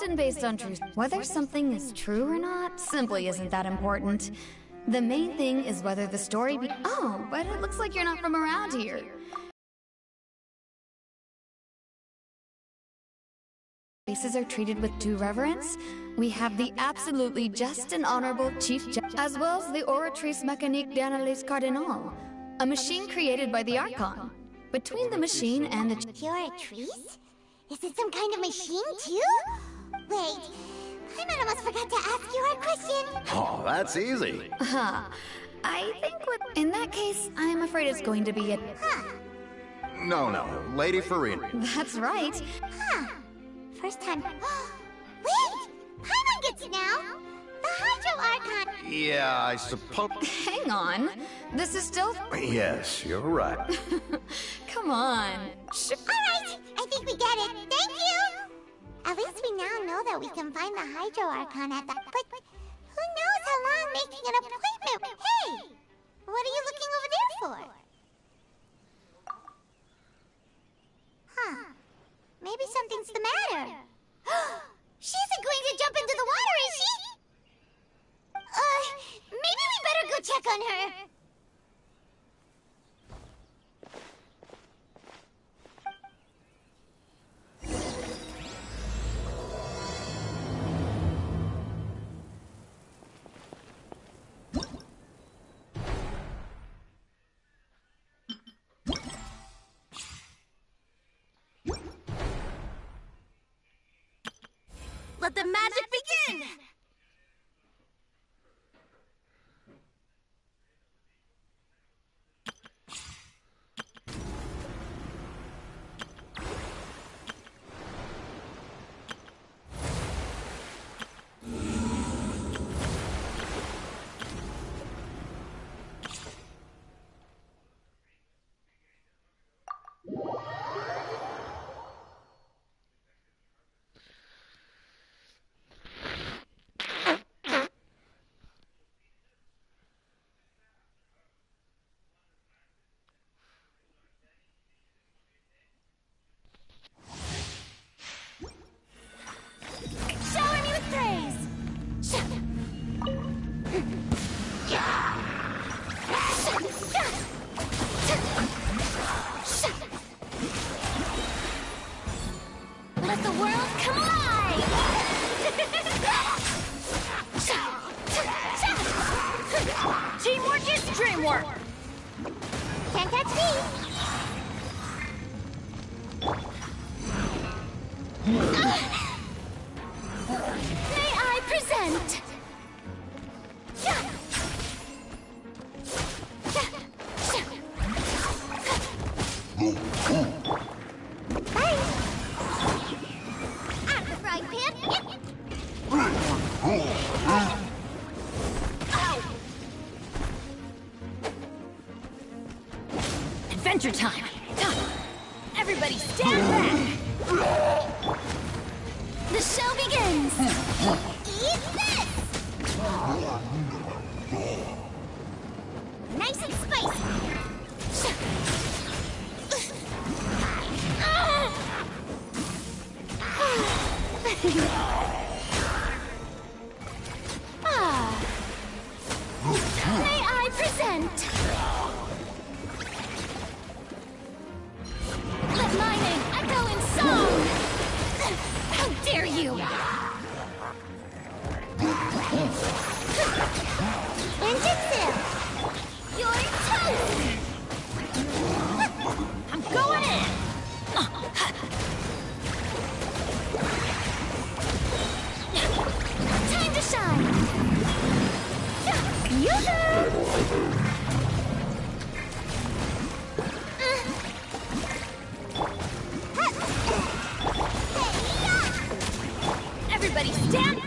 often based on truth. Whether something is true or not simply isn't that important. The main thing is whether the story Oh, but it looks like you're not from around here. Cases are treated with due reverence. We have the absolutely just and honorable Chief Judge, as well as the Oratrice Mécanique d'Analyse Cardinal, a machine created by the Archon. Between the machine and the Oratrice? Is it some kind of machine, too? Wait, I almost forgot to ask you a question. Oh, that's easy. I think in that case, I'm afraid it's going to be a... No, Lady Farina. That's right. First time. Wait! Paimon gets it now! The Hydro Archon! Yeah, I suppose... Hang on. This is still... Yes, you're right. Come on. Alright, I think we get it. Thank you! At least we now know that we can find the Hydro Archon at the... But who knows how long making an appointment... Hey! What are you looking over there for? Maybe something's the matter. She isn't going to jump into the water, is she? Maybe we better go check on her. Let the magic begin! Shower me with praise! Let the world come alive! Teamwork is dreamwork! Can't catch me! May I present? Fry pan! Adventure time! Everybody stand back! The show begins! Eat this! Nice and spicy! May I present? Let my name echo in song! How dare you! Ninjutsu! You're toast! I'm going in! Time to shine! Yoo-hoo! Everybody stand!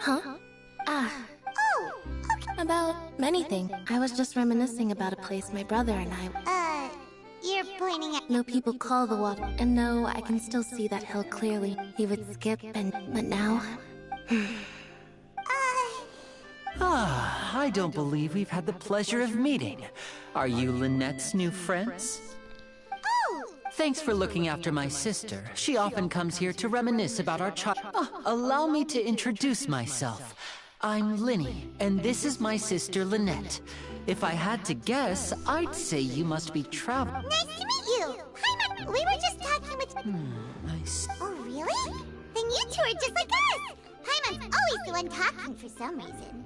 Huh? Oh, okay. About many things. I was just reminiscing about a place my brother and I... You're pointing at... No people call the water. And no, I can still see that hill clearly. He would skip and... But now... I don't believe we've had the pleasure of meeting. Are you Lynette's new friends? Oh! Thanks for looking after my sister. She often comes here to reminisce about our child. Allow me to introduce myself. I'm Linny, and this is my sister Lynette. If I had to guess, I'd say you must be traveling. Nice to meet you! Paimon, we were just talking with... I see. Oh, really? Then you two are just like us! Paimon's always the one talking for some reason.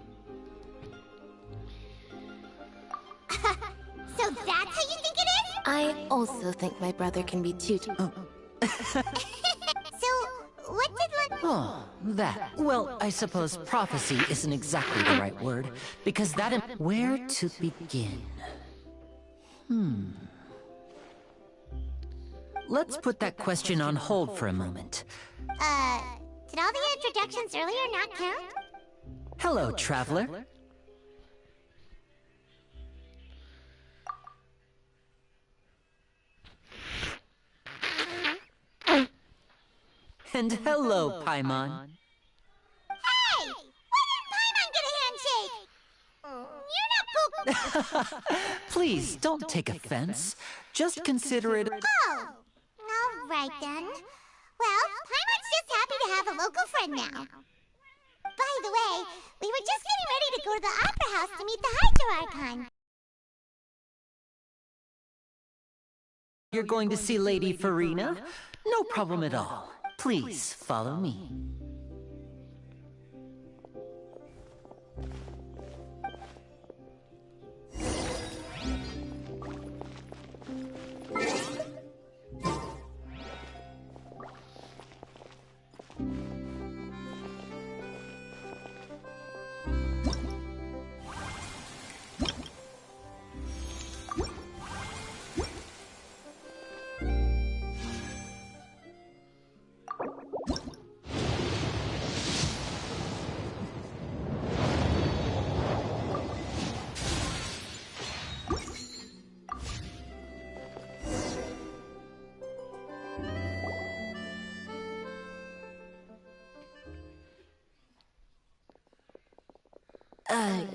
So that's how you think it is? I also think my brother can be too... So, what did Oh, that. Well, I suppose prophecy isn't exactly the right word, because that... Where to begin? Let's put that question on hold for a moment. did all the introductions earlier not count? Hello, traveler. And hello, Paimon. Hey! Why didn't Paimon get a handshake? You're not Please, don't take offense. Just consider it... Oh! Alright then. Well, Paimon's just happy to have a local friend now. By the way, we were just getting ready to go to the Opera House to meet the Hydro Archon. You're going to see Lady Farina? No problem at all. Please, follow me.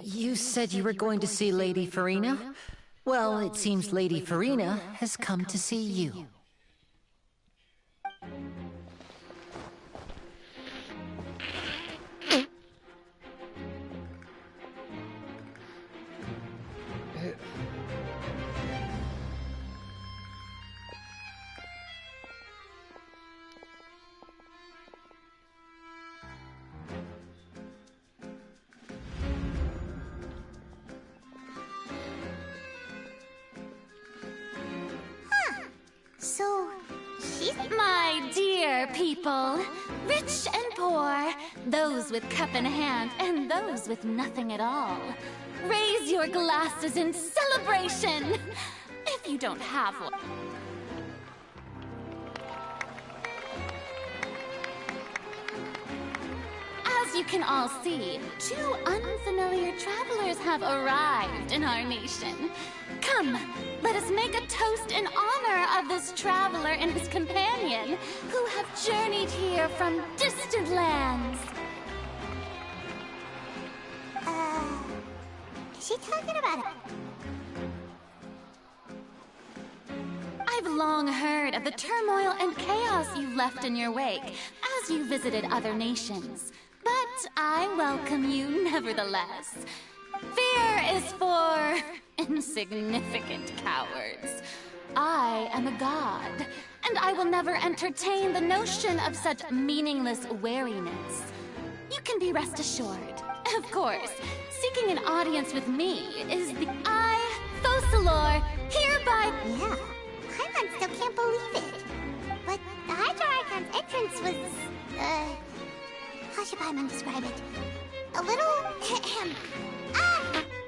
You said you were going to see Lady Farina? Well, it seems Lady Farina has come to see you. So, she's... My dear people, rich and poor, those with cup in hand and those with nothing at all, raise your glasses in celebration, if you don't have one. As you can all see, two unfamiliar travelers have arrived in our nation. Come, let us make a toast in honor of this traveler and his companion, who have journeyed here from distant lands. Is she talking about it? I've long heard of the turmoil and chaos you left in your wake as you visited other nations. But I welcome you nevertheless. Fear is for insignificant cowards. I am a god, and I will never entertain the notion of such meaningless wariness. You can be rest assured. Of course, seeking an audience with me is the Focalor hereby... Yeah, Paimon still can't believe it. But the Hydro Archon's entrance was, how should Paimon describe it? A little...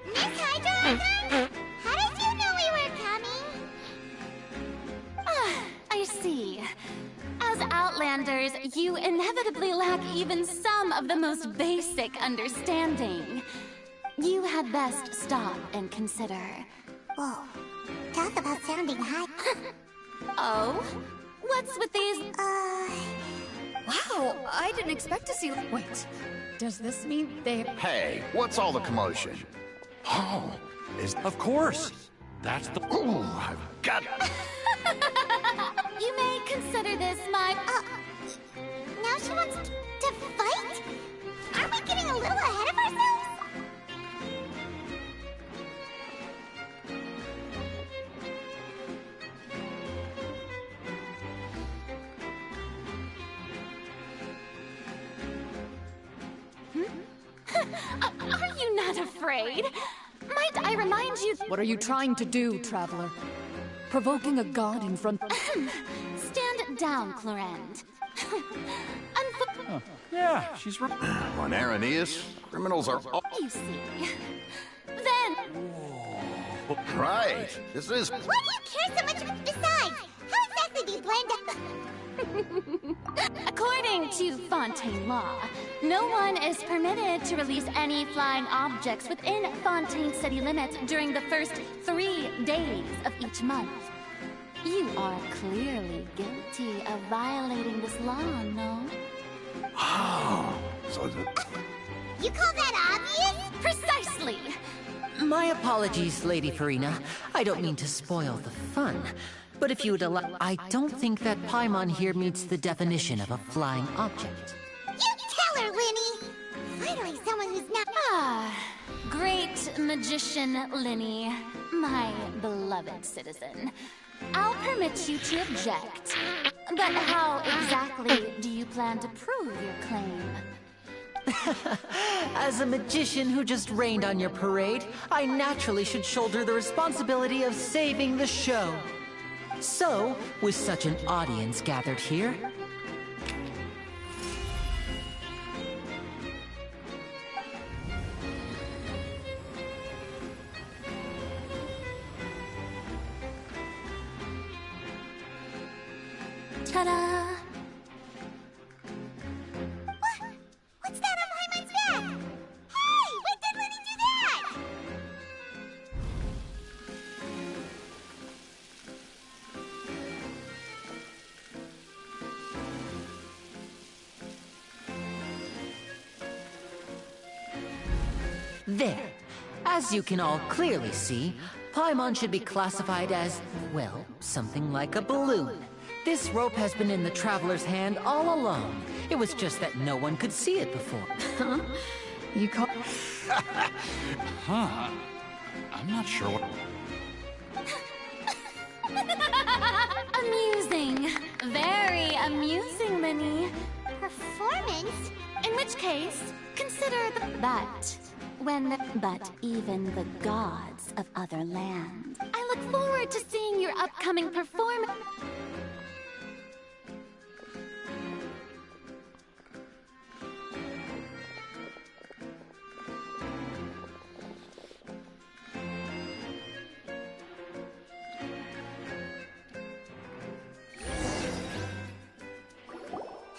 Miss Hydro Archon? How did you know we were coming? I see. As Outland Outlanders, you inevitably lack even some of the most basic understanding. You had best stop and consider. Whoa. Talk about sounding high. Oh? What's with these? Wow, I didn't expect to see. Wait, does this mean they. Hey, what's all the commotion? Oh, Of course. That's the... ooh, I've got... You may consider this my... Now she wants to fight? Aren't we getting a little ahead of ourselves? Are you not afraid? Might I remind you... What are you trying to do, Traveler? Provoking a god in front... Stand down, Clorend. Yeah, she's right. On Aranias, criminals are... all... You see. Then, Right, this is... Why do you care so much? Besides, how exactly do you plan to... according to Fontaine law, no one is permitted to release any flying objects within Fontaine city limits during the first 3 days of each month. You are clearly guilty of violating this law, no? Oh, so the... You call that obvious? Precisely! My apologies, Lady Farina. I don't mean to spoil the fun. But if you would allow... I don't think that Paimon here meets the definition of a flying object. You tell her, Linny! Finally, someone who's not... Great magician Linny, my beloved citizen. I'll permit you to object. But how exactly do you plan to prove your claim? As a magician who just rained on your parade, I naturally should shoulder the responsibility of saving the show. So, with such an audience gathered here... Ta-da! What's that on Paimon's back? Hey! When did Linny do that? There. As you can all clearly see, Paimon should be classified as, well, something like a balloon. This rope has been in the Traveler's hand all along. It was just that no one could see it before. You call. Huh. I'm not sure what... Amusing. Very amusing, Linny. Performance? In which case, consider the but. But even the gods of other lands. I look forward to seeing your upcoming performance.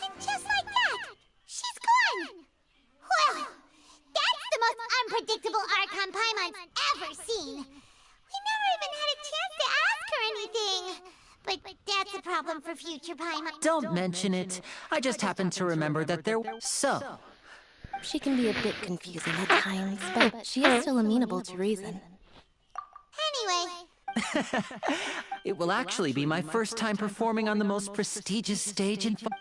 And just like that, she's gone! Well, that's the most unpredictable Archon Paimon's ever seen. We never even had a chance to ask her anything. But that's a problem for future Paimon. Don't mention it. I just happened to remember that there... So, She can be a bit confusing at times, but she is still amenable to reason. Anyway, it will actually be my first time performing on the most prestigious stage in... but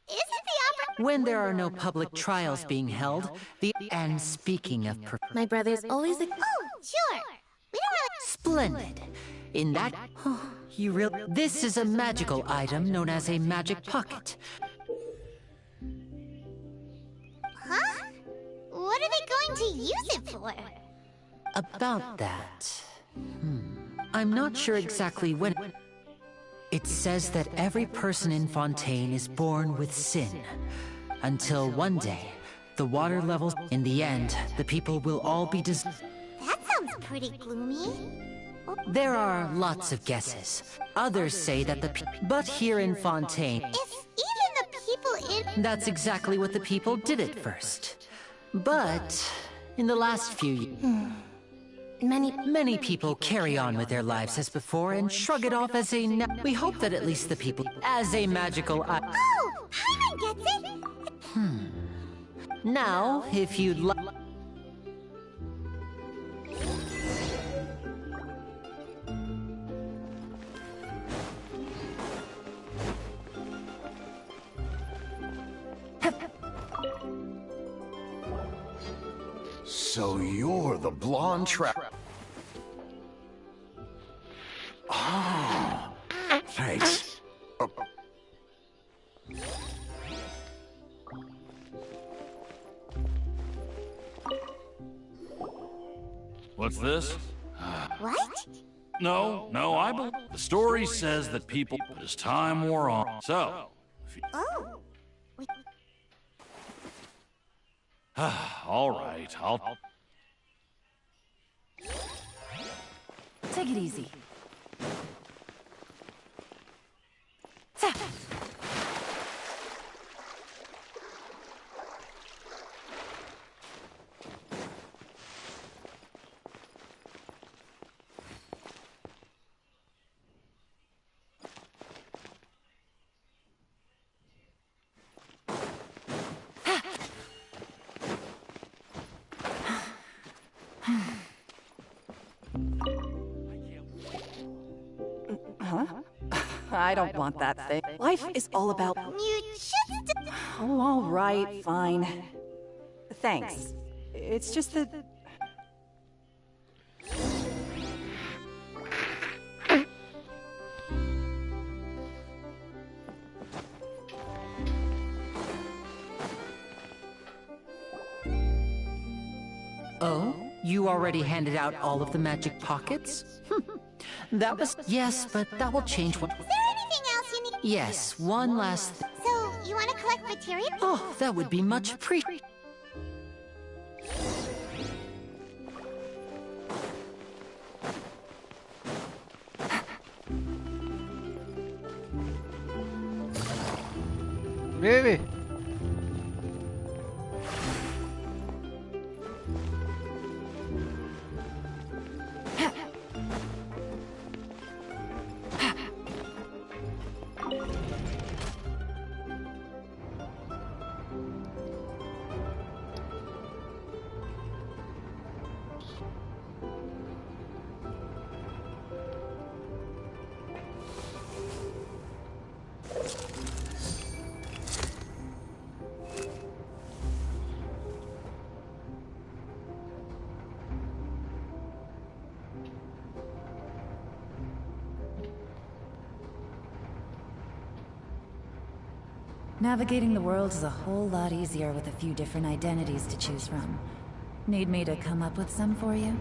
isn't the opera... When there are no public trials being held, And speaking of... My brother's always a... Oh, sure. We don't really... Splendid. In that... You really... This is a magical item known as a magic pocket. Huh? What are they going to use it for? About that... I'm not sure exactly when... It says that every person in Fontaine is born with sin. Until one day, the water levels... In the end, the people will all be That sounds pretty gloomy. There are lots of guesses. Others say that but here in Fontaine... If even the That's exactly what the people did at first. But in the last few years, many people carry on with their lives as before and shrug it off as we hope that at least the people as a magical Oh, Paimon gets it! Now, if you'd like... So you're the blonde trap. Ah, thanks. What's this? What? No, I believe the story says that people, but as time wore on, so. Oh. All right, I'll. Take it easy. I don't want that thing. Life is all about... You just... Oh, all right, fine. Thanks. It's just that... Oh? You already handed out all of the magic pockets? That was... Yes, but that will change what... Is there anything else you need? Yes, one last... So, you want to collect materials? Oh, that would be much Baby. Navigating the world is a whole lot easier with a few different identities to choose from. Need me to come up with some for you?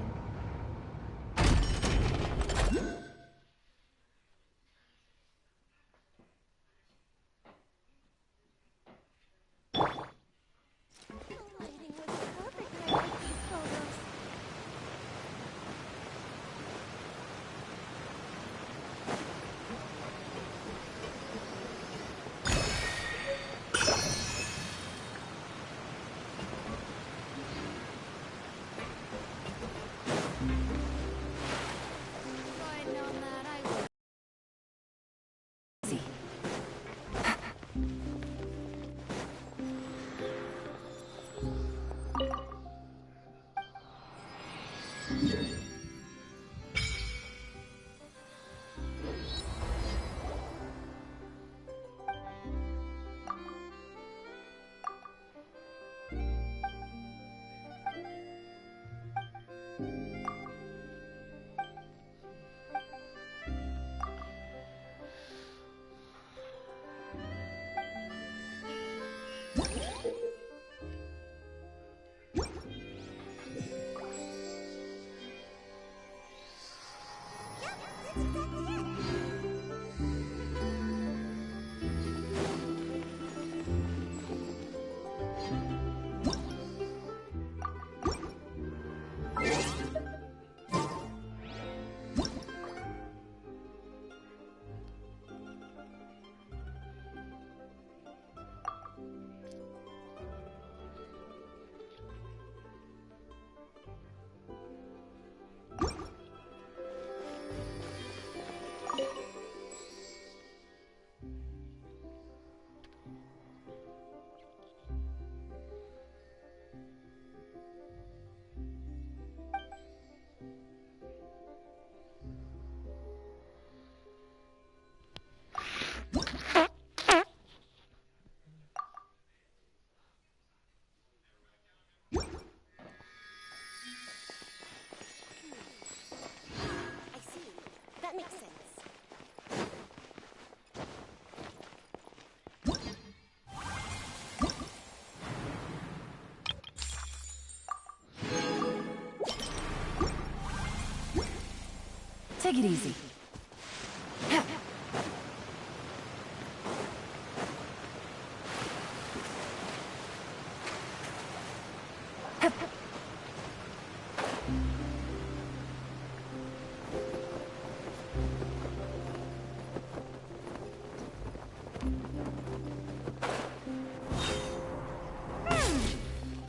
Take it easy.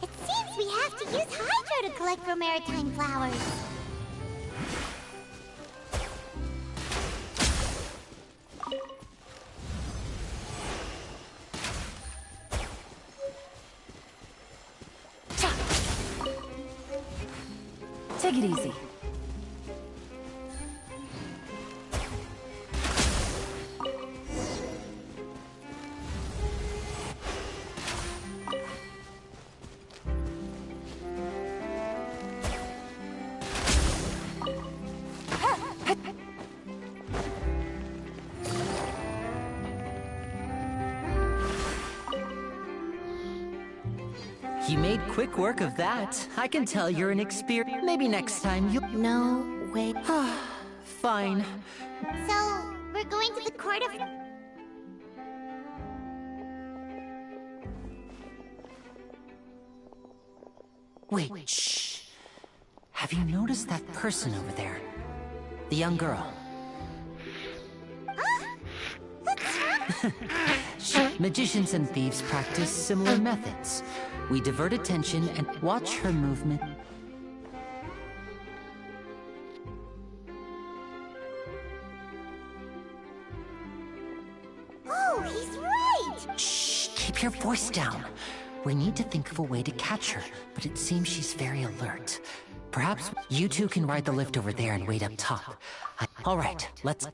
It seems we have to use Hydro to collect for maritime flowers. Take it easy. You made quick work of that. I can tell you're an experienced. Maybe next time you'll. No, wait. Fine. So, we're going to the court of... Wait, shh. Have you noticed that person over there? The young girl. Magicians and thieves practice similar methods. We divert attention and watch her movement. Oh, he's right! Shh, keep your voice down. We need to think of a way to catch her, but it seems she's very alert. Perhaps you two can ride the lift over there and wait up top. All right, let's...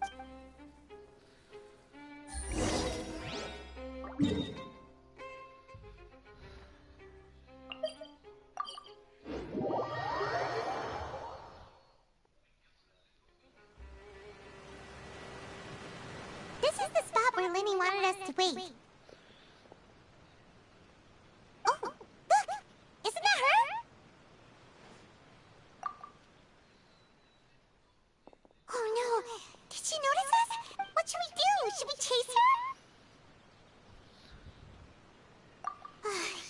This is the spot where Lenny wanted us to wait. Oh, look! Isn't that her? Oh no! Did she notice us? What should we do? Should we chase her?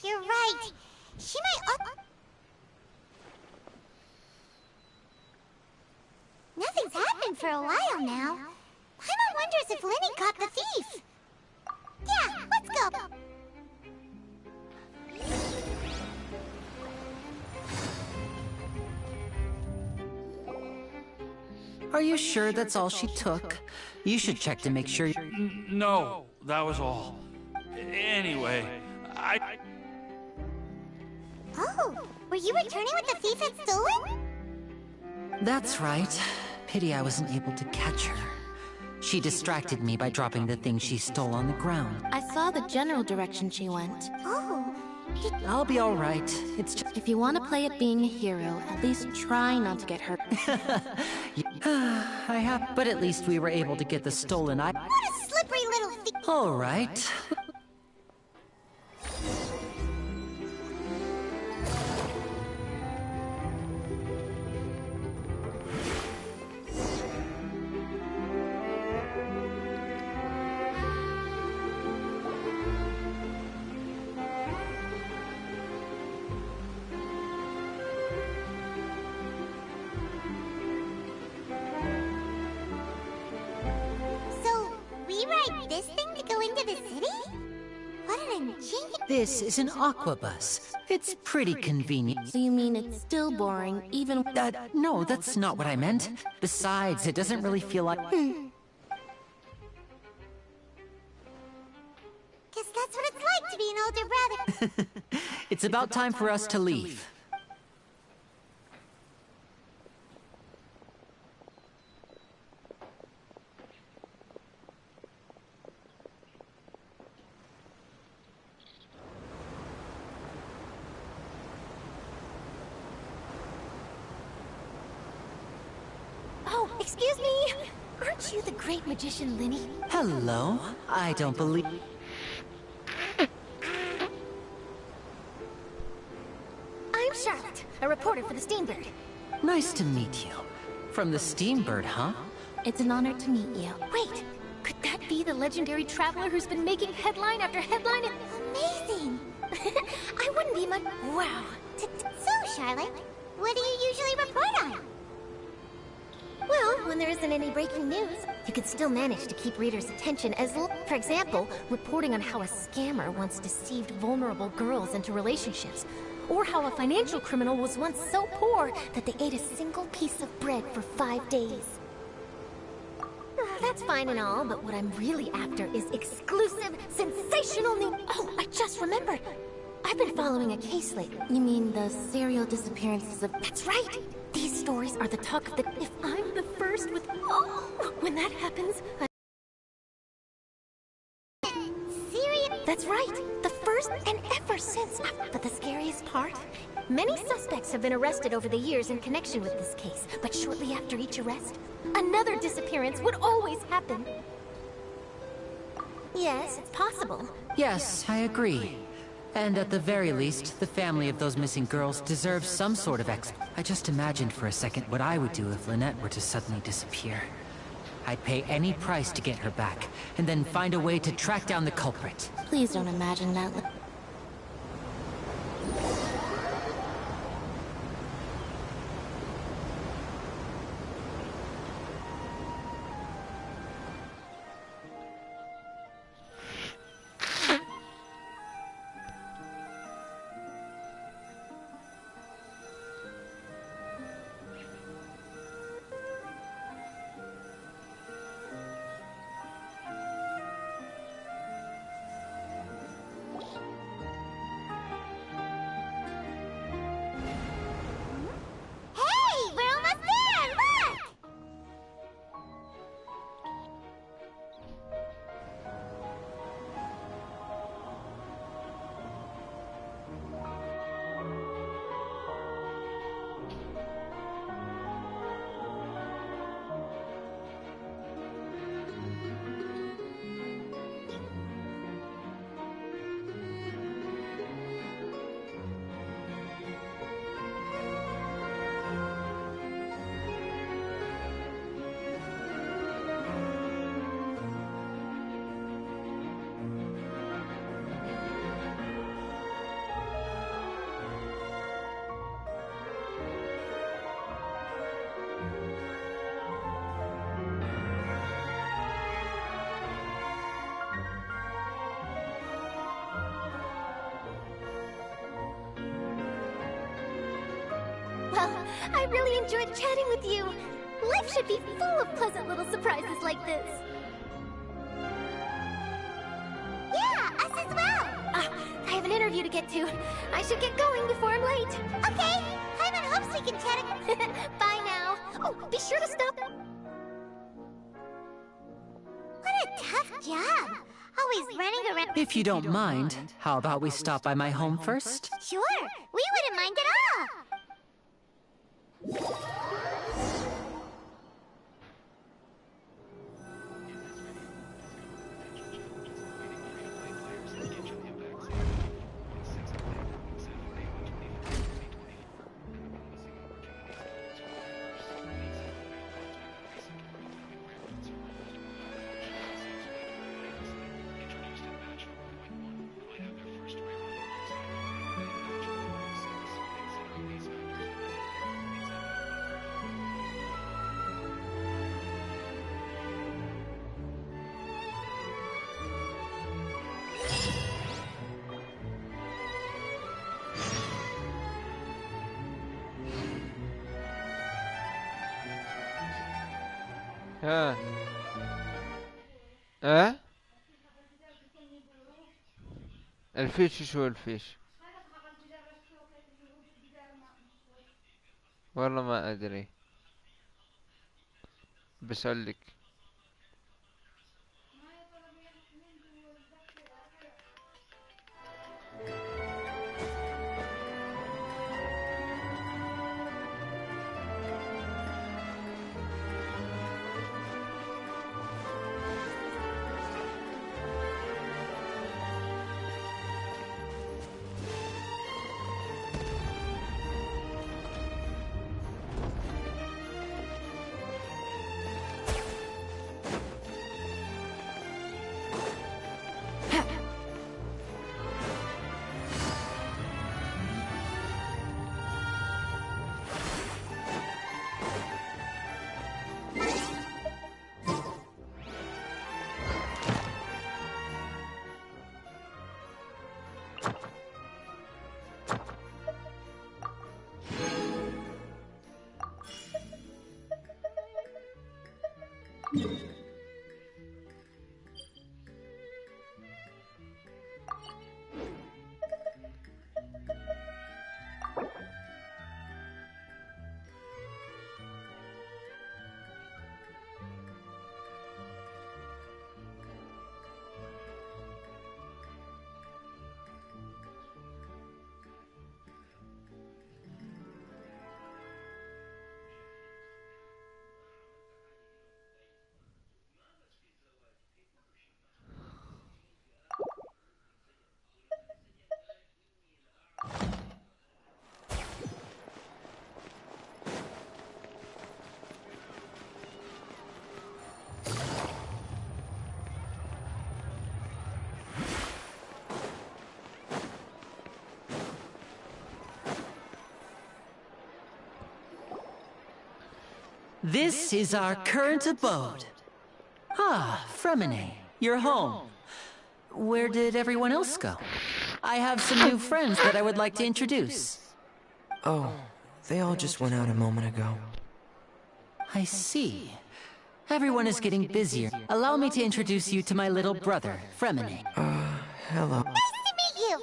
You're right. She might... Nothing's happened for a while now. Paimon wonders if Lenny caught the thief. Yeah, let's go. Are you sure that's all she took? You should check to make sure... No, that was all. Anyway, Oh, were you returning what the thief had stolen? That's right. Pity I wasn't able to catch her. She distracted me by dropping the thing she stole on the ground. I saw the general direction she went. Oh, I'll be all right. It's just... If you want to play at being a hero, at least try not to get hurt. I have... But at least we were able to get the stolen item. what a slippery little thief. All right. So, we ride this thing to go into the city? What an ingenious... This is an aquabus. It's pretty convenient. So you mean it's still boring, even... No, that's not what I meant. Besides, it doesn't really feel like... Guess that's what it's like to be an older brother. It's about time for us to leave. Oh, excuse me. Aren't you the great magician, Lenny? Hello? I don't believe... I'm Charlotte, a reporter for the Steambird. Nice to meet you. From the Steambird, huh? It's an honor to meet you. Wait, could that be the legendary traveler who's been making headline after headline? Amazing! I wouldn't be much. Wow. So, Charlotte, what do you usually report on? Well, when there isn't any breaking news, you can still manage to keep readers' attention for example, reporting on how a scammer once deceived vulnerable girls into relationships, or how a financial criminal was once so poor that they ate a single piece of bread for 5 days. That's fine and all, but what I'm really after is exclusive, sensational news. Oh, I just remembered. I've been following a case lately. You mean the serial disappearances of... That's right! These stories are the talk of the... If I'm the first with... Oh, when that happens, Serious? That's right! The first and ever since. But the scariest part? Many suspects have been arrested over the years in connection with this case, but shortly after each arrest, another disappearance would always happen. Yes, it's possible. Yes, I agree. And at the very least, the family of those missing girls deserves some sort of I just imagined for a second what I would do if Lynette were to suddenly disappear. I'd pay any price to get her back, and then find a way to track down the culprit. Please don't imagine that. Hey, we're almost there! Look! Well, I really enjoyed chatting with you. Life should be full of pleasant little surprises like this. Yeah, us as well! I have an interview to get to. I should get going before I'm late. Okay, Hyman hopes we can chat again. Bye now. Oh, be sure to stop. What a tough job. Always running around. If you don't mind, how about we stop by my home first? Sure, we wouldn't mind at all. ها اه الفيش شو الفيش والله ما ادري بسألك This is our current abode. Ah, Fremine, you're home. Where did everyone else go? I have some new friends that I would like to introduce. Oh, they all just went out a moment ago. I see. Everyone is getting busier. Allow me to introduce you to my little brother, Fremine. Hello. Nice to meet you.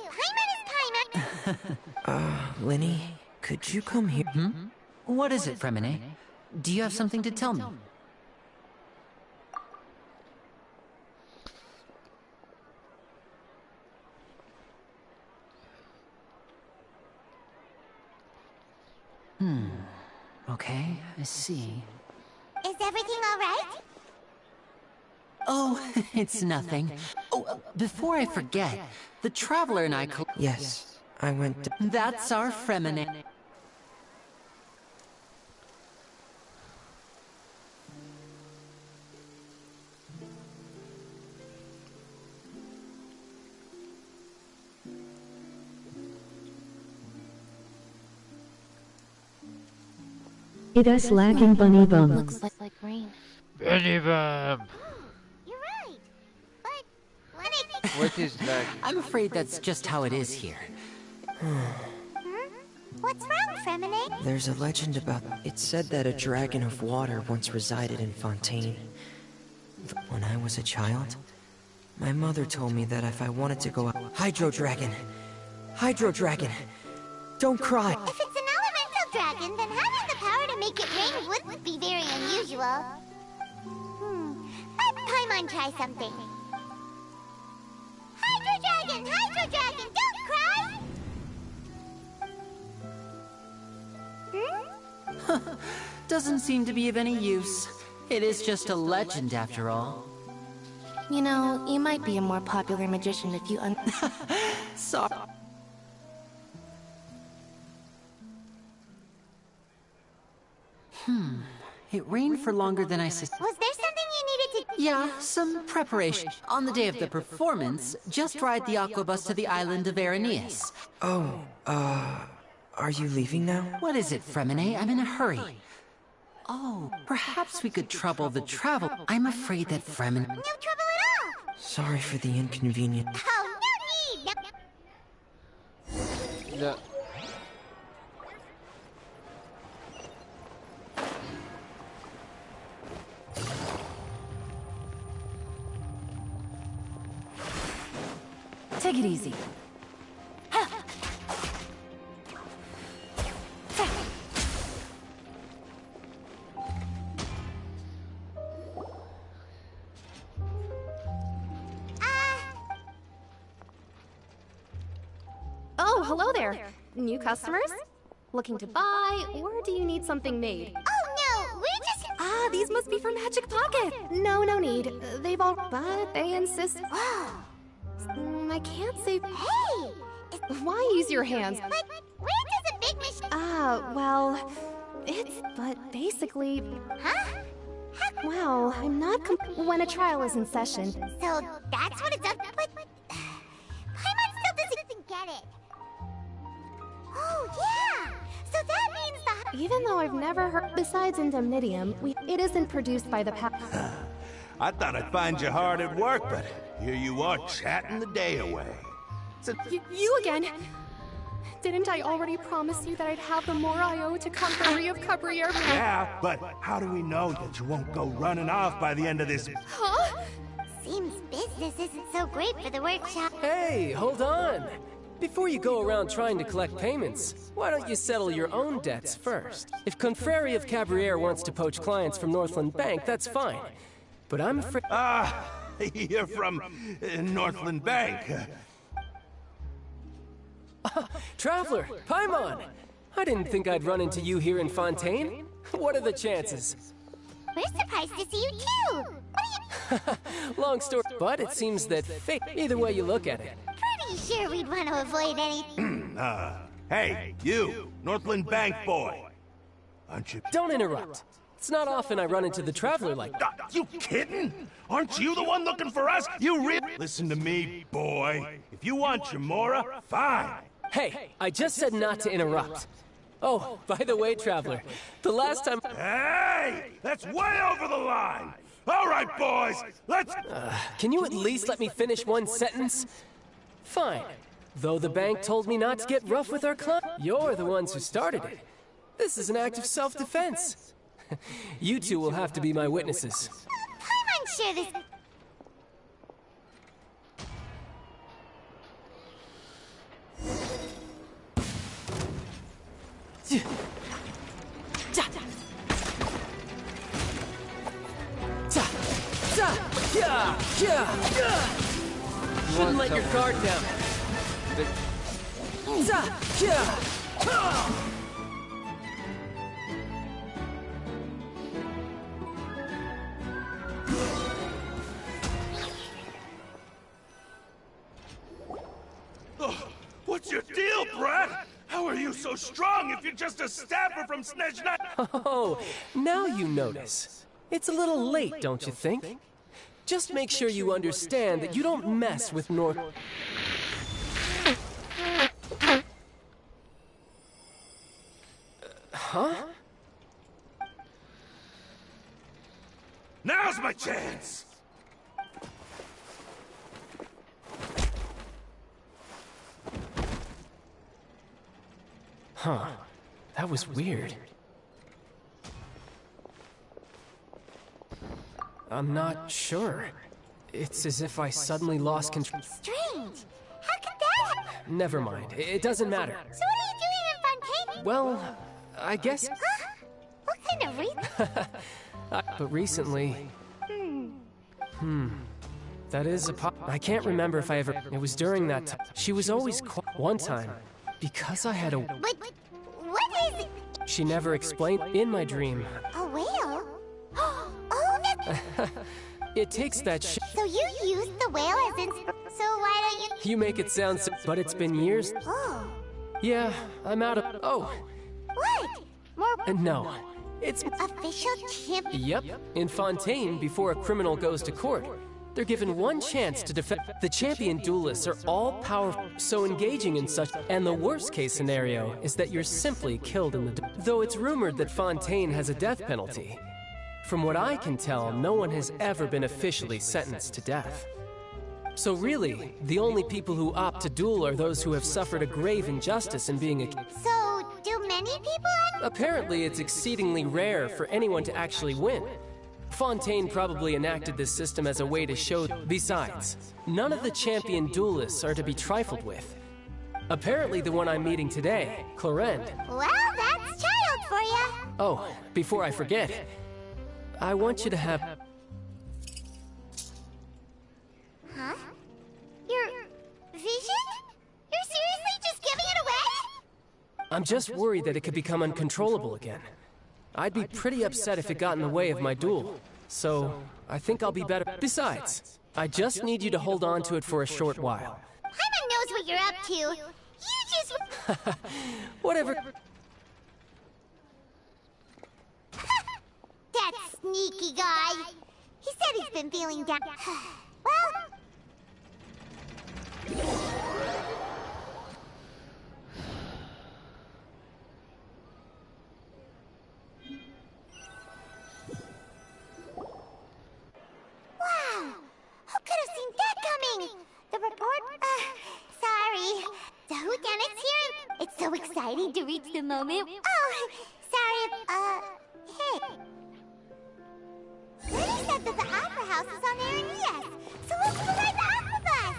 Paimon. Linny, could you come here? What is it, Fremine? Do you have something to tell me? Okay, I see. Is everything all right? Oh, it's nothing. Oh, before I forget, the Traveler and I Yes, I went to... That's our Fremine. It us lacking bunny bum. Looks like rain. Bunny bum. You're right. But when it... What is that? I'm afraid that's just how it is here. What's wrong, Fremine? There's a legend about... It said that a dragon of water once resided in Fontaine. When I was a child, my mother told me that if I wanted to go out... Hydro Dragon! Hydro Dragon! Don't cry! If it's an elemental dragon, then having the power to make it rain would be very unusual. Let Paimon try something. Hydro Dragon! Hydro Dragon! Don't cry! Doesn't seem to be of any use. It is just a legend after all. You know, you might be a more popular magician if you Sorry. It rained for longer than I suspected. Was there something you needed to... Yeah, some preparation. On the day of the performance, just ride the aquabus to the island of Araneus. Oh, are you leaving now? What is it, Fremine? I'm in a hurry. Oh, perhaps we could trouble the travel. I'm afraid that Fremine... No trouble at all! Sorry for the inconvenience. Oh, no need! No. Take it easy. Oh, hello there. New customers? Looking to buy, or do you need something made? Oh no, we're just... Ah, these must be from Magic Pocket. No need. They've all... But they insist... I can't say... Hey! Why use your hands? But where does a big machine... Ah, well... It's... But basically... Huh? Well, I'm not when a trial is in session. So that's what it does, but... Paimon still doesn't get it. Oh, yeah! So that means the... Even though I've never heard... Besides Indemnitium, it isn't produced by the I thought I'd find you hard at work, but here you are chatting the day away. You again? Didn't I already promise you that I'd have the more I owe to Conqueror of Cabriere? Yeah, but how do we know that you won't go running off by the end of this? Huh? Seems business isn't so great for the workshop. Hey, hold on. Before you go around trying to collect payments, why don't you settle your own debts first? If Confrere of Cabriere wants to poach clients from Northland Bank, that's fine. But I'm afraid... You're from Northland Bank. Traveler, Paimon! I didn't think I'd run into you here in Fontaine. What are the chances? We're surprised to see you too! Long story, but it seems that fate... Either way you look at it. Pretty sure we'd want to avoid any... Hey, you, Northland Bank boy. Aren't you... Don't interrupt. It's not often I run into the Traveler like that. You kidding? Aren't you the one looking for us? You Listen to me, boy. If you want Shamora, fine. Hey, I just said not to interrupt. Oh, by the way, Traveler, the last time... Hey! That's way over the line! All right, boys, let's... Can you at least let me finish one sentence? Fine. Though the bank told me not to get rough with our client, you're the ones who started it. This is an act of self-defense. You two will have to be my witnesses. I'm sure this... Shouldn't let your guard down. What's your deal, Brad? How are you so strong if you're just a staffer from Snezhna? Oh, now you notice. It's a little late, don't you think? Just make sure you understand that you don't mess with North... Huh? Now's my chance! Huh. That was weird. I'm not sure. It's as if I suddenly lost control. Strange. How could that happen? Never mind. It doesn't matter. So what are you doing in Fontaine? Well, I guess... Huh? What kind of reason? But recently... That is a I can't remember if I ever... It was during that time. She was always quiet. One time, because I had a... But what is it? She never explained in my dream. A whale? Oh, that's... It takes that So you used the whale as inspiration. So why don't you... You make it sound so... But it's been years. Oh. Yeah, I'm out of... Oh. What? More... No. It's... Official champion? Yep. In Fontaine, before a criminal goes to court, they're given one chance to defend. The champion duelists are all powerful, so engaging in such. And the worst case scenario is that you're simply killed in the. Though it's rumored that Fontaine has a death penalty. From what I can tell, no one has ever been officially sentenced to death. So really, the only people who opt to duel are those who have suffered a grave injustice in being a. So, do many people? Apparently, it's exceedingly rare for anyone to actually win. Fontaine probably enacted this system as a way to show... Besides, none of the champion duelists are to be trifled with. Apparently the one I'm meeting today, Clorend. Well, that's child for ya. Oh, before I forget, I want you to have... Huh? Your vision? You're seriously just giving it away? I'm just worried that it could become uncontrollable again. I'd be pretty upset if it got in the way of my duel. So, I think I'll be better. Besides, I just need you to hold on to it for a short while. Paimon knows what you're up to. You just... Whatever. That sneaky guy. He said he's been feeling down. Well... Wow! Who could have seen that coming? The report? Sorry. The whodunit's here. It's need to reach the moment. Oh, sorry. Hey. Lenny said that the Opera House is on Aeneas, so let's go ride the Opera Bus.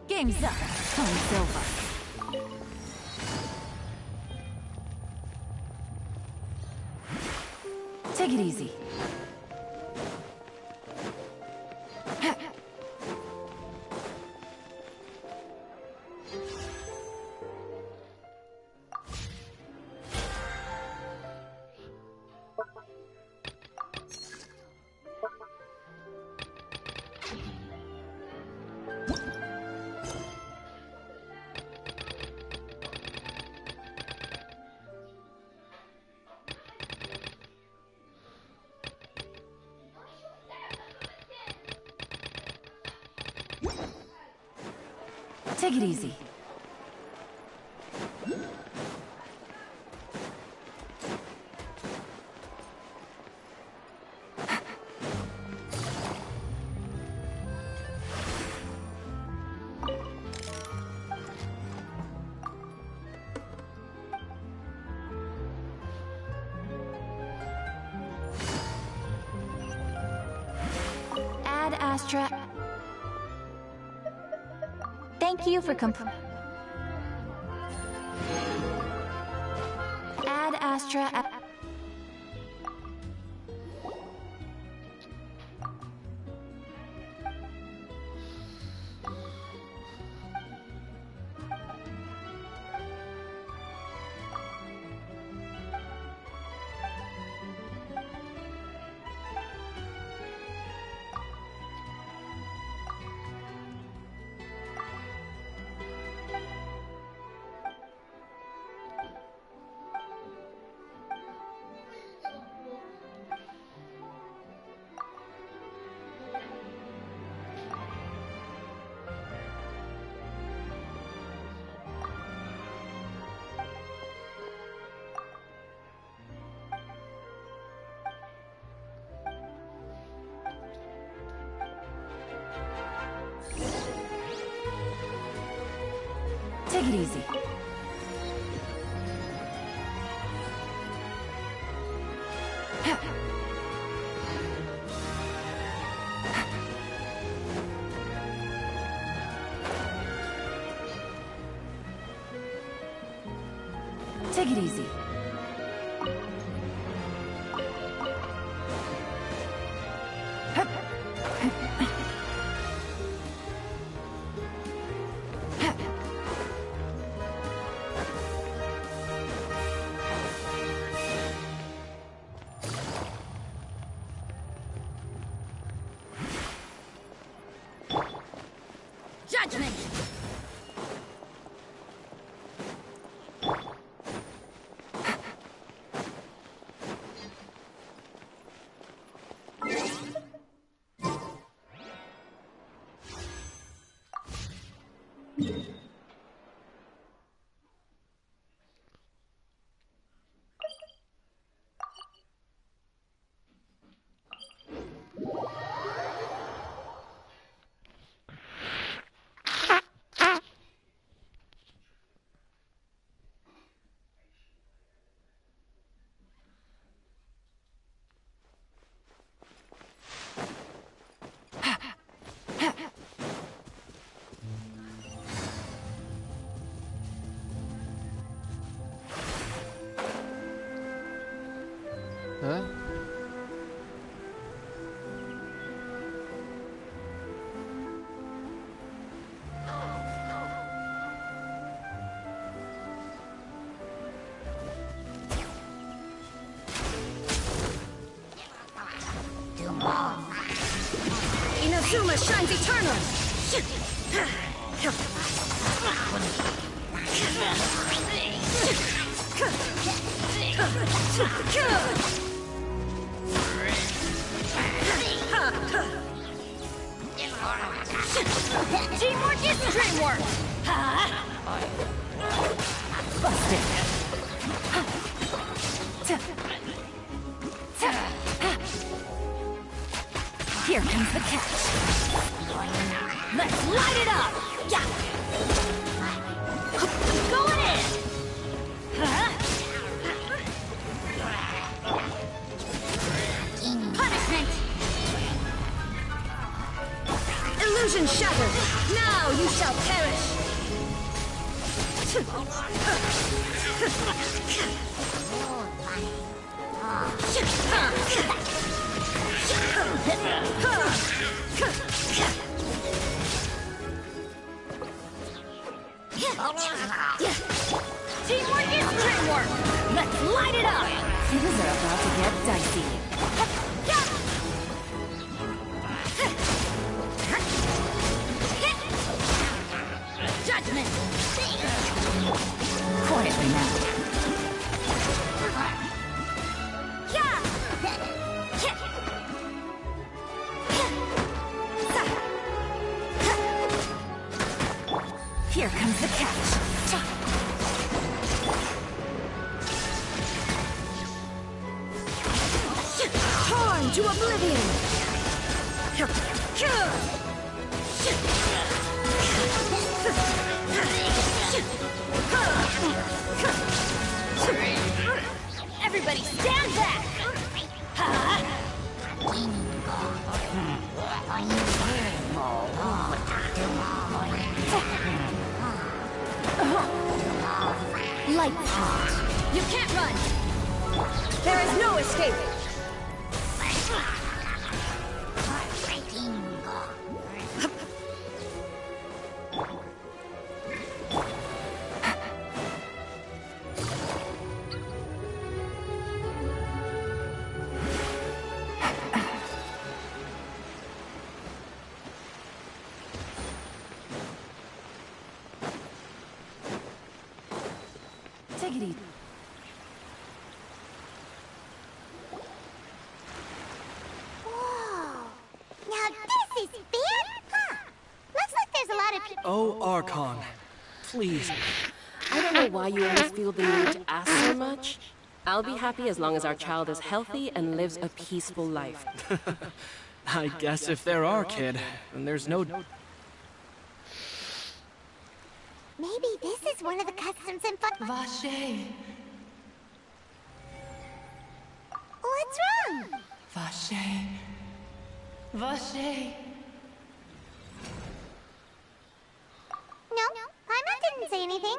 Game's up. Time's over. Take it easy. Take it easy. Ad Astra. Thank you for Ad Astra. Take it easy. Take it easy. Judgment! Huh? Inazuma shines eternal! Teamwork is dreamwork! Busted. Here comes the catch. Let's light it up! Yeah! Going in! Punishment! Illusion shattered! Now you shall perish! Teamwork is dreamwork! Let's light it up! Things are about to get dicey. Judgment! Quietly now. Here comes the catch. Torn to oblivion! Everybody stand back! Light shot. You can't run! There is no escape! Take it easy. Whoa! Now this is big! Huh. Looks like there's a lot of people. Oh, Archon. Please. I don't know why you always feel the need to ask so much. I'll be happy as long as our child is healthy and lives a peaceful life. I guess if there are, kid, then there's no... Maybe this is one of the customs and Vache. What's wrong? Vache. Vache. No, Paimon didn't say anything.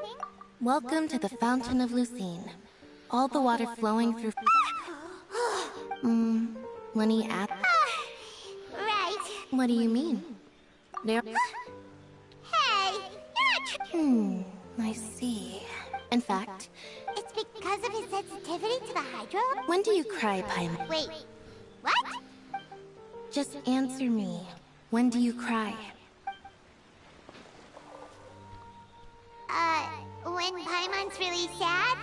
Welcome to the Fountain of Lucine. All the water flowing through... Lenny at... Right. What do you mean? There... Hey, I see. In fact... It's because of his sensitivity to the hydro? When do you cry, Paimon? Wait, what? Just answer me. When do you cry? When Paimon's really sad?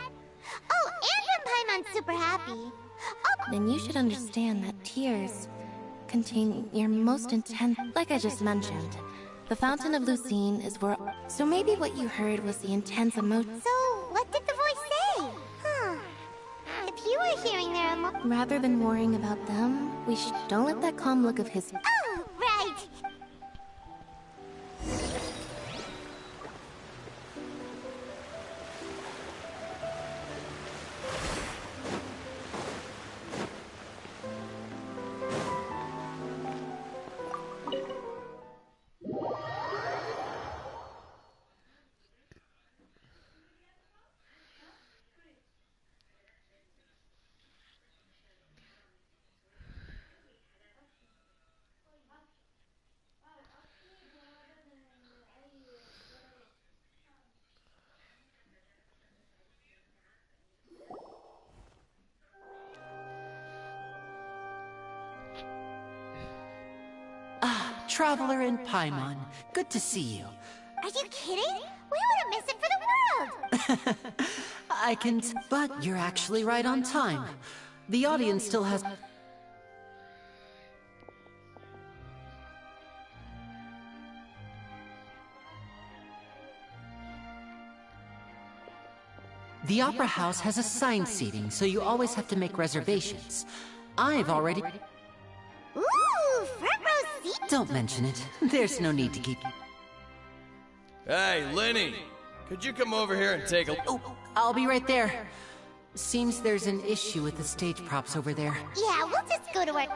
Oh, and when Paimon's super happy. Oh, Then you should understand that tears contain your most intense... Like I just mentioned, the Fountain of Lucine is where... So maybe what you heard was the intense emotion... so what did the voice say? Huh. If you were hearing their Rather than worrying about them, we should... Don't let that calm look of his... Oh, right. Traveler in Paimon, good to see you. Are you kidding? We wouldn't miss it for the world! I can but you're actually right on time. The audience still has... The Opera House has assigned seating, so you always have to make reservations. I've already... Ooh, front row seat. Don't mention it. There's no need to keep... Hey, Lenny! Could you come over here and take a... Oh, I'll be right there. Seems there's an issue with the stage props over there. Yeah, we'll just go to our...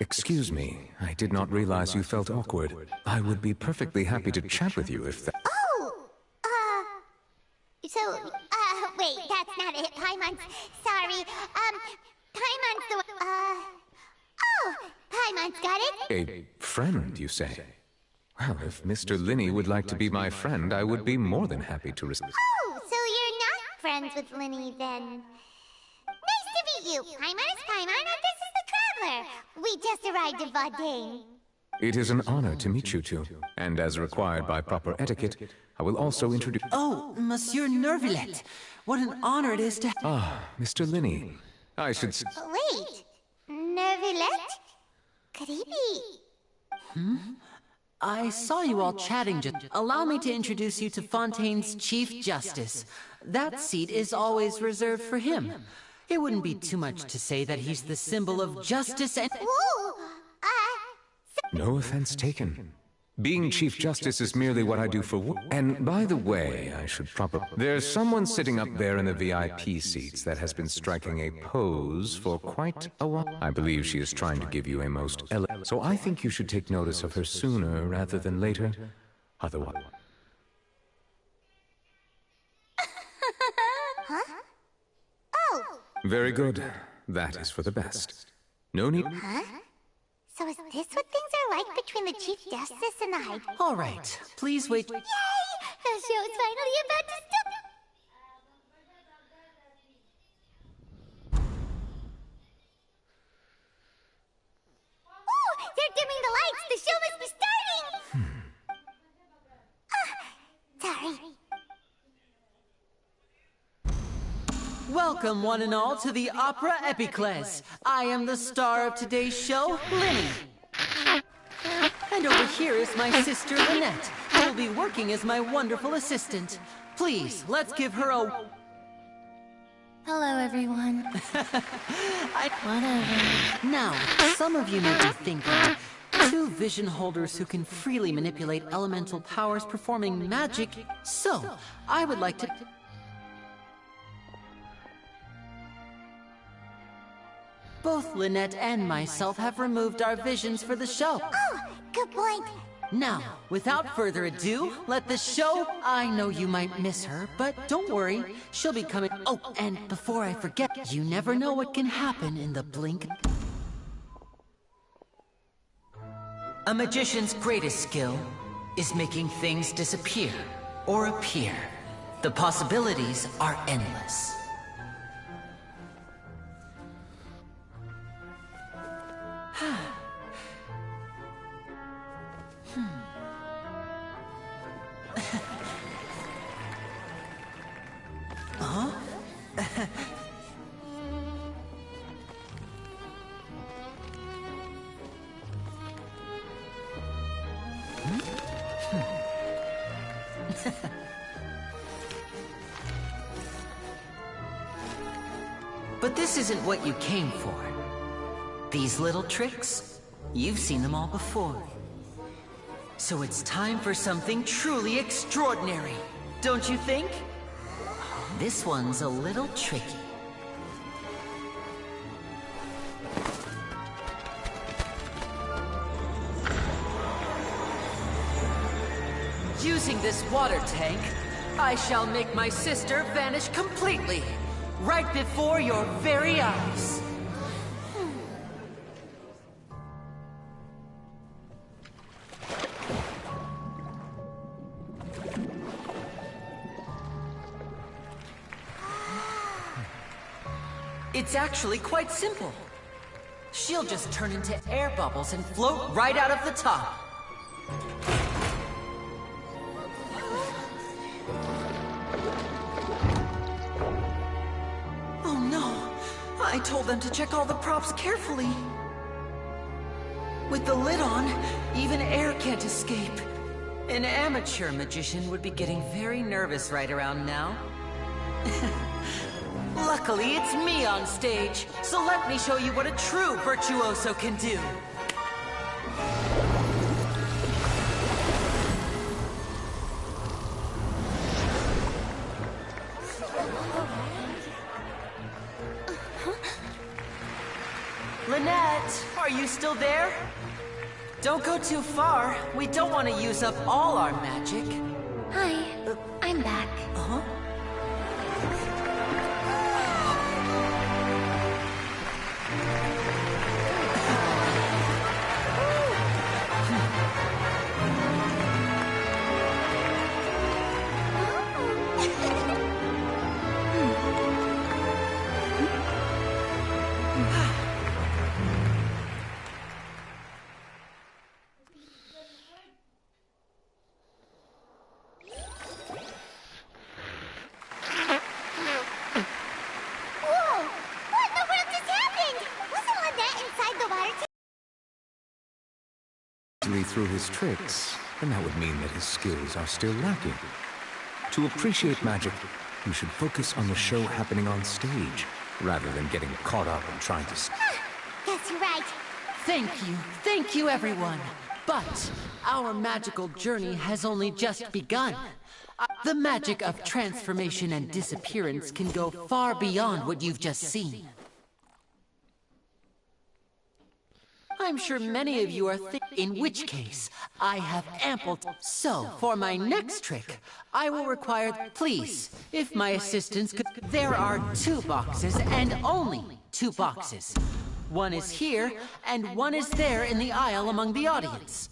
Excuse me, I did not realize you felt awkward. I would be perfectly happy to chat with you if that... wait, that's not it. Paimon's... Sorry. Paimon's the... Oh, Paimon's got it. A friend, you say? Well, if Mr. Linney would like to be my friend, I would be more than happy to receive... Oh, so you're not friends with Linney, then. Nice to meet you. Paimon is Paimon, and this is the Traveler. We just arrived at Vaudain. It is an honor to meet you two, and as required by proper etiquette, I will also introduce... Oh, Monsieur Nervillet. What an honor it is to... Ah, Mr. Linney. I should... Wait, Nervillet? Could he be... I saw you all chatting just... Allow me to introduce you to Fontaine's Chief Justice. That seat is always reserved for him. It wouldn't be too much to say that he's the symbol of justice and... Whoa! No offense taken. Being Chief Justice is merely what I do for work. And by the way, I should probably... There's someone sitting up there in the VIP seats that has been striking a pose for quite a while. I believe she is trying to give you a most So I think you should take notice of her sooner rather than later. Otherwise... Huh? Oh! Very good. That is for the best. No need... Huh? So is this what things are like between the Chief Justice and the High... All right, please wait... Yay! The show's finally about to start! Oh! They're dimming the lights! The show must be starting! Sorry. Welcome, one and all, to the Opera Epiclese. I am the star of today's show, Linny. And over here is my sister, Lynette, who will be working as my wonderful assistant. Please, let's give her a... Hello, everyone. Whatever. Now, some of you may be thinking, two vision holders who can freely manipulate elemental powers performing magic. So, I would like to... Both Lynette and myself have removed our visions for the show. Oh, good point. Now, without further ado, let the show... I know you might miss her, but don't worry. She'll be coming... Oh, and before I forget, you never know what can happen in the blink... A magician's greatest skill is making things disappear or appear. The possibilities are endless. Huh? But this isn't what you came for. These little tricks, you've seen them all before. So it's time for something truly extraordinary, don't you think? This one's a little tricky. using this water tank, I shall make my sister vanish completely, right before your very eyes. It's actually quite simple. She'll just turn into air bubbles and float right out of the top. Oh no! I told them to check all the props carefully. With the lid on, even air can't escape. An amateur magician would be getting very nervous right around now. Luckily, it's me on stage, so let me show you what a true virtuoso can do. Lynette, are you still there? Don't go too far. We don't want to use up all our magic. Hi, I'm back. Uh-huh. Through his tricks, then that would mean that his skills are still lacking. To appreciate magic, you should focus on the show happening on stage, rather than getting caught up in trying to... Yes, you're right. Thank you everyone. But our magical journey has only just begun. The magic of transformation and disappearance can go far beyond what you've just seen. I'm sure many of you are in which case, I have ample So, for my next trick, I will require, please, if my assistants could... There are 2 boxes, and only 2 boxes. One is here, and one is there in the aisle among the audience.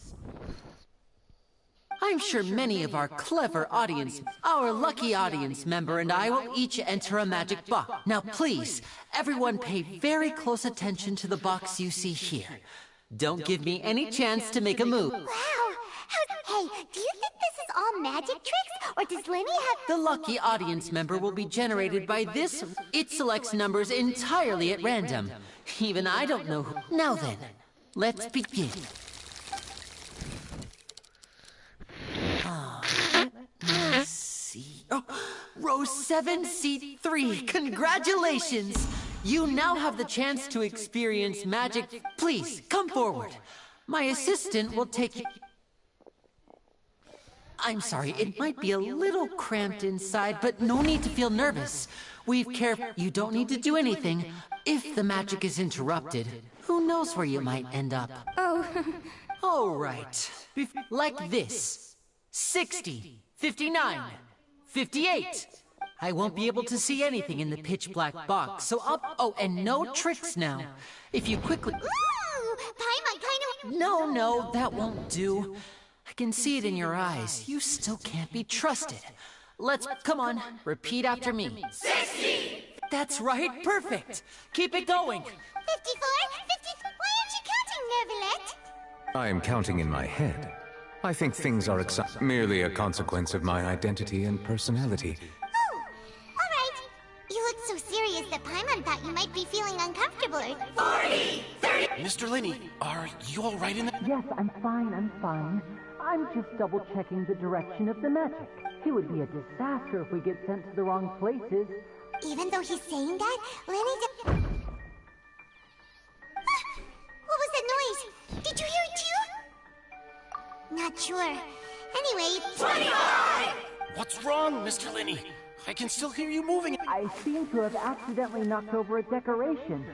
I'm sure many of our clever audience, our lucky audience member and I will each enter a magic box. Now please, everyone pay very close attention to the box you see here. Don't give me any chance to make a move. Wow! Hey, do you think this is all magic tricks, or does Lenny have... The lucky audience member will be generated by this. It selects numbers entirely at random. Even I don't know who... Now then, let's begin. Let's see. Oh, row 7, seat 3. Congratulations! You now have the chance to experience magic. Please, come forward. My assistant will take you... I'm sorry, it might be a little cramped inside, but no need to feel nervous. We've cared... You don't need to do anything. If the magic is interrupted, who knows where you might end up. Oh. All right. Like this. 60, 59, 58. I won't be able to see anything in the pitch-black box, so up... Oh, and no tricks now. If you quickly... Ooh! Paimon kind of... No, that won't do. I can see it in your eyes. You still can't be trusted. Let's... Come on, repeat after me. 60! That's right, perfect. Keep it going. 54, 50... Why aren't you counting, Nervalette? I am counting in my head. I think things are merely a consequence of my identity and personality. Oh, all right. You look so serious that Paimon thought you might be feeling uncomfortable. 40, 30... Mr. Linney, are you all right in there? Yes, I'm fine. I'm just double-checking the direction of the magic. It would be a disaster if we get sent to the wrong places. Even though he's saying that, Lenny... What was that noise? Did you hear it too? Not sure. Anyway, 25! What's wrong, Mr. Linney? I can still hear you moving. I seem to have accidentally knocked over a decoration.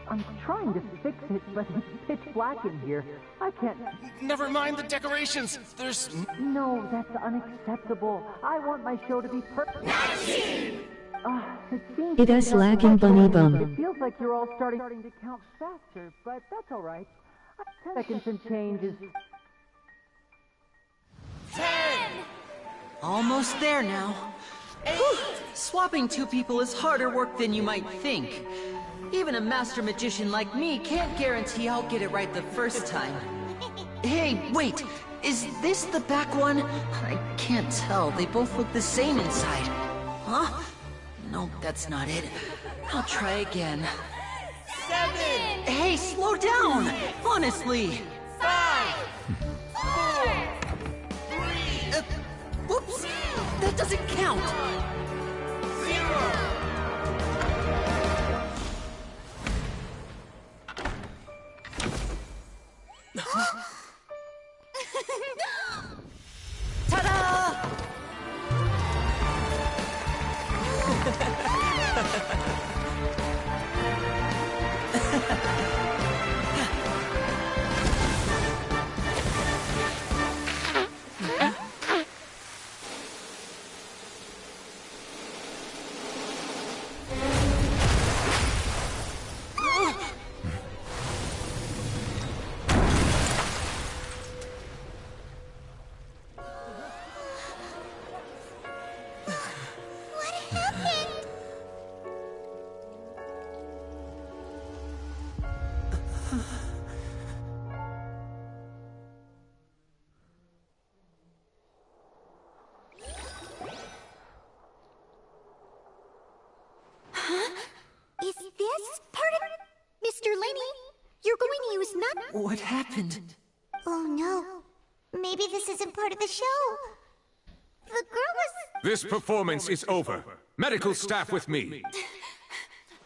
I'm trying to fix it, but it's pitch black in here. I can't... Never mind the decorations. There's... No, that's unacceptable. I want my show to be perfect. It is lagging, Bunny Bum. It feels like you're all starting to count faster, but that's alright. 10 seconds and change is... 10! Almost there now. Whew. Swapping two people is harder work than you might think. Even a master magician like me can't guarantee I'll get it right the first time. Hey, wait! Is this the back one? I can't tell. They both look the same inside. Huh? No, that's not it. I'll try again. 7! Hey, slow down! Honestly! 5! 4! 3! Whoops! That doesn't count! 0! Ta-da! Is this part of... Mr. Lenny, you're going to use not... What happened? Oh no. Maybe this isn't part of the show. The girl was... This performance is over. Medical staff with me.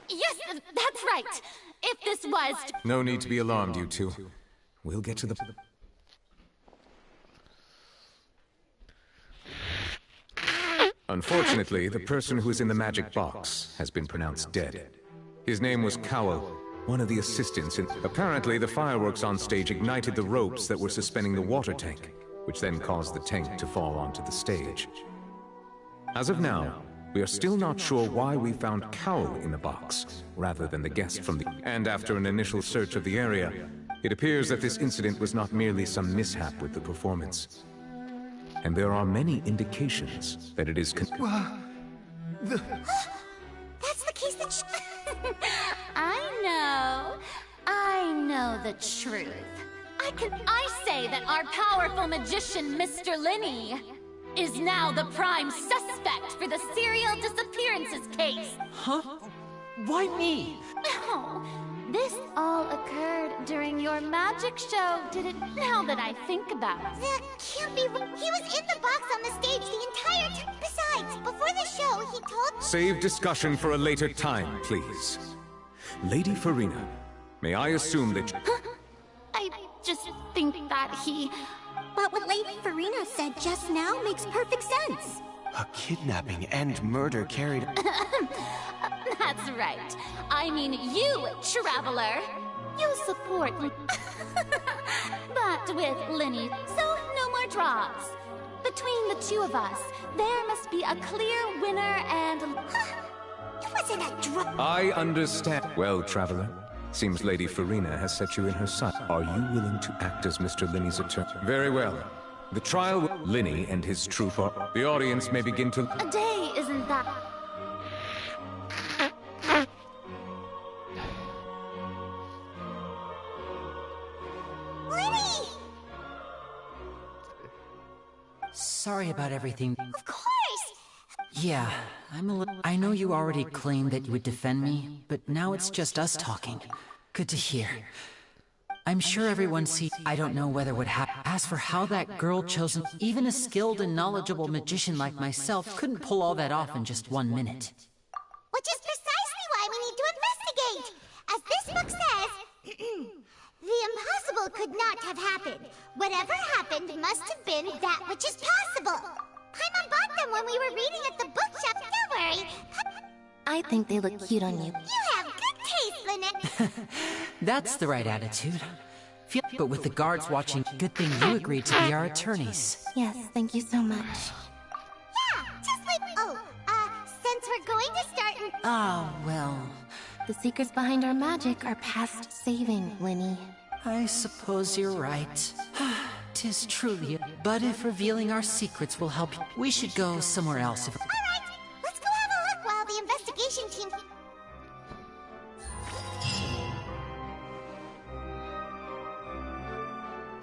Yes, that's right. If this was... No need to be alarmed, you two. We'll get to the... Unfortunately, the person who is in the magic box has been pronounced dead. His name was Cowell, one of the assistants in... Apparently, the fireworks on stage ignited the ropes that were suspending the water tank, which then caused the tank to fall onto the stage. As of now, we are still not sure why we found Cowell in the box, rather than the guest from the... And after an initial search of the area, it appears that this incident was not merely some mishap with the performance. And there are many indications that it is That's the case that I know the truth. I say that our powerful magician, Mr. Lenny, is now the prime suspect for the serial disappearances case. Huh? Why me? Oh, this all occurred during your magic show, did it? Now that I think about it. That can't be right. He was in the box on the stage the entire time. Besides, before the show, he told... Save discussion for a later time, please. Lady Farina, may I assume that... I just think that he... But what Lady Farina said just now makes perfect sense. A kidnapping and murder carried... That's right. I mean you, Traveler. You support me. But with Lenny, so no more draws. Between the two of us, there must be a clear winner and... It wasn't a draw. I understand. Well, Traveler, seems Lady Farina has set you in her sight. Are you willing to act as Mr. Lenny's attorney? Very well. The trial with Lenny and his troop are... The audience may begin to... A day isn't that... Lenny! Sorry about everything. Of course! Yeah, I know you already claimed that you would defend me, but now it's just us talking. Good to hear. I'm sure everyone sees... I don't know whether what happened. As for how that girl chosen... Even a skilled and knowledgeable magician like myself couldn't pull all that off in just 1 minute. Which is precisely why we need to investigate! As this book says... The impossible could not have happened. Whatever happened must have been that which is possible. Paimon bought them when we were reading at the bookshop. Don't worry. I think they look cute on you. You have good taste, Lynette? That's the right attitude. But with the guards watching, good thing you agreed to be our attorneys. Yes, thank you so much. Yeah, just like, since we're going to start in... Ah, well. The secrets behind our magic are past saving, Linny. I suppose you're right. 'Tis truly, but if revealing our secrets will help, we should go somewhere else. Alright, let's go have a look while the investigation team...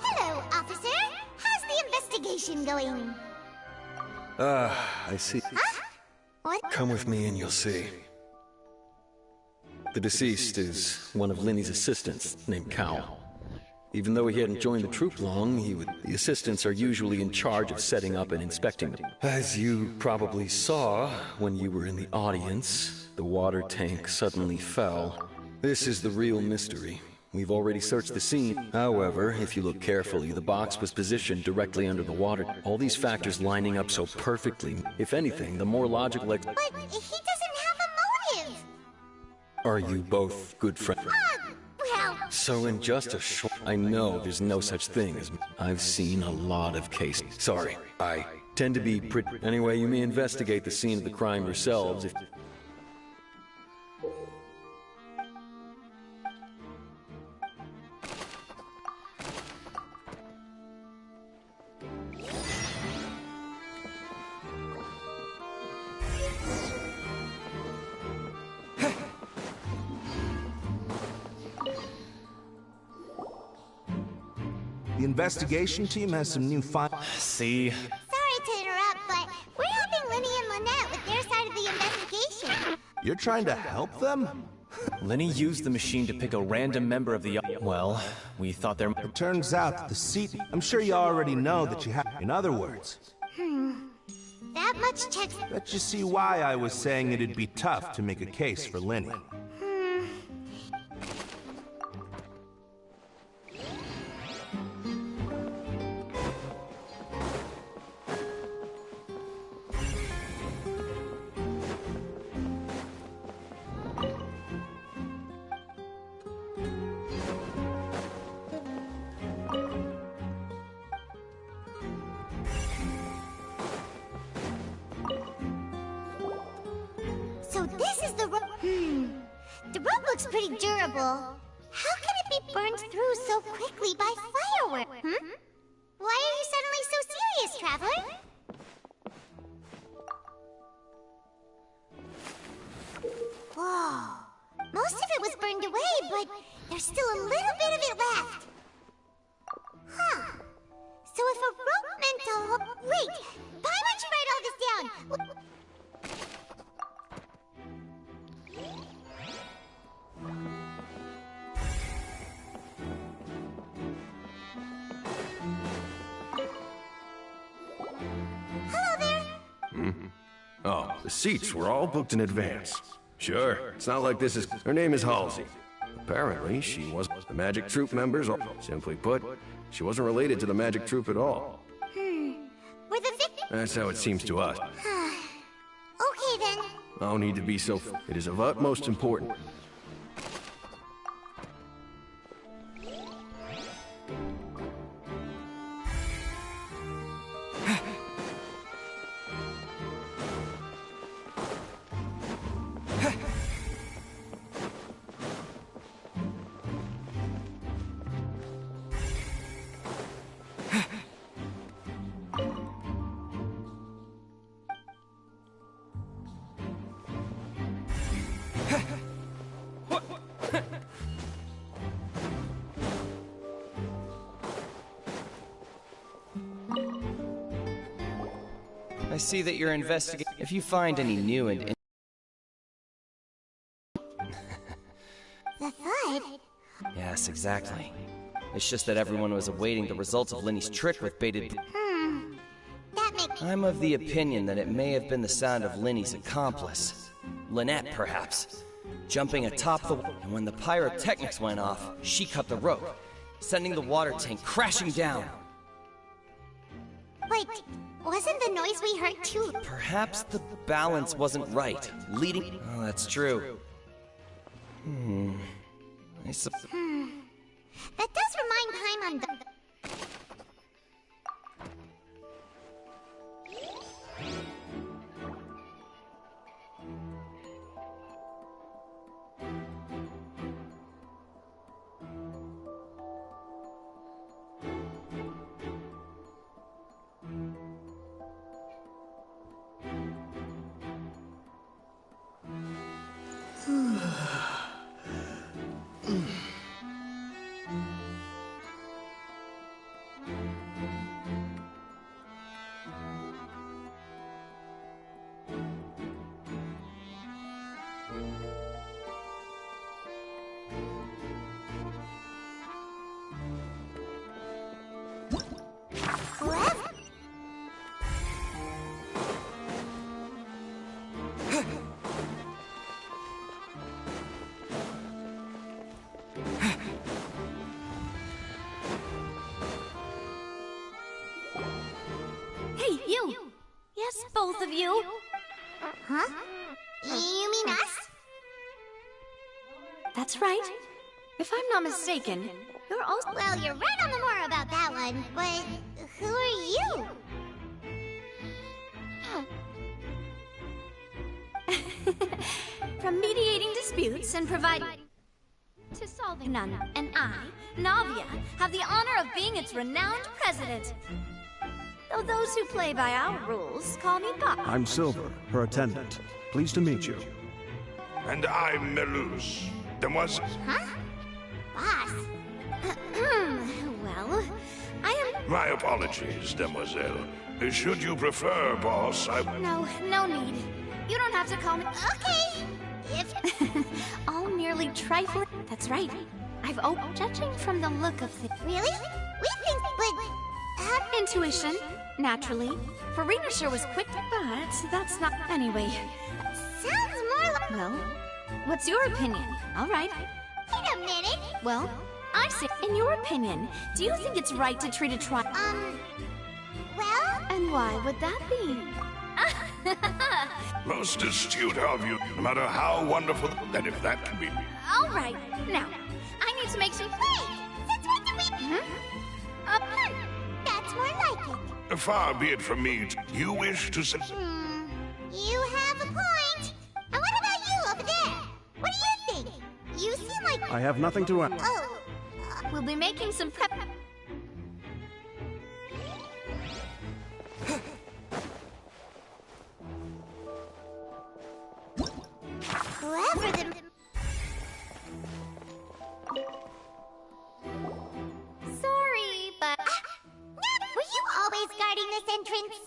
Hello, officer. How's the investigation going? I see. Huh? What? Come with me and you'll see. The deceased is one of Linny's assistants, named Cal. Even though he hadn't joined the troop long, the assistants are usually in charge of setting up and inspecting them. As you probably saw when you were in the audience, the water tank suddenly fell. This is the real mystery. We've already searched the scene. However, if you look carefully, the box was positioned directly under the water. All these factors lining up so perfectly. If anything, the more logical But he doesn't have a motive! Are you both good friends? Well... So in just a short... I know there's no such thing as... I've seen a lot of cases. Sorry, I tend to be pretty... Anyway, you may investigate the scene of the crime yourselves if... The investigation team has some new See? Sorry to interrupt, but we're helping Linny and Lynette with their side of the investigation. You're trying to help them? Linny used the machine to pick a random member of the... Well, we thought there... It turns out that the seat... I'm sure you already know that you have... In other words... That much checks... Bet you see why I was saying it'd be tough to make a case for Linny. So this is the rope. The rope looks pretty durable. How can it be burned through so quickly by fireworks? Why are you suddenly so serious, Traveler? Whoa. Most of it was burned away, but there's still a little bit of it left. Huh. So if a rope meant to hold... Wait! Why would you write all this down? Hello there. Oh, the seats were all booked in advance. Sure, it's not like this is... Her name is Halsey. Apparently, she was the Magic Troop members. Simply put, she wasn't related to the Magic Troop at all. Were the victims... That's how it seems to us. Okay, then. No need to be so... It is of utmost importance. I see that you're investigating. If you find any new and... The thud? Yes, exactly. It's just that everyone was awaiting the results of Linny's trick with baited... That makes... I'm of the opinion that it may have been the sound of Linny's accomplice. Lynette, perhaps. Jumping atop the... And when the pyrotechnics went off, she cut the rope, sending the water tank crashing down. Wait, wasn't the noise we heard too... Perhaps the balance wasn't right, leading... Oh, that's true. That does remind Paimon the... Hey, you! Yes, both of you! Huh? You mean us? That's right. If I'm not mistaken, you're also... Well, you're right on the more about that one, but who are you? From mediating disputes and providing... to solving none. And I, Navia, have the honor of being its renowned president. Though those who play by our rules call me Bob. I'm Silver, her attendant. Pleased to meet you. And I'm Melus. Demoiselle. Huh? Boss? Well, I am... My apologies, Demoiselle. Should you prefer, boss, No need. You don't have to call me... Okay! If... All merely trifling... That's right. I've judging from the look of things... Really? We think... but... Intuition, naturally. Farina sure was quick, but that's not... Anyway. Sounds more like... Well, what's your opinion? All right. Wait a minute! Well, I say, in your opinion, do you think it's right to treat a trial? Well? And why would that be? Most astute of you, no matter how wonderful, and if that can be... All right, now, I need to make some... Wait! Since when did we... That's more like it. Far be it from me, you wish to say... You have a point. And what about you over there? What do you think? You seem like... I have nothing to add. Oh. We'll be making some prep... Whoever the... Sorry, but... Were you always guarding this entrance?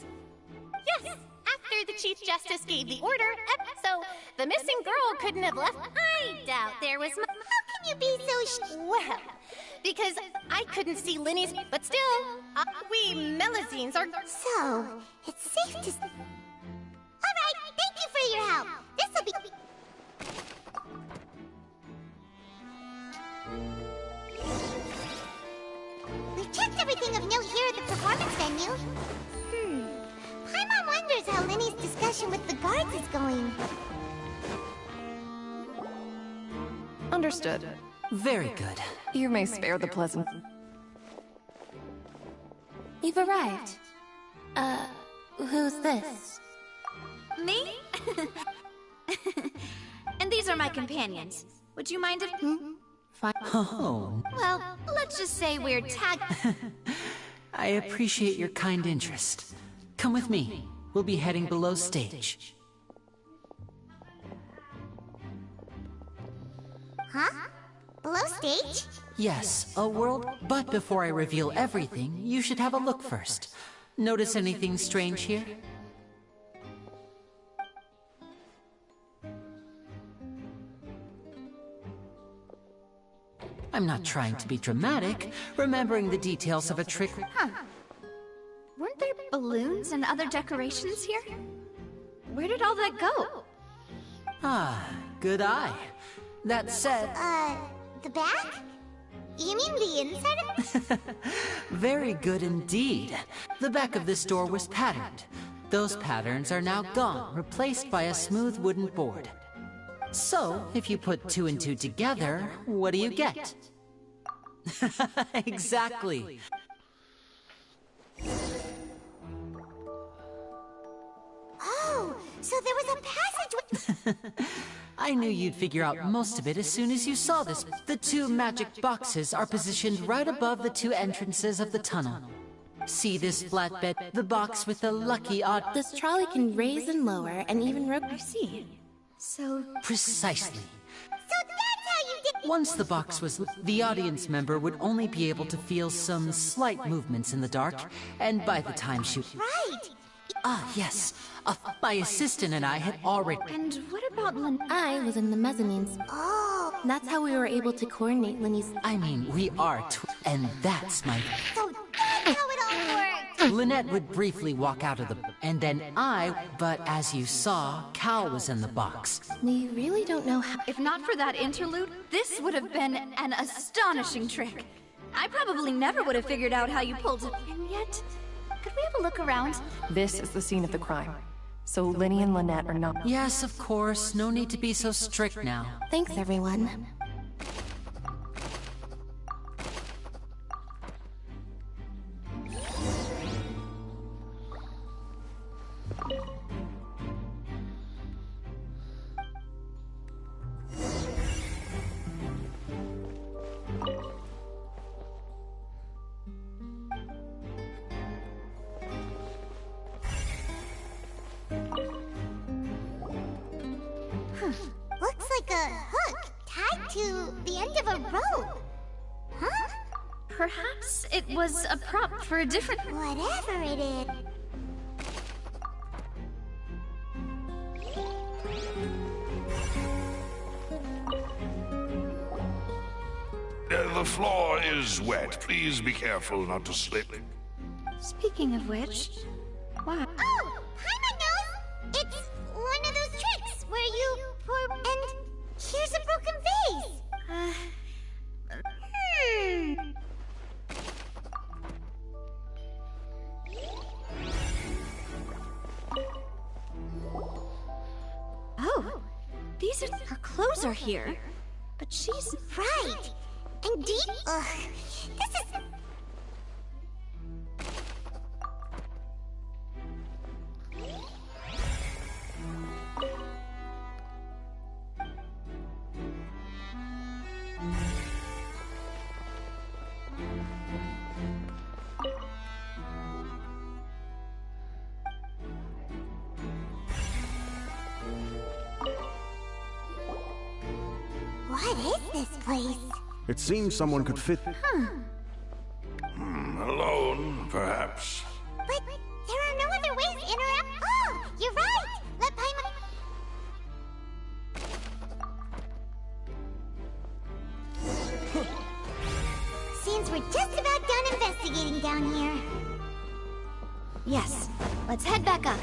Yes, after the Chief Justice gave the order, so the missing girl couldn't have left. I doubt there was... How can you be so Well, because I couldn't see Linny's... But still, we Melazines are... So, it's safe to... Alright, thank you for your help. This'll be... We've checked everything of note here at the performance venue. Paimon wonders how Linny's discussion with the guards is going. Understood. Very good. You may spare the pleasant... You've arrived. Who's this? Me? And these are my companions. Would you mind if... Oh. Well, let's just say we're tag... I appreciate your kind interest. Come with me. We'll be heading below stage. Huh? Below stage? Yes, a world... But before I reveal everything, you should have a look first. Notice anything strange here? I'm not trying to be dramatic, remembering the details of a trick... Huh. Weren't there balloons and other decorations here? Where did all that go? Ah, good eye. That said... the back? You mean the inside of it? Very good indeed. The back of this door was patterned. Those patterns are now gone, replaced by a smooth wooden board. So, if you put 2 and 2 together, what do you get? Exactly. Oh, so there was a passage. I knew you'd figure out most of it as soon as you saw this. The 2 magic boxes are positioned right above the 2 entrances of the tunnel. See this flatbed? The box with the lucky odd... This trolley can raise and lower, and even rope. I see. So... Precisely. So that's how you did... Once the box was lit, the audience member would only be able to feel some slight movements in the dark, and by the time she... Right. Ah, yes. My assistant and I had already... And what about I was in the mezzanines. Oh. That's how we were able to coordinate Linny's... I mean, we are and that's my... So that's how it all worked. Lynette would briefly walk out of the... And then but as you saw, Cal was in the box. We really don't know how... If not for that interlude, this would have been an astonishing trick. I probably never would have figured out how you pulled it. And yet... Could we have a look around? This is the scene of the crime. So Linny and Lynette are not... Yes, of course. No need to be so strict now. Thanks, everyone. Looks like a hook tied to the end of a rope. Huh? Perhaps it was a prop for a different... Whatever it is. The floor is wet. Please be careful not to slip. Speaking of which... Wow. Oh! Paimon knows! It's one of those tricks where you pour... And here's a broken vase! Oh! These are... Her clothes are here. But she's... Right! And deep... Ugh. This is... What is this place? It seems someone could fit. Alone, perhaps. But there are no other ways in or out. Oh, you're right! Let Paimon... Seems we're just about done investigating down here. Yes. Let's head back up.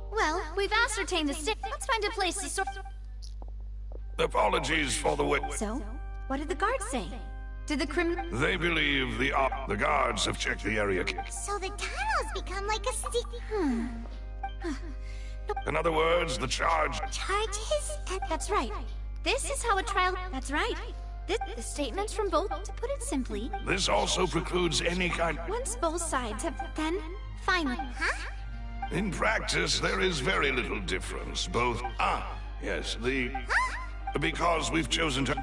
Well, we've ascertained the stick. Let's find a place to sort... Apologies for the wait. So, what did the guards say? Did the criminal... They believe the guards have checked the area. So the tunnel's become like a In other words, the charge... Charges? That's right. This is how a trial... That's right. The statements from both, to put it simply... This also precludes any kind... Once both sides have... Then, finally... Huh? In practice, there is very little difference. Both... yes, the... Because we've chosen to...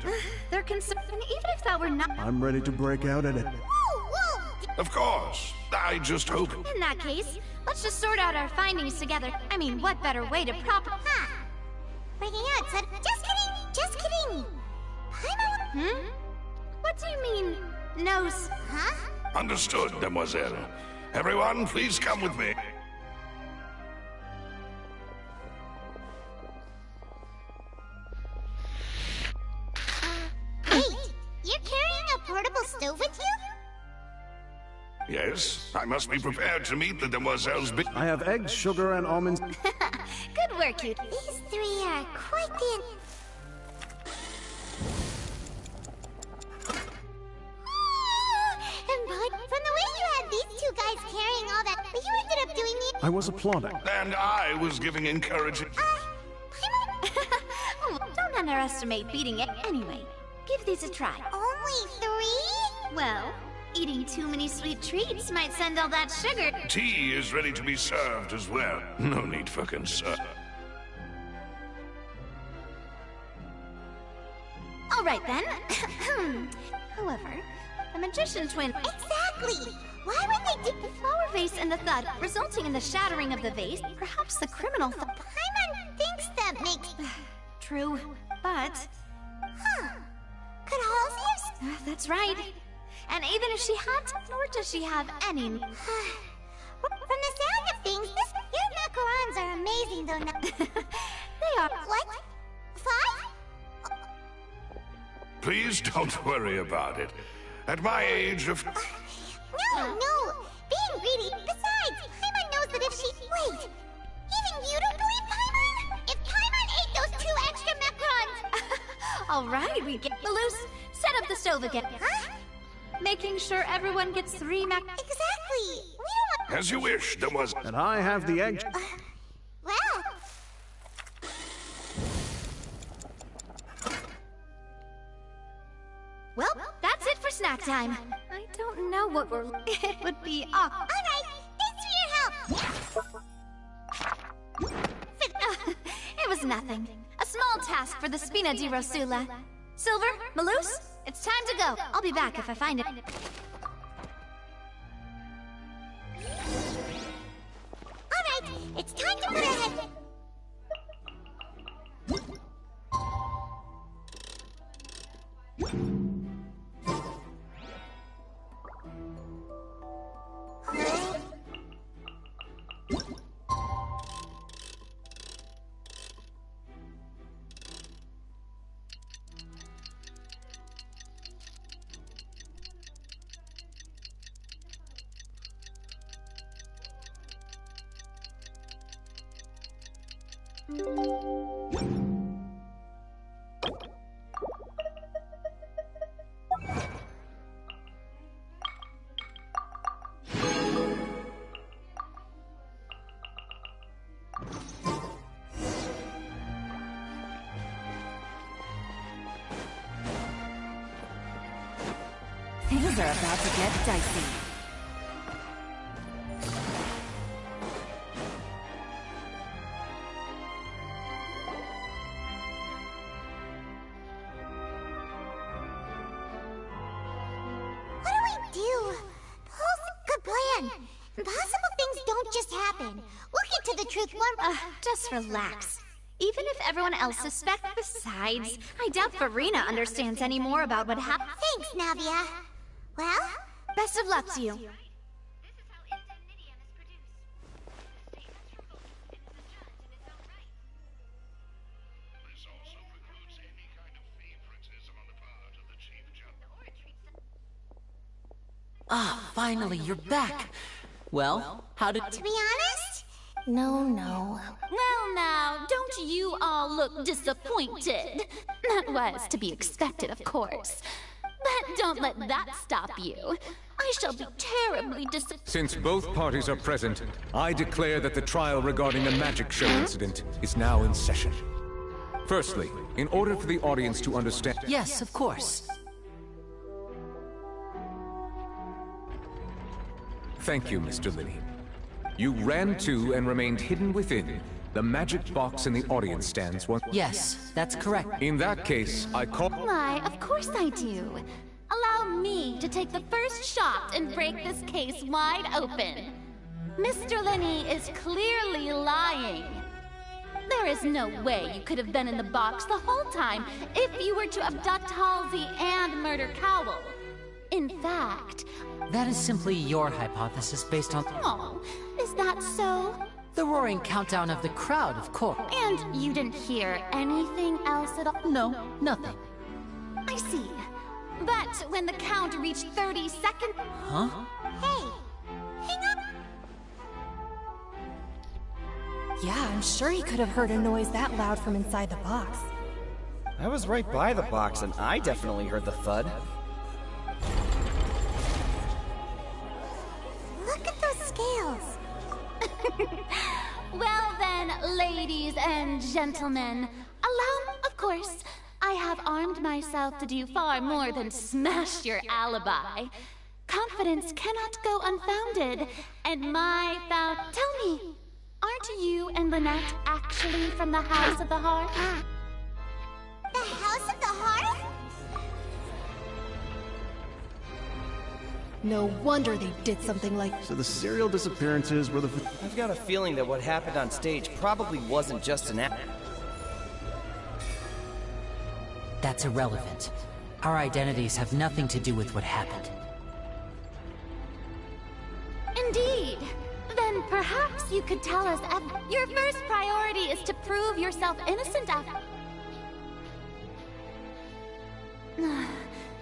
They're concerned, even if that were not... I'm ready to break out at it. Whoa! Of course. I just hope... In that case, let's just sort out our findings together. I mean, what better way to Breaking out said... Just kidding! Paimon... What do you mean, nose? Huh? Understood, demoiselle. Everyone, please come with me. Wait, you're carrying a portable stove with you? Yes, I must be prepared to meet the demoiselles. I have eggs, sugar, and almonds. Good work, you. These three are quite the... And Bud, from the way you had these two guys carrying all that, but you ended up doing the... I was applauding. And I was giving encouraging... Oh, don't underestimate beating it anyway. Give these a try. Only 3? Well, eating too many sweet treats might send all that sugar. Tea is ready to be served as well. No need for concern. All right then. However, the magician twin... Exactly! Why would they dip the flower vase in the thud, resulting in the shattering of the vase? Perhaps the criminal Paimon thinks that makes... True, but... Huh. Could Halsey have... That's right. And even if she had to, nor does she have any... From the sound of things, your macarons are amazing, though. They are... What? 5? Please don't worry about it. At my age of... No! Being greedy. Besides, Paimon knows that if she... Wait! Even you don't believe Paimon? If Paimon ate those 2 extra macarons... All right, we get... Loose, set up the stove again. Huh? Making sure everyone gets 3 Exactly! We don't want... As you wish, demoiselle. And I have the egg... Well... Well, that's it for snack time. I don't know what we're... It would be awkward. All right, thanks for your help. It was nothing. A small task for the Spina di Rosula. Silver, Maloose, it's time to go. I'll be back if I find it. All right, it's time to put ahead... Things are about to get dicey. What do we do? Good plan. Impossible things don't just happen. We'll get to the truth one... Just relax. Even if everyone else suspects... Besides, I doubt Farina understands any more about what happened. Thanks, Navia. Well? Best of luck to you. Ah, finally, you're back. Well, how did... To be honest? No. Well now, don't you all look disappointed? That was to be expected, of course. But don't let that stop you. I shall be terribly disappointed. Since both parties are present, I declare that the trial regarding the magic show incident is now in session. Firstly, in order for the audience to understand... Yes, of course. Thank you, Mr. Linney. You ran to and remained hidden within the magic box in the audience stands once... Yes, that's correct. In that case, I call... Why, of course I do. Allow me to take the first shot and break this case wide open. Mr. Linney is clearly lying. There is no way you could have been in the box the whole time if you were to abduct Halsey and murder Cowell. In fact... That is simply your hypothesis based on... Oh, is that so? The roaring countdown of the crowd, of course. And you didn't hear anything else at all? No, nothing. I see. But when the count reached 30 seconds... Huh? Hey, hang up. Yeah, I'm sure he could have heard a noise that loud from inside the box. I was right by the box, and I definitely heard the thud. Look at those scales. Well then, ladies and gentlemen, allow, of course, I have armed myself to do far more than smash your alibi. Confidence cannot go unfounded, and Tell me, aren't you and Lynette actually from the House of the Hearth? The House of the Hearth? No wonder they did something like... So the serial disappearances were the... I've got a feeling that what happened on stage probably wasn't just an act. That's irrelevant. Our identities have nothing to do with what happened. Indeed. Then perhaps you could tell us your first priority is to prove yourself innocent of...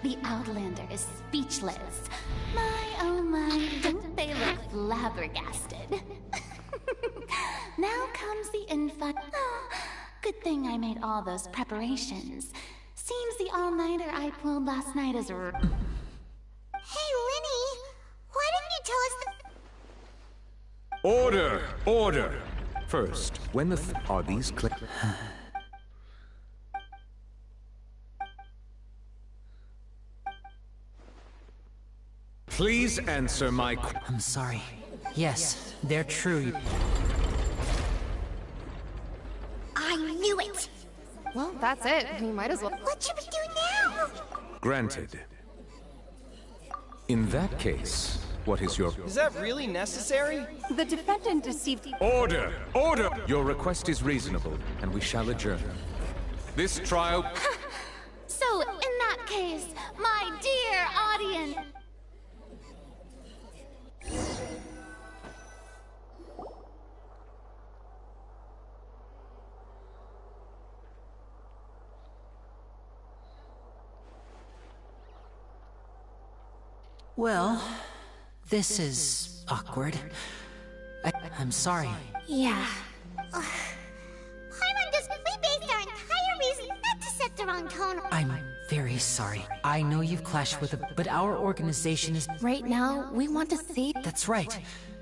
The Outlander is speechless. My, oh my, don't they look flabbergasted? Now comes the info. Oh, good thing I made all those preparations. Seems the all-nighter I pulled last night is... Hey, Linny! Why didn't you tell us the... Order! Order! First, when are these clip... Please answer my... I'm sorry. Yes, they're true. I knew it! Well, that's it. We might as well... What should we do now? Granted. In that case, what is your... Is that really necessary? The defendant deceived... Order! Order! Your request is reasonable, and we shall adjourn. This trial... So, in that case, my dear audience... Well, this is awkward. I'm sorry. Yeah. Paimon just... We based our entire reason not to set the wrong tone. I'm very sorry. I know you've clashed with it, but our organization is... Right now, we want to see... That's right.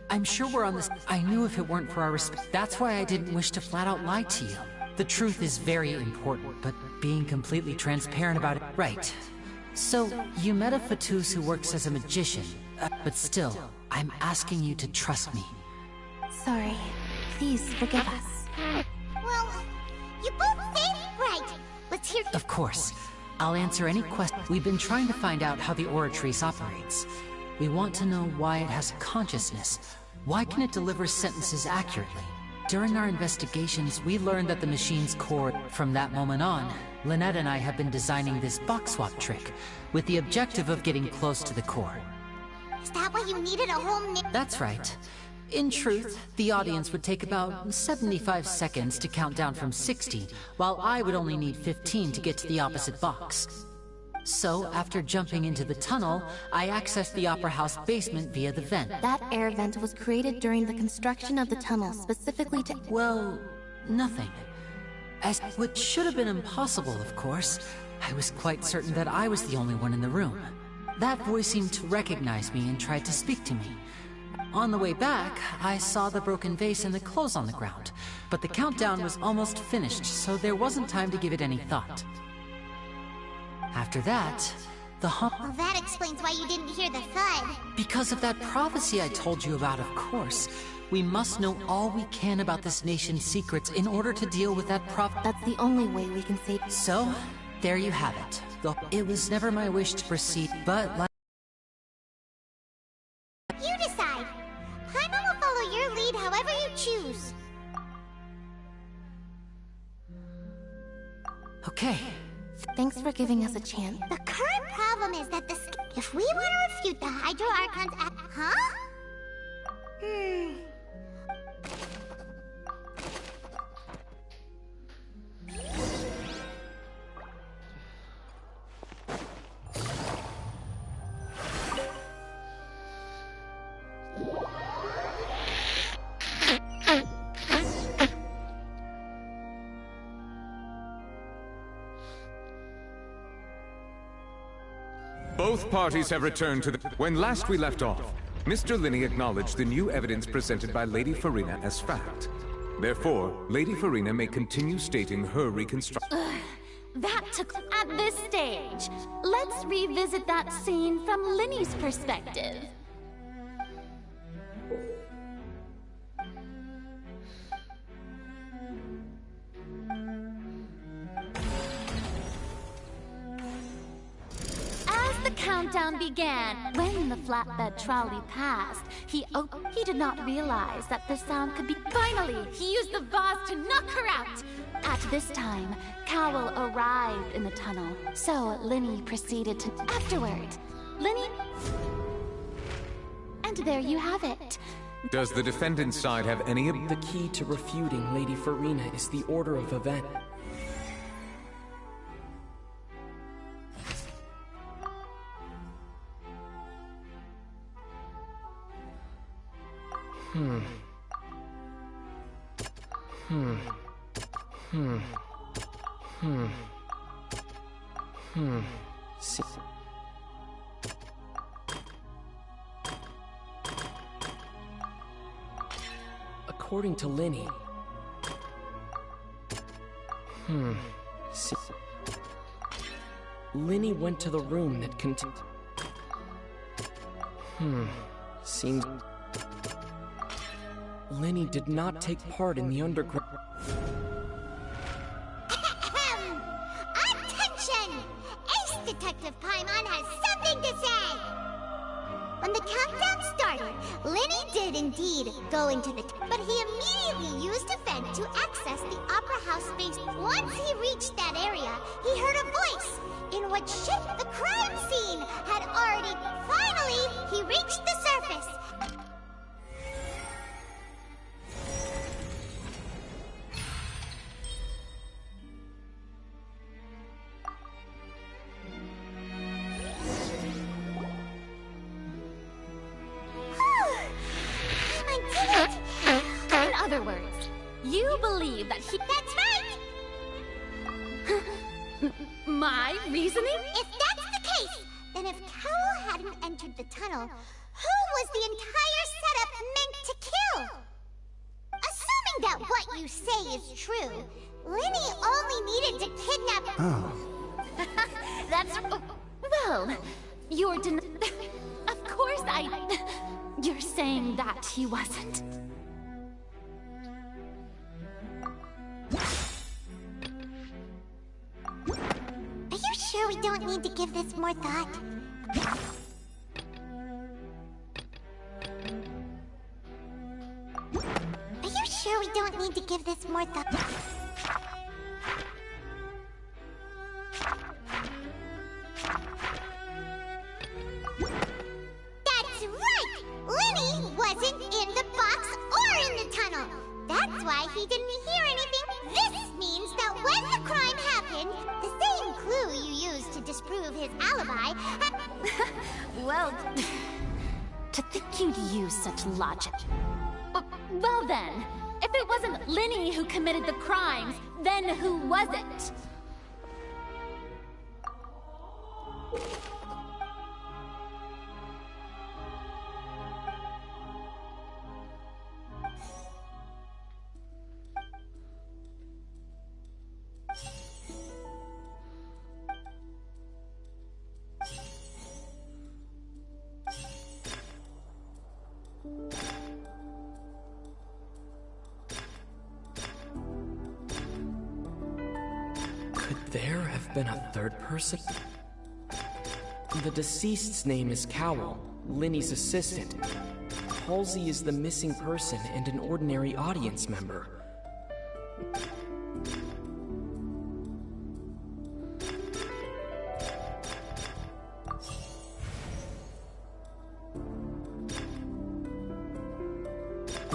I'm sure we're on this... I knew if it weren't for our respect... That's why I didn't wish to flat out lie to you. The truth is very important, but being completely transparent about it... Right. So, you met a Fatus who works as a magician, but still, I'm asking you to trust me. Sorry. Please forgive us. Well, you both said it right. Let's hear... Of course. I'll answer any question. We've been trying to find out how the Oratrice operates. We want to know why it has a consciousness. Why can it deliver sentences accurately? During our investigations, we learned that the machine's core... From that moment on, Lynette and I have been designing this box swap trick, with the objective of getting close to the core. Is that why you needed a whole... That's right. In truth, the audience would take about 75 seconds to count down from 60, while I would only need 15 to get to the opposite box. So, after jumping into the tunnel, I accessed the Opera House basement via the vent. That air vent was created during the construction of the tunnel, specifically to... Well, nothing. Which should have been impossible, of course. I was quite certain that I was the only one in the room. That voice seemed to recognize me and tried to speak to me. On the way back, I saw the broken vase and the clothes on the ground, but the countdown was almost finished, so there wasn't time to give it any thought. After that, Well, that explains why you didn't hear the thud. Because of that prophecy I told you about, of course. We must know all we can about this nation's secrets in order to deal with that That's the only way we can save... So, there you have it. It was never my wish to proceed, but like... You decide. Paimon will follow your lead however you choose. Okay. Thanks for giving us a chance. The current problem is that if we want to refute the Hydro Archon's Huh? Both parties have returned to the... When last we left off, Mr. Linney acknowledged the new evidence presented by Lady Farina as fact. Therefore, Lady Farina may continue stating her reconstruction. That took at this stage. Let's revisit that scene from Linney's perspective. As the countdown began, when the flatbed trolley passed, he did not realize that the sound could be... Finally, he used the vase to knock her out! At this time, Cowell arrived in the tunnel, so Linny proceeded to... Afterward, Linny... And there you have it. Does the defendant's side have any... The key to refuting Lady Farina is the order of event. See. According to Linny. See. Linny went to the room that contained... Seems... Linny did not take part in the underground... Attention! Ace Detective Paimon has something to say! When the countdown started, Linny did indeed go into the... But he immediately used a vent to access the Opera House space. Once he reached that area, he heard a voice in what shaped the crime scene had already... Finally, he reached the surface. In other words, you believe that he... That's right! My reasoning? If that's the case, then if Cowell hadn't entered the tunnel, who was the entire setup meant to kill? Assuming that what you say is true, Linny only needed to kidnap... Oh. That's... Well, you're Of course You're saying that he wasn't. Are you sure we don't need to give this more thought? Are you sure we don't need to give this more thought? That's right! Linny wasn't in the box or in the tunnel. That's why he didn't hear anything. This means that when the crime happened, the same clue you used to disprove his alibi... Well, to think you'd use such logic. Well then, if it wasn't Linny who committed the crimes, then who was it? Could there have been a third person? The deceased's name is Cowell, Linny's assistant. Halsey is the missing person and an ordinary audience member.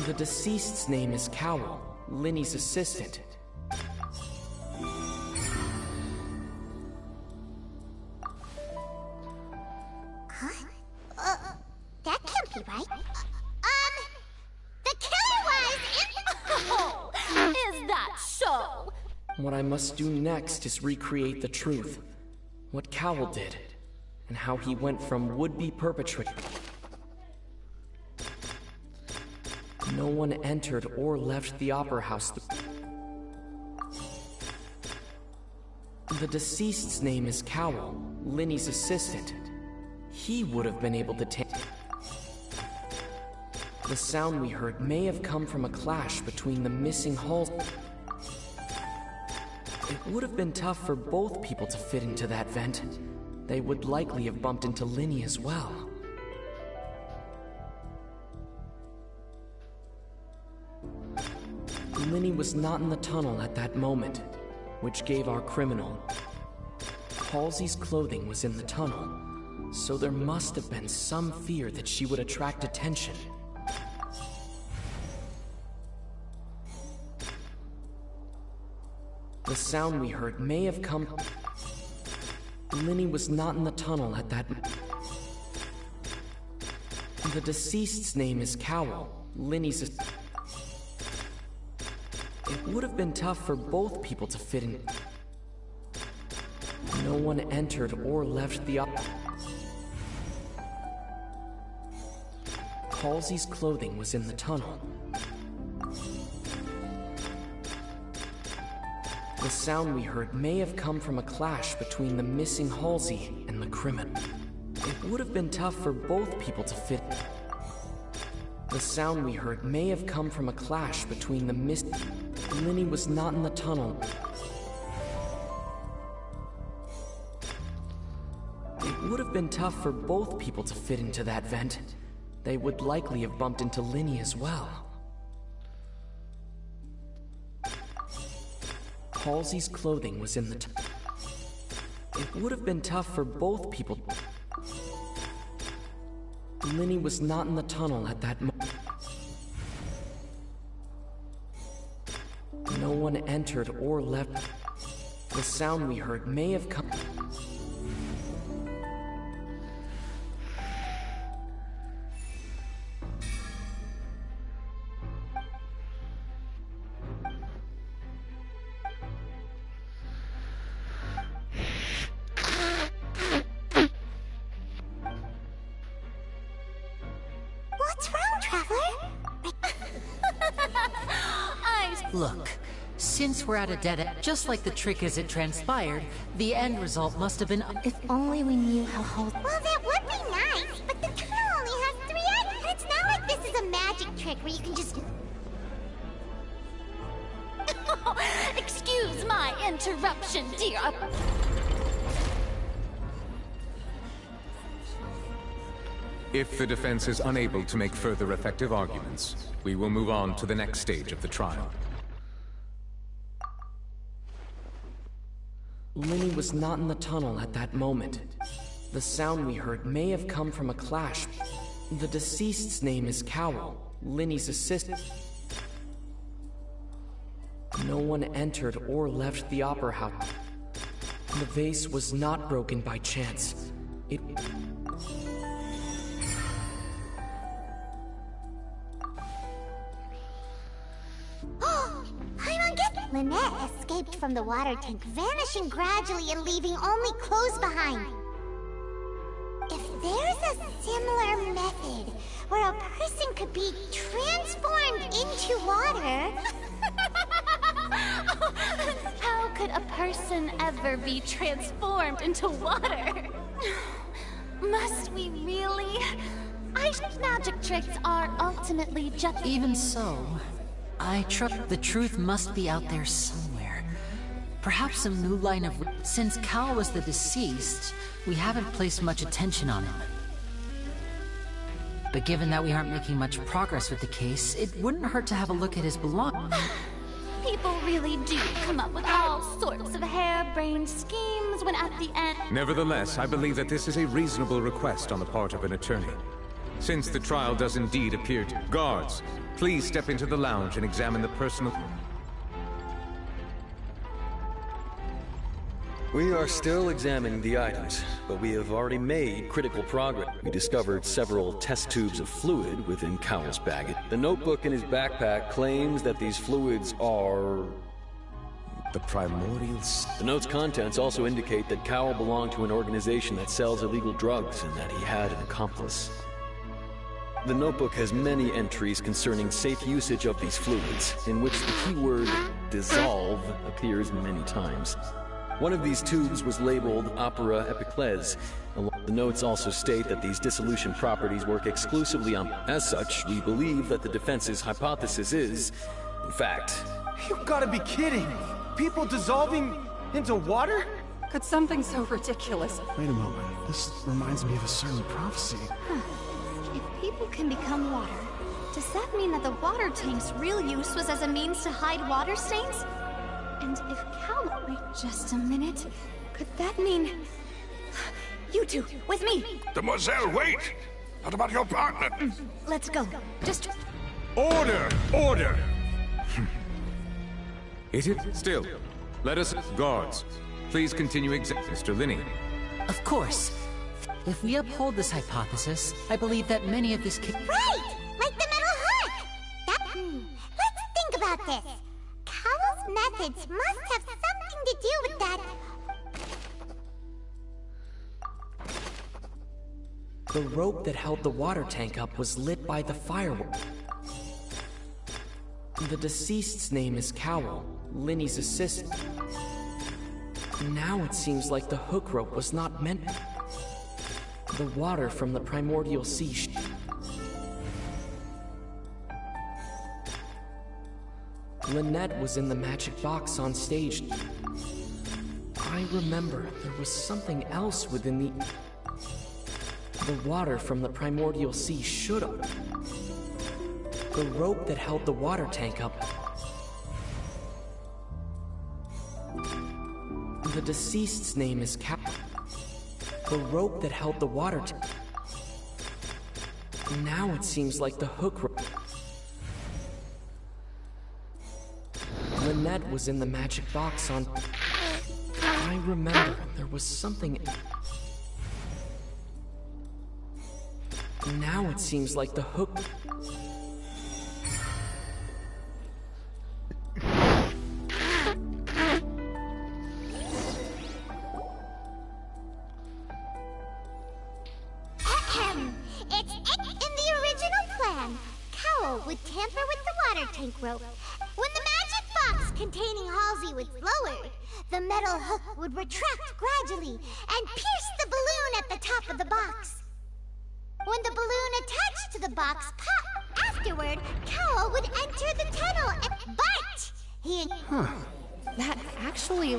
The deceased's name is Cowell, Linny's assistant. That can't be right. The killer was... Oh, is that so? What I must do next is recreate the truth. What Cowell did. and how he went from would-be perpetrator. No one entered or left the Opera House. The deceased's name is Cowell, Linny's assistant. He would have been able to take... The sound we heard may have come from a clash between the missing hulls. It would have been tough for both people to fit into that vent. They would likely have bumped into Linny as well. Linny was not in the tunnel at that moment, which gave our criminal. Halsey's clothing was in the tunnel, so there must have been some fear that she would attract attention. The sound we heard may have come... Linny was not in the tunnel at that... The deceased's name is Cowell, Linny's... It would have been tough for both people to fit in. No one entered or left the Halsey's clothing was in the tunnel. The sound we heard may have come from a clash between the missing Halsey and the criminal. It would have been tough for both people to fit. The sound we heard may have come from a clash between the Linny was not in the tunnel. It would have been tough for both people to fit into that vent. They would likely have bumped into Linny as well. Halsey's clothing was in the It would have been tough for both people. Linny was not in the tunnel at that moment. No one entered or left. The sound we heard may have come... What's wrong, Traveler? Look, since we're at a dead end, just like the trick as it transpired, the end result must have been... If only we knew how Halsey... Well, that would be nice, but the tunnel only has 3 ends. And it's not like this is a magic trick where you can just... Excuse my interruption, dear. If the defense is unable to make further effective arguments, we will move on to the next stage of the trial. Linny was not in the tunnel at that moment. The sound we heard may have come from a clash. The deceased's name is Cowell, Linny's assistant. No one entered or left the Opera House. The vase was not broken by chance. It... Lynette escaped from the water tank, vanishing gradually and leaving only clothes behind. If there's a similar method where a person could be transformed into water... How could a person ever be transformed into water? Must we really? Magic tricks are ultimately just... Even so, I trust the truth must be out there somewhere. Perhaps some new line of... Since Cal was the deceased, we haven't placed much attention on him. But given that we aren't making much progress with the case, it wouldn't hurt to have a look at his belongings. People really do come up with all sorts of harebrained schemes when at the end... Nevertheless, I believe that this is a reasonable request on the part of an attorney. Since the trial does indeed appear to... Guards, please step into the lounge and examine the personal... We are still examining the items, but we have already made critical progress. We discovered several test tubes of fluid within Cowell's baggage. The notebook in his backpack claims that these fluids are... The primordial... The note's contents also indicate that Cowell belonged to an organization that sells illegal drugs and that he had an accomplice. The notebook has many entries concerning safe usage of these fluids, in which the keyword dissolve appears many times. One of these tubes was labeled Opera Epiclese. The notes also state that these dissolution properties work exclusively on... As such, we believe that the defense's hypothesis is, in fact... You've gotta be kidding! People dissolving into water? Could something so ridiculous... Wait a moment. This reminds me of a certain prophecy. If people can become water, does that mean that the water tank's real use was as a means to hide water stains? And if Cal... Wait just a minute. Could that mean... You two, with me! Demoiselle, wait! What about your partner? Let's go. Just... Order! Order! Is it? Still. Let us... Guards, please continue Mr. Linney. Of course. If we uphold this hypothesis, I believe that many of this... Right! Like the metal hook! Let's think about this. Cowell's methods must have something to do with that... The rope that held the water tank up was lit by the firework. The deceased's name is Cowell, Linny's assistant. Now it seems like the hook rope was not meant... The water from the primordial sea... Lynette was in the magic box on stage. I remember there was something else within the water from the primordial sea should have... The rope that held the water tank up... The deceased's name is Cap... The rope that held the water tank... Now it seems like the hook rope... Lynette was in the magic box on... I remember there was something... Now it seems like the hook... It's in the original plan. Cowell would tamper with the water tank rope. When the magic box containing Halsey was lowered, the metal hook would retract gradually and pierce the balloon at the top of the box. When the balloon attached to the box popped, afterward, Cowell would enter the tunnel but he... That actually...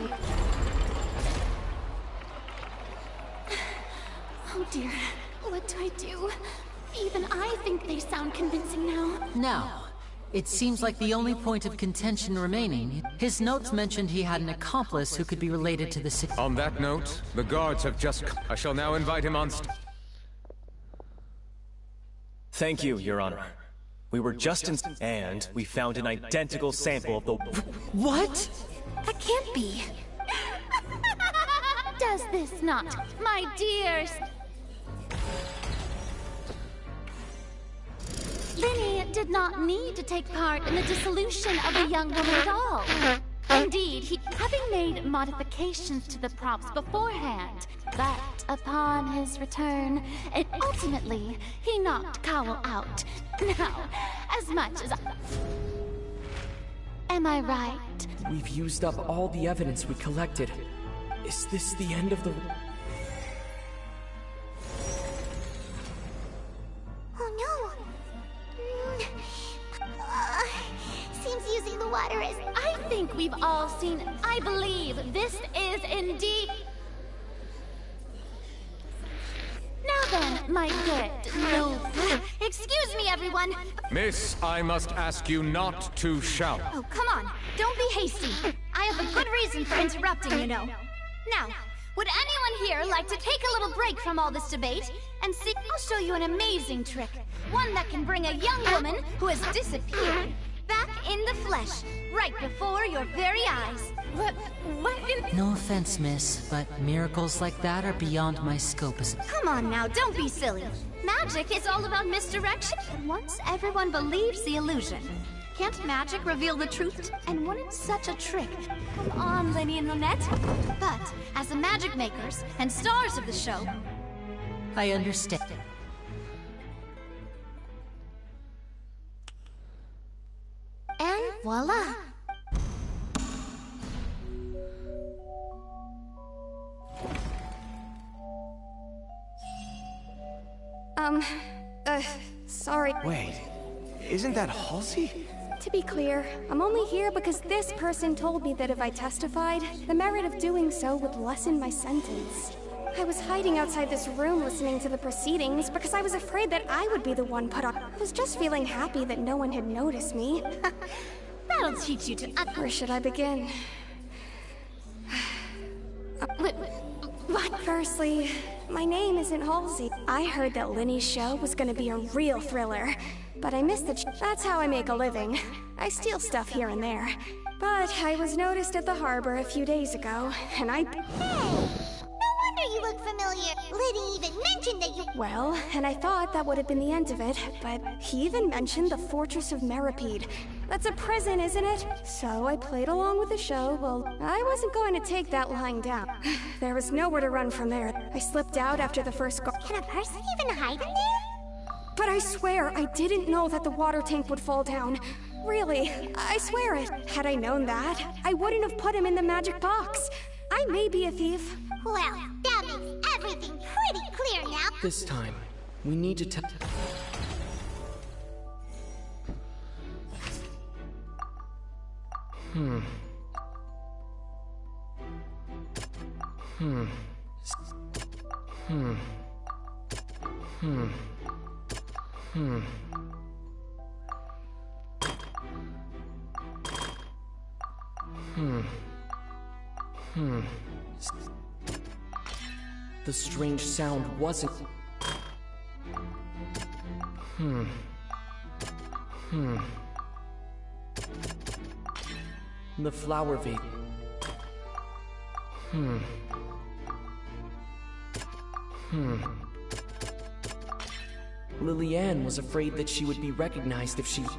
Oh dear, what do I do? Even I think they sound convincing now. Now, it seems like the only point of contention remaining. His notes mentioned he had an accomplice who could be related to the... On that note, the guards have just... I shall now invite him on... Thank you, Your Honor. We were just in... And we found an identical sample of the... What? That can't be. Does this not, my dears? Linny did not need to take part in the dissolution of the young woman at all. Indeed, he having made modifications to the props beforehand, but upon his return, and ultimately, he knocked Cowell out. Now, as much as Am I right? We've used up all the evidence we collected. Is this the end of the... Oh no! Seems using the water is... I think we've all seen... I believe this is indeed... Now then, my good... No... Excuse me, everyone! Miss, I must ask you not to shout. Oh, come on. Don't be hasty. I have a good reason for interrupting, you know. Now, would anyone here like to take a little break from all this debate and see... I'll show you an amazing trick. One that can bring a young woman who has disappeared back in the flesh, right before your very eyes. What in... No offense, miss, but miracles like that are beyond my scope as... Come on now, don't be silly. Magic is all about misdirection. Once everyone believes the illusion, Can't magic reveal the truth? And wouldn't such a trick? Come on, Lenny and Lynette. But, as the magic makers and stars of the show... I understand. And voila! Sorry. Wait, isn't that Halsey? To be clear, I'm only here because this person told me that if I testified, the merit of doing so would lessen my sentence. I was hiding outside this room listening to the proceedings because I was afraid that I would be the one put on. I was just feeling happy that no one had noticed me. That'll teach you to... Where should I begin? What? Firstly, my name isn't Halsey. I heard that Linny's show was gonna be a real thriller, but I missed the That's how I make a living. I steal stuff here and there. But I was noticed at the harbor a few days ago, and I... Hey! No wonder you look familiar. Liddy even mentioned that you... Well, and I thought that would have been the end of it, but he even mentioned the Fortress of Meripede. That's a prison, isn't it? So I played along with the show. Well, I wasn't going to take that lying down. There was nowhere to run from there. I slipped out after the first Can a person even hide in there? But I swear, I didn't know that the water tank would fall down. Really, I swear it. Had I known that, I wouldn't have put him in the magic box. I may be a thief. Well, that makes everything pretty clear now. This time, we need to tell... The strange sound wasn't... The flower vase... Lillian was afraid that she would be recognized if she... And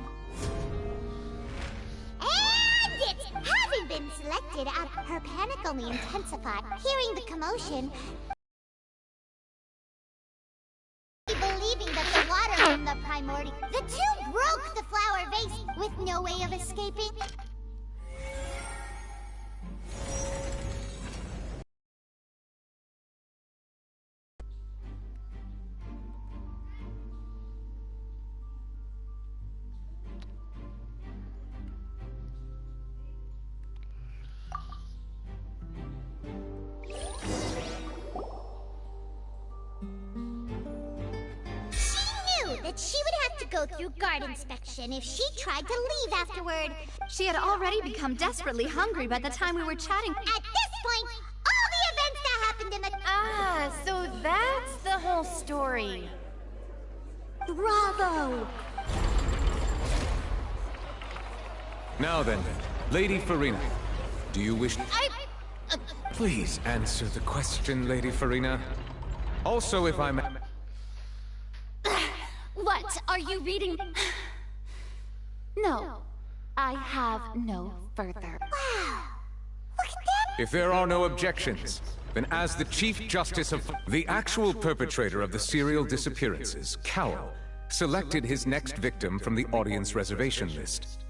it's having been selected out. Her panic only intensified. Hearing the commotion... Believing that the water from the primordial... The two broke the flower vase with no way of escaping. That she would have to go through guard inspection if she tried to leave afterward. She had already become desperately hungry by the time we were chatting. At this point, all the events that happened in the... Ah, so that's the whole story. Bravo! Now then, Lady Farina, do you wish... Please answer the question, Lady Farina. Also, if I'm... What? Are you reading? No. I have no further. Wow. Look at that. If there are no objections, then as the Chief Justice of... The actual perpetrator of the serial disappearances, Cowell, selected his next victim from the audience reservation list.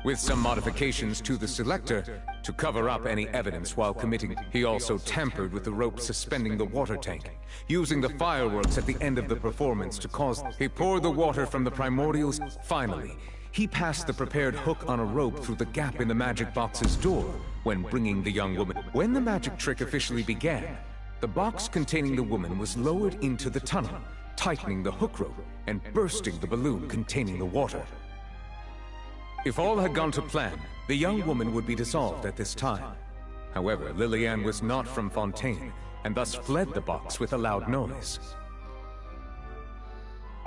With some modifications to the selector to cover up any evidence while committing. He also tampered with the rope suspending the water tank, using the fireworks at the end of the performance to cause... He poured the water from the primordials. Finally, he passed the prepared hook on a rope through the gap in the magic box's door when bringing the young woman. When the magic trick officially began, the box containing the woman was lowered into the tunnel, tightening the hook rope and bursting the balloon containing the water. If all had gone to plan, the young woman would be dissolved at this time. However, Lillian was not from Fontaine, and thus fled the box with a loud noise.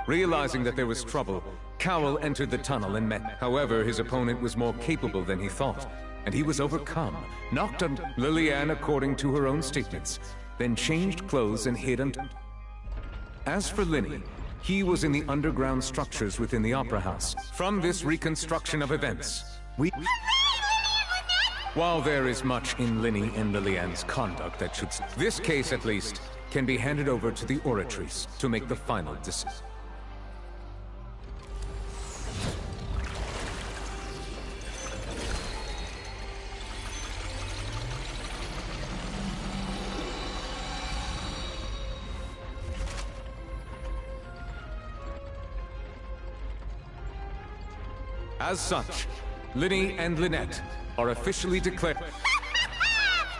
Realizing that there was trouble, Cowell entered the tunnel and met. However, his opponent was more capable than he thought, and he was overcome, knocked on Lillian according to her own statements, then changed clothes and hid under... As for Linny, He was in the underground structures within the Opera House. From this reconstruction of events, while there is much in Linny and Lillian's conduct that should... This case, at least, can be handed over to the Oratrice to make the final decision. As such, Linny and Lynette are officially declared...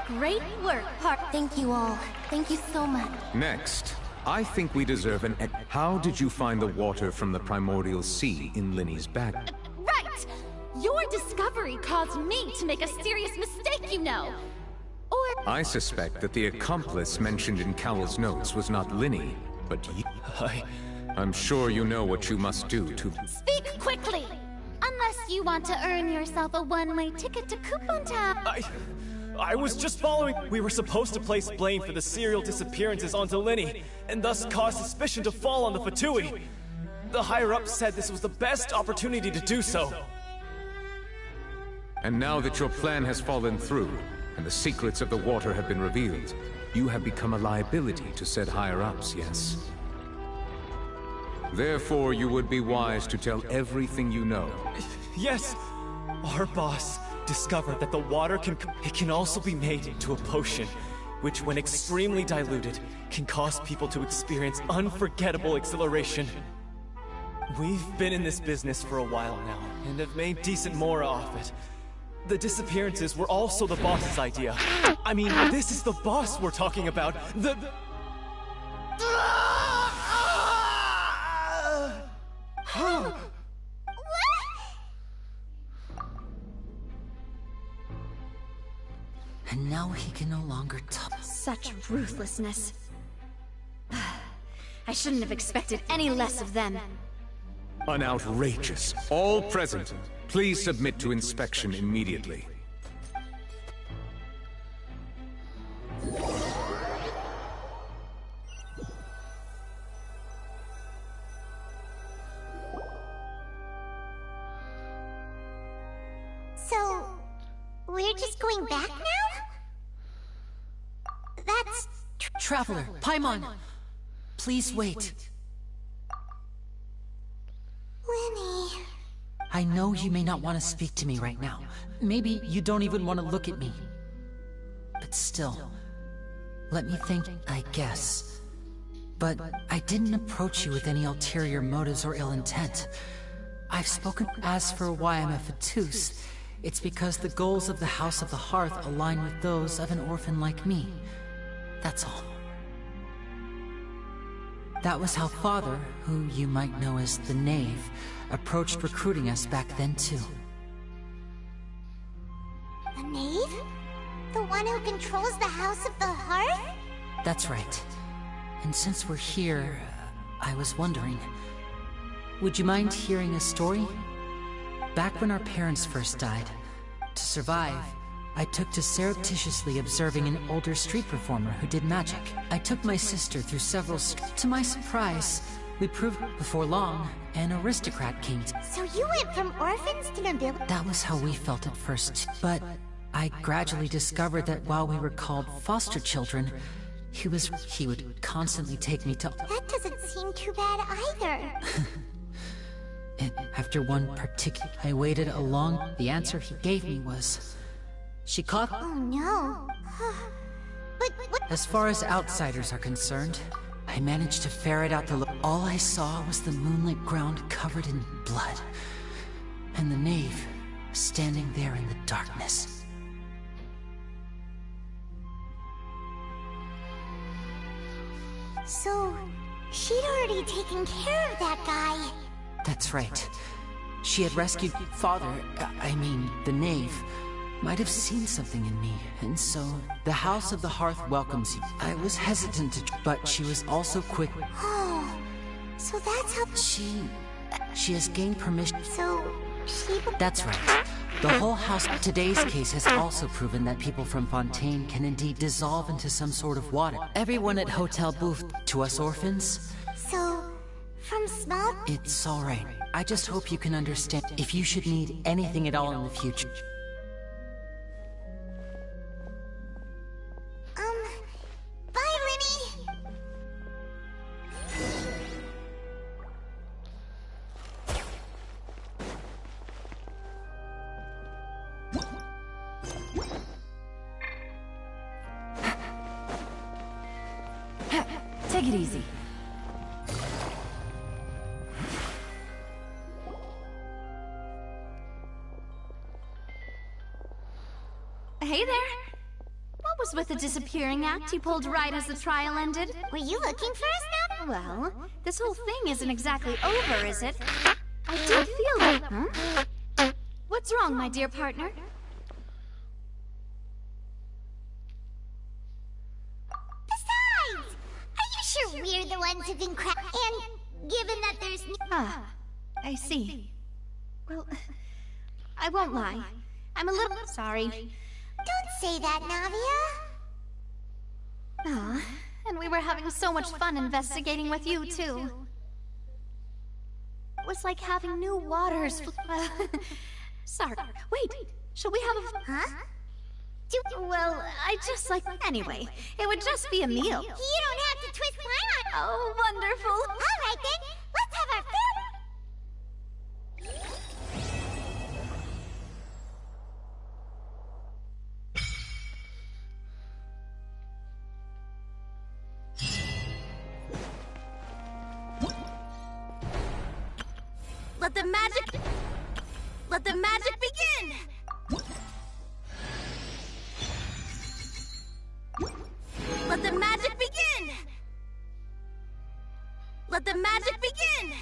Great work, Thank you all. Thank you so much. Next, I think we deserve an... How did you find the water from the primordial sea in Linny's bag? Right! Your discovery caused me to make a serious mistake, you know. Or... I suspect that the accomplice mentioned in Cowell's notes was not Linny, but you. I'm sure you know what you must do to... Speak quickly! Unless you want to earn yourself a one-way ticket to Coupon Town. I was just following. We were supposed to place blame for the serial disappearances onto Linny, and thus cause suspicion to fall on the Fatui. The higher-ups said this was the best opportunity to do so. And now that your plan has fallen through, and the secrets of the water have been revealed, you have become a liability to said higher-ups, yes? Therefore, you would be wise to tell everything you know. Yes! Our boss discovered that the water can also be made into a potion, which when extremely diluted, can cause people to experience unforgettable exhilaration. We've been in this business for a while now, and have made decent more off it. The disappearances were also the boss's idea. I mean, this is the boss we're talking about. And now he can no longer talk. Such ruthlessness. I shouldn't have expected any less of them. An outrageous. All present, please submit to inspection immediately. So, we're just going back now? That's... Traveler, Paimon! Please wait. Winnie... I know you may not want to speak to me right now. Maybe you don't even want to look at me. But still, let me think, I guess. But I didn't approach you with any ulterior motives or ill intent. I've spoken. As for why I'm a Fatus, it's because the goals of the House of the Hearth align with those of an orphan like me. That's all. That was how Father, who you might know as the Knave, approached recruiting us back then too. The Knave? The one who controls the House of the Hearth? That's right. And since we're here, I was wondering, would you mind hearing a story? Back when our parents first died, to survive, I took to surreptitiously observing an older street performer who did magic. I took my sister through several To my surprise, we proved before long an aristocrat came. So you went from orphans to nobility? That was how we felt at first, but I gradually discovered that while we were called foster children, he would constantly take me to... That doesn't seem too bad either. And after one particular... I waited a long... The answer he gave me was... She caught... Oh no. But what... As far as outsiders are concerned, I managed to ferret out the... All I saw was the moonlit ground covered in blood. And the Knave standing there in the darkness. So, she'd already taken care of that guy. That's right. She had rescued Father, the Knave, might have seen something in me, and so the House of the Hearth welcomes you. I was hesitant to, but she was also quick. Oh, so that's how... She has gained permission. So, she... That's right. The whole house... Today's case has also proven that people from Fontaine can indeed dissolve into some sort of water. Everyone at Hotel Booth, to us orphans... So, from small... It's alright. I just hope you can understand if you should need anything at all in the future. Bye, Linny! Take it easy. Hey there! What was with the disappearing act you pulled right as the trial ended? Were you looking for us now? Well, this whole thing isn't exactly over, is it? I did feel that... Huh? What's wrong, my dear partner? Besides, are you sure we're the ones who've been And given that there's... Ah, I see. Well, I won't lie. I'm a little sorry. Don't say that, Navia. Ah, and we were having so much fun investigating with you, too. It was like having new waters. Sorry. Wait, shall we have a... Huh? Well, I just like... Anyway, it would just be a meal. You don't have to twist my arm. Oh, wonderful. All right, then. Let's have our food. Let the magic begin! Let the magic begin! Let the magic begin!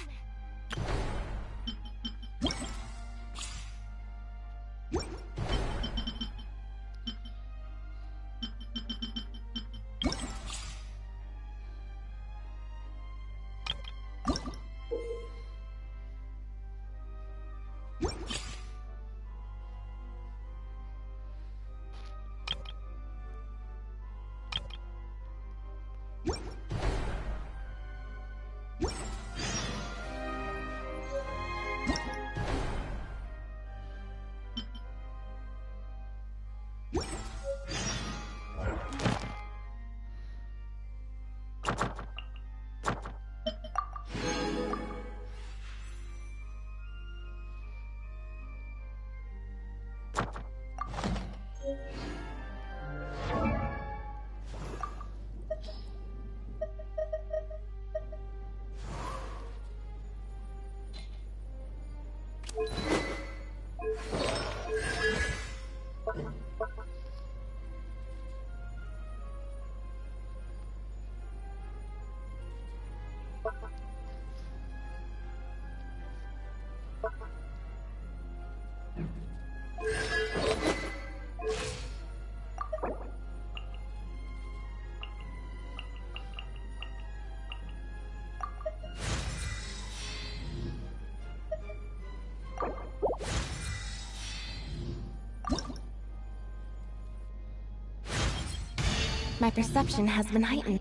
My perception has been heightened.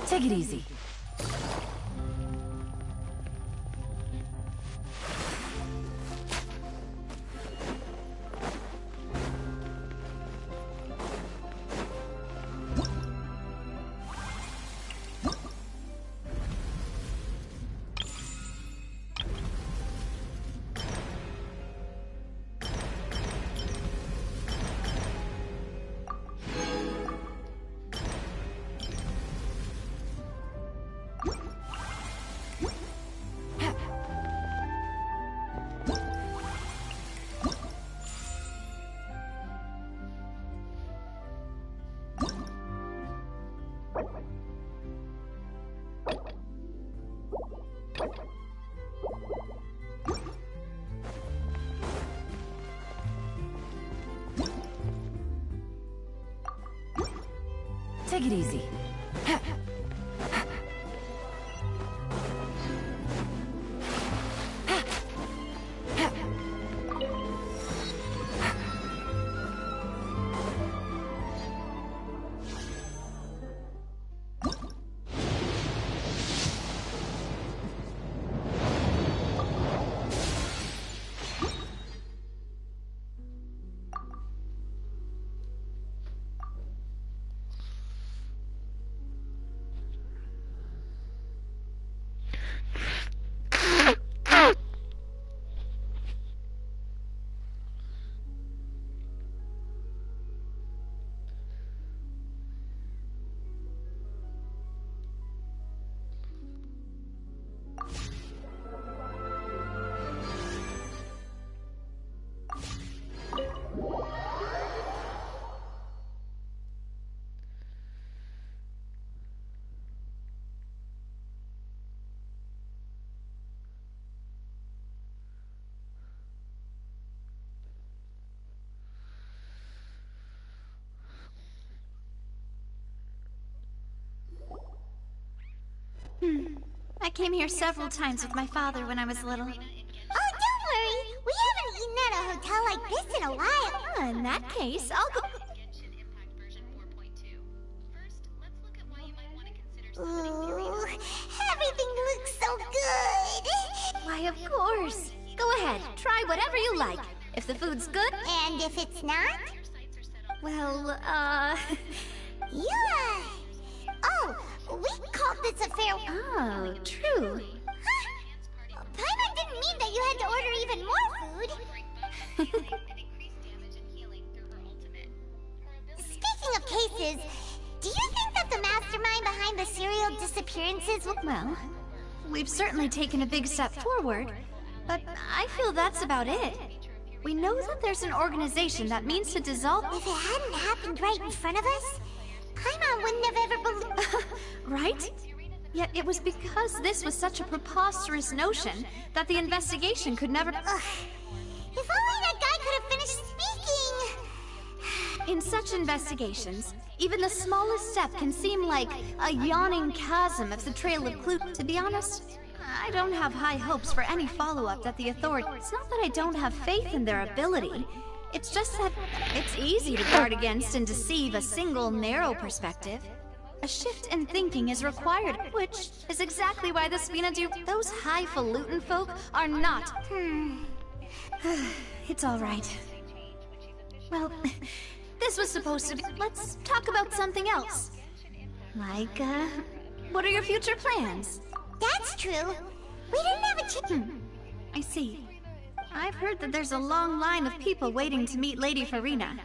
Take it easy. Take it easy. I came here several times with my father when I was little. Oh, don't worry. We haven't eaten at a hotel like this in a while. Oh, in that case, I'll go. Ooh, everything looks so good. Why, of course. Go ahead, try whatever you like. If the food's good. And if it's not? Well, Yeah. Oh, we called this a fair. Oh, true. Huh? Paimon didn't mean that you had to order even more food. Speaking of cases, do you think that the mastermind behind the serial disappearances will... Well, we've certainly taken a big step forward, but I feel that's about it. We know that there's an organization that means to dissolve... If it hadn't happened right in front of us, Paimon wouldn't have ever believed... Right? Yet it was because this was such a preposterous notion that the investigation could never... Ugh. If only that guy could have finished speaking! In such investigations, even the smallest step can seem like a yawning chasm if the trail of clues. To be honest, I don't have high hopes for any follow-up that the authorities... It's not that I don't have faith in their ability. It's just that it's easy to guard against and deceive a single narrow perspective. A shift in thinking is required, which is exactly why the Spina do. Those highfalutin folk are not. It's all right. Well, this was supposed to be. Let's talk about something else. Like, what are your future plans? That's true. We didn't have a chance. I see. I've heard that there's a long line of people waiting to meet Lady Farina.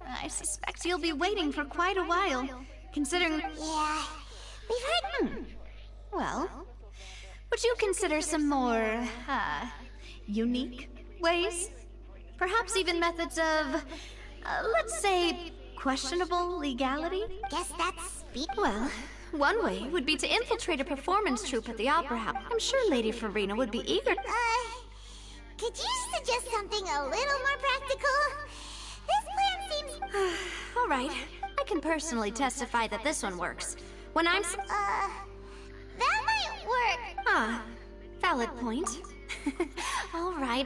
I suspect you'll be waiting for quite a while, considering... Yeah, we've heard... Well, would you consider some more, unique ways? Perhaps even methods of, let's say, questionable legality? Guess that's... Well, one way would be to infiltrate a performance troupe at the Opera House. I'm sure Lady Farina would be eager... Could you suggest something a little more practical? This plan seems... All right. I can personally testify that this one works. When I'm... that might work. Ah, valid point. All right.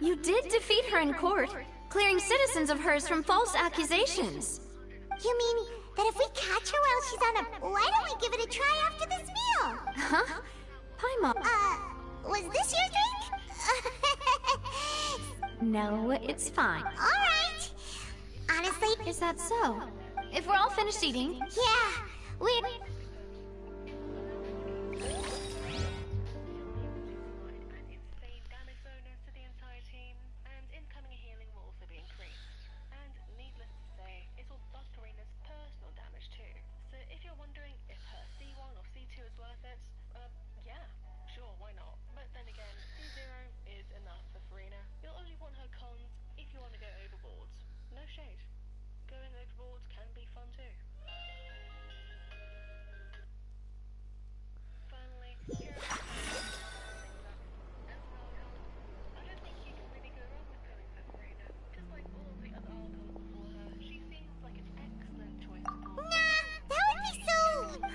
You did defeat her in court, clearing citizens of hers from false accusations. You mean that if we catch her while she's on a... Why don't we give it a try after this meal? Huh? Paimon. Was this your drink? No, it's fine. Alright. Honestly... Is that so? If we're all finished eating... Yeah, we're...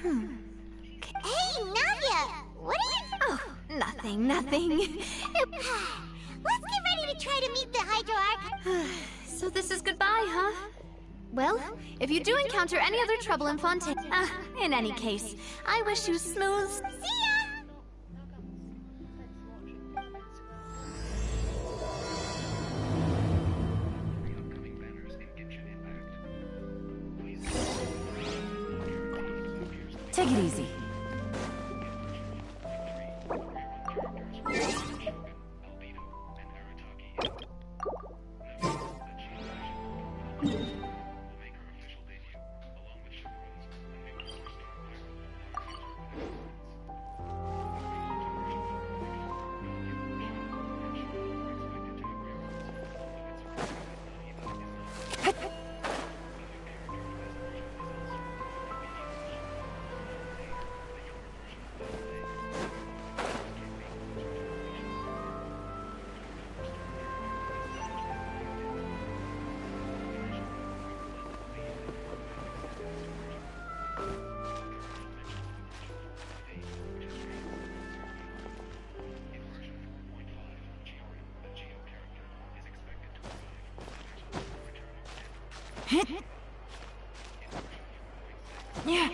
Hey, Nadia! What are you... Oh, nothing. Let's get ready to try to meet the Hydro Archon. So this is goodbye, huh? Well, if you do encounter any other trouble in Fontaine... in any case, I wish you smooth... See ya! Take it easy. Yeah.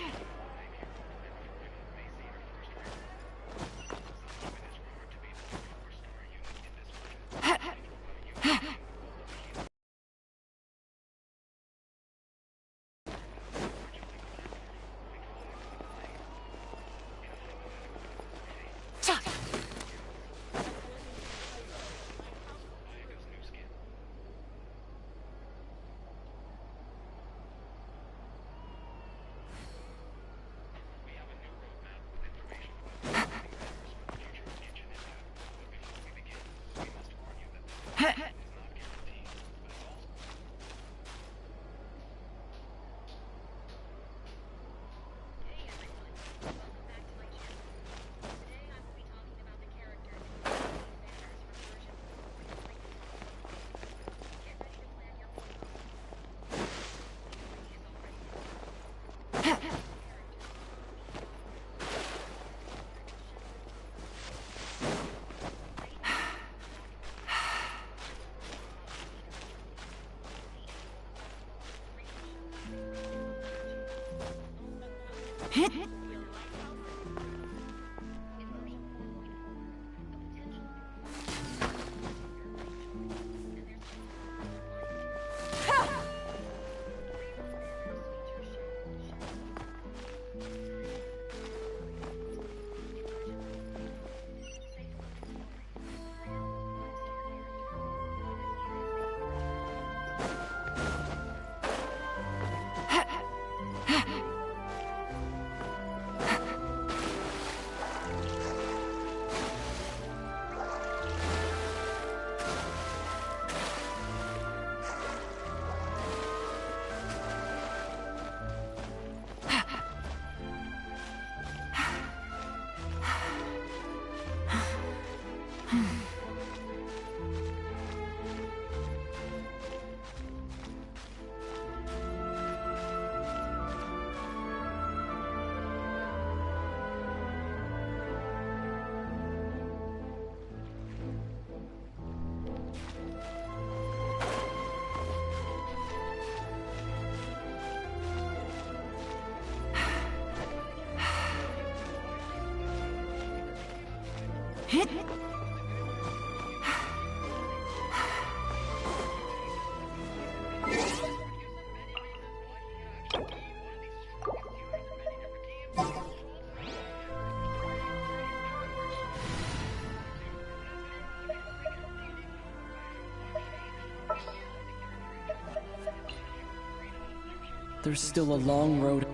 There's still a long road.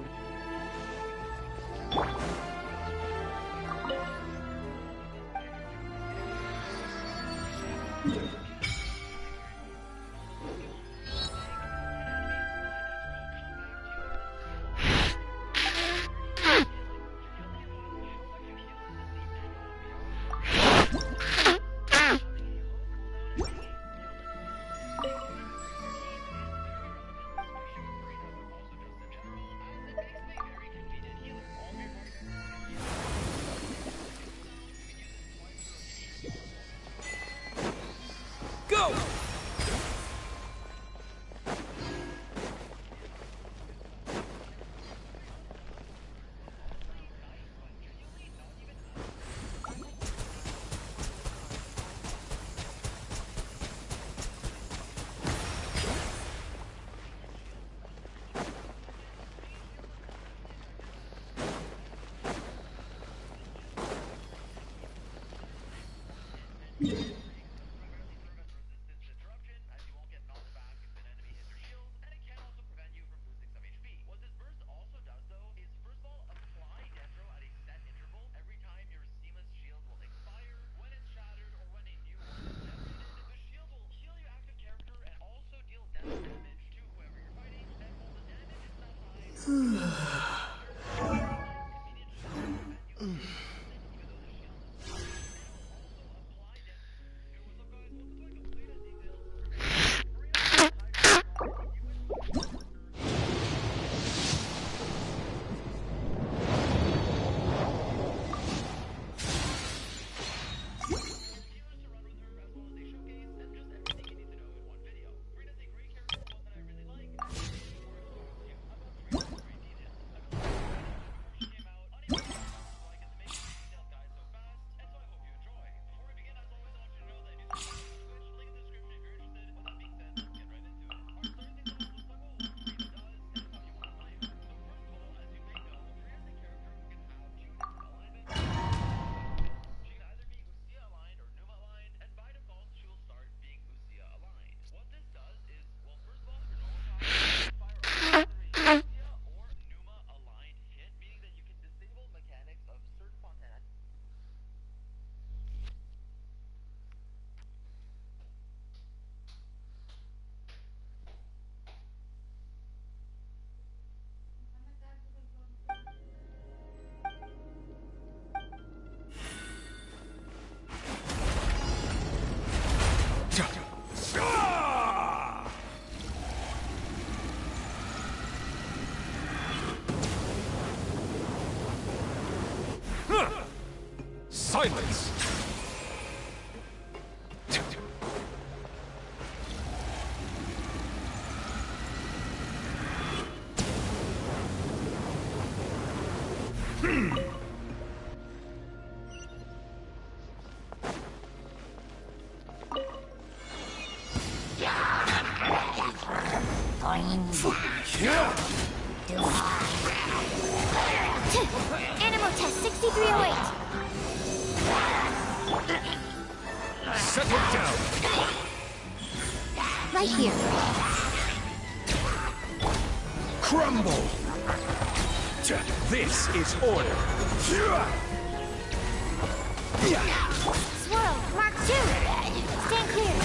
Go! Silence! Animal test 6308. Settle down! Right here. Crumble! This is order! Swirl, Mark 2. Stand clear.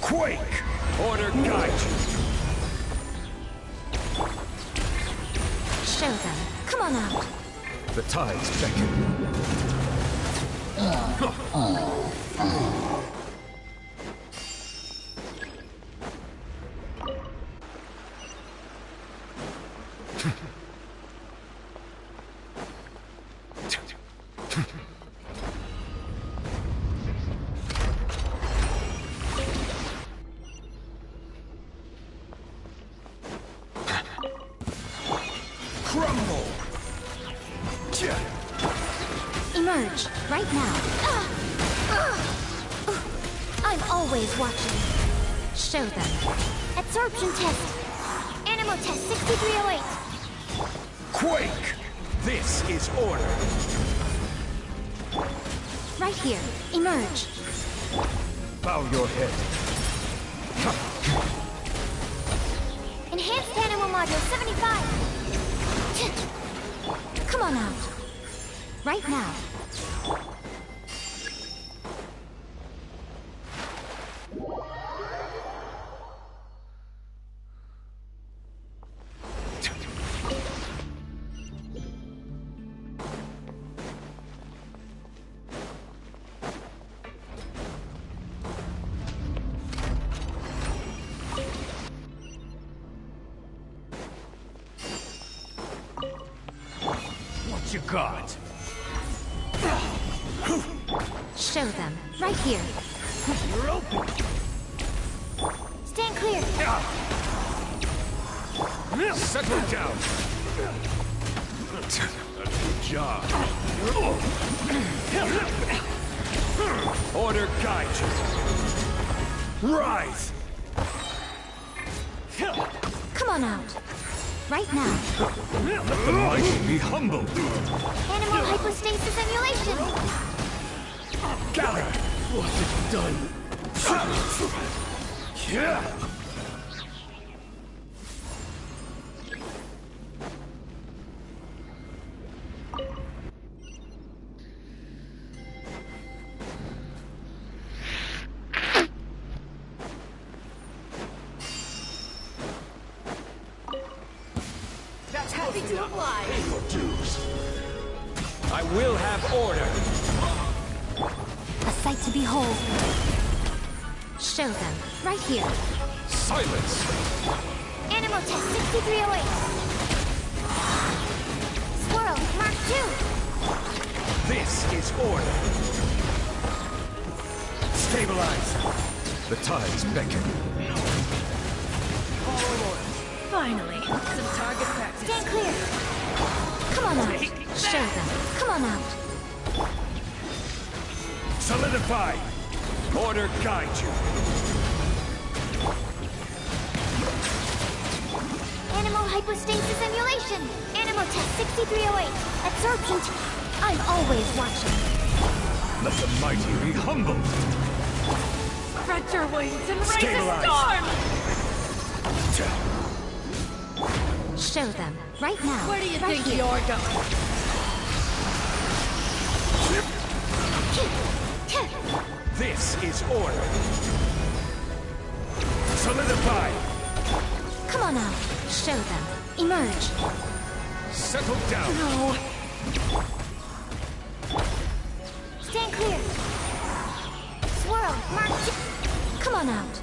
Quake! Order guide! Show them. Come on out. The tides beckon. Crumble! Emerge, right now. I'm always watching. Show them. Absorption test. Animal test 6308. Quake! This is order. Right here. Emerge. Bow your head. Enhanced animal module 75. Come on out. Right now. What you got? Show them. Right here. You're open. Stand clear. Settle down. Good job. Order guide you. Rise. Come on out. Right now. Let the mighty be humbled. Animal hypostasis emulation. Gather. What's it done? Yeah. Happy to oblige. For dues. I will have order. A sight to behold. Show them. Right here. Silence. Animal test 6308. Squirrel, Mark 2. This is order. Stabilize. The tides beckon. Finally, some target practice. Stand clear. Come on out. Show them. Come on out. Solidify. Order guide you. Animal hypostasis emulation. Animal test 6308. Absorption. I'm always watching. Let the mighty be humbled. Spread your wings and raise Stabilize. a storm! Show them. Right now. Where do you right think here. you're going? This is order. Solidify. Come on out. Show them. Emerge. Settle down. No. Stand clear. Swirl. Mark 2. Come on out.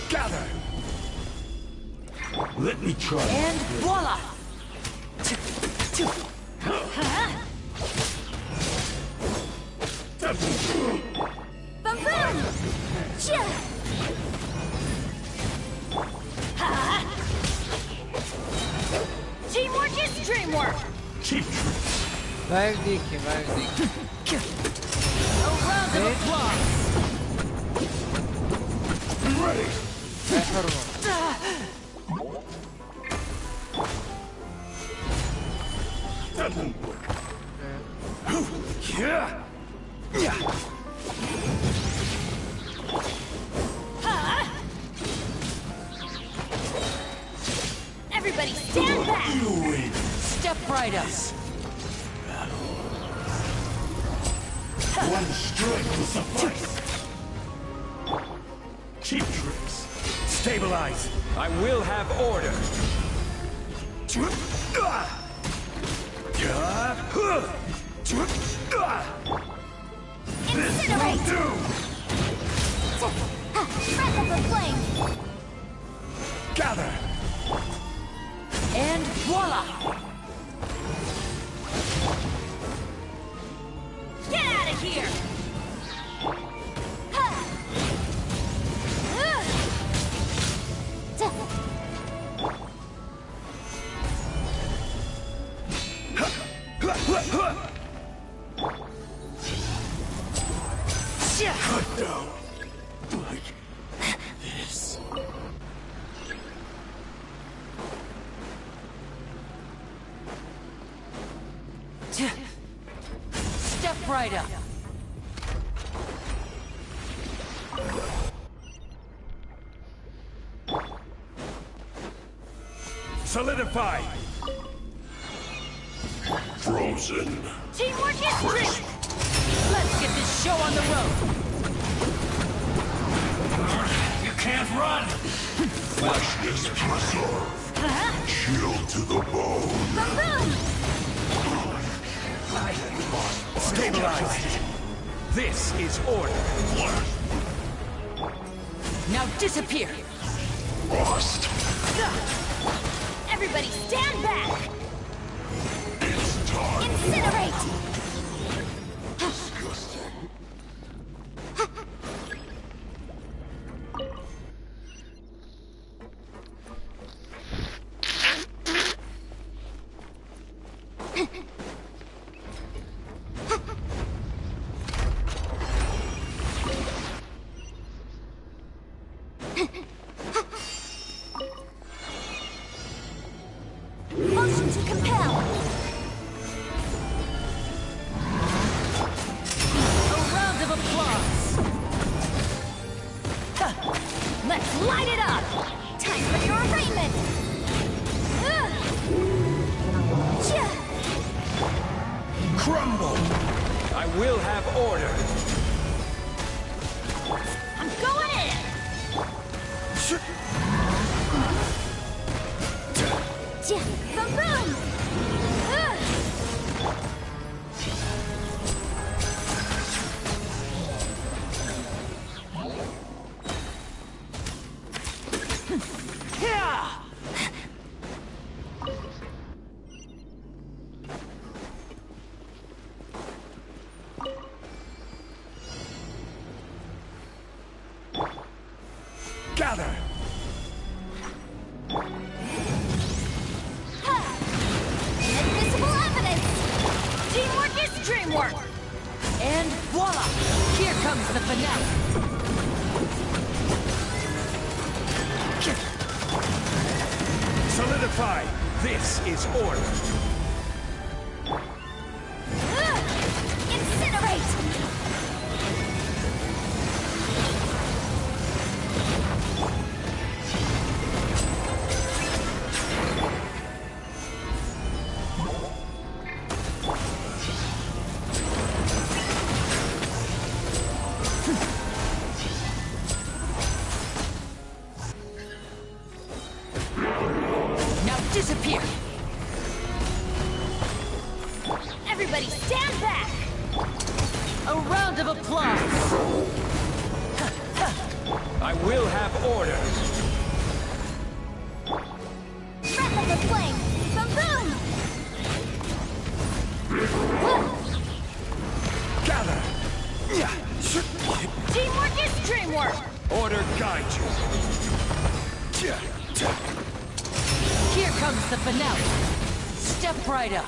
Gather! Let me try. And voila! Boom boom! Chia! Ha! Teamwork is dreamwork! Cheap tricks. Verdik, verdik. A round of applause! Ready! Everybody stand back! You win. Step right up. One strike will suffice. Cheap tricks. Stabilize. I will have order. Incinerate! Breath of the flame! Gather. And voila! Get out of here! Cut down. Like this. Step right up. Solidify. Frozen. Teamwork is dream! Let's get this show on the road. You can't run. Freshness preserved. Chill to the bone. Boom boom! Stabilize. This is order. Now disappear. Frost. Everybody stand back! It's time. Incinerate! Disgusting. Motion to compel! A round of applause. Let's light it up! Time for your arraignment! Crumble. I will have order. I'm going in! Boom boom! Gather. Inadmissible evidence! Teamwork is dreamwork! And voila! Here comes the finale. Solidify. This is order. Incinerate! disappear. Everybody stand back! A round of applause. I will have order. Breath of the flame! Boom! Gather! Teamwork is dreamwork! Order guide you. Here comes the finale. Step right up.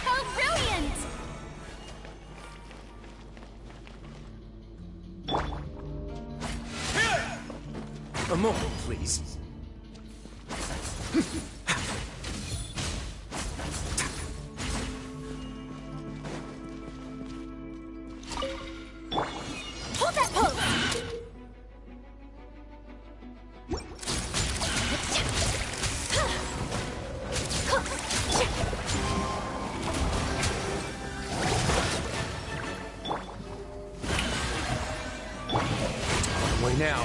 How brilliant! A moment, please. Hold that pose! Way now.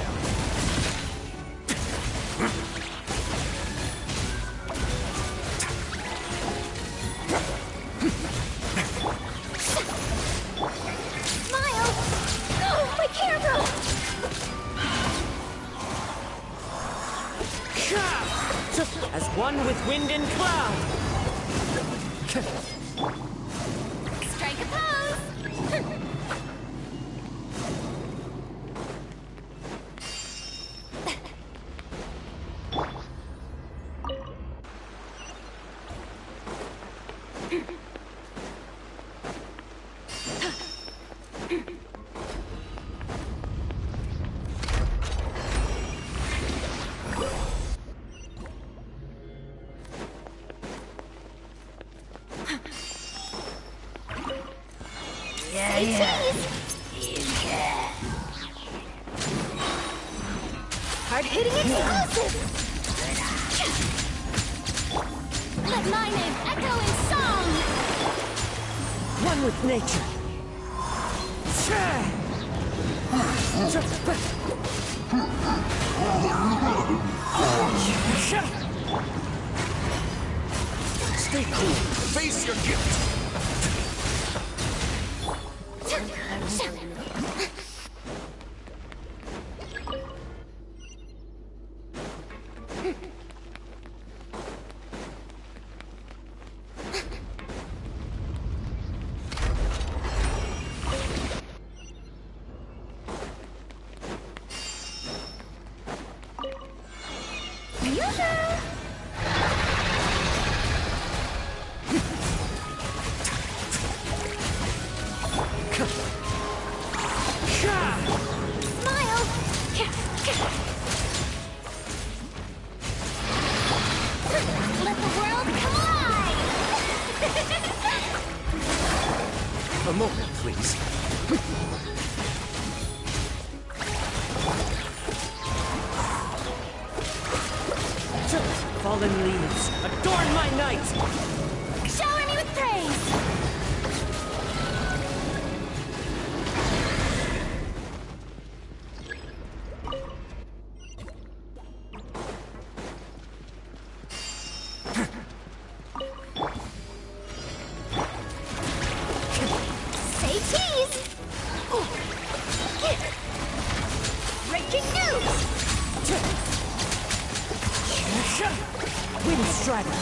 Miles! Oh, my camera! As one with wind and cloud. Strike a pose! Hard-hitting explosive! Let my name echo in song! One with nature. Stay cool. Face your guilt. A moment, please. Fallen leaves, adorn my night! Shower me with praise! Say cheese! Breaking news! Wind Strider!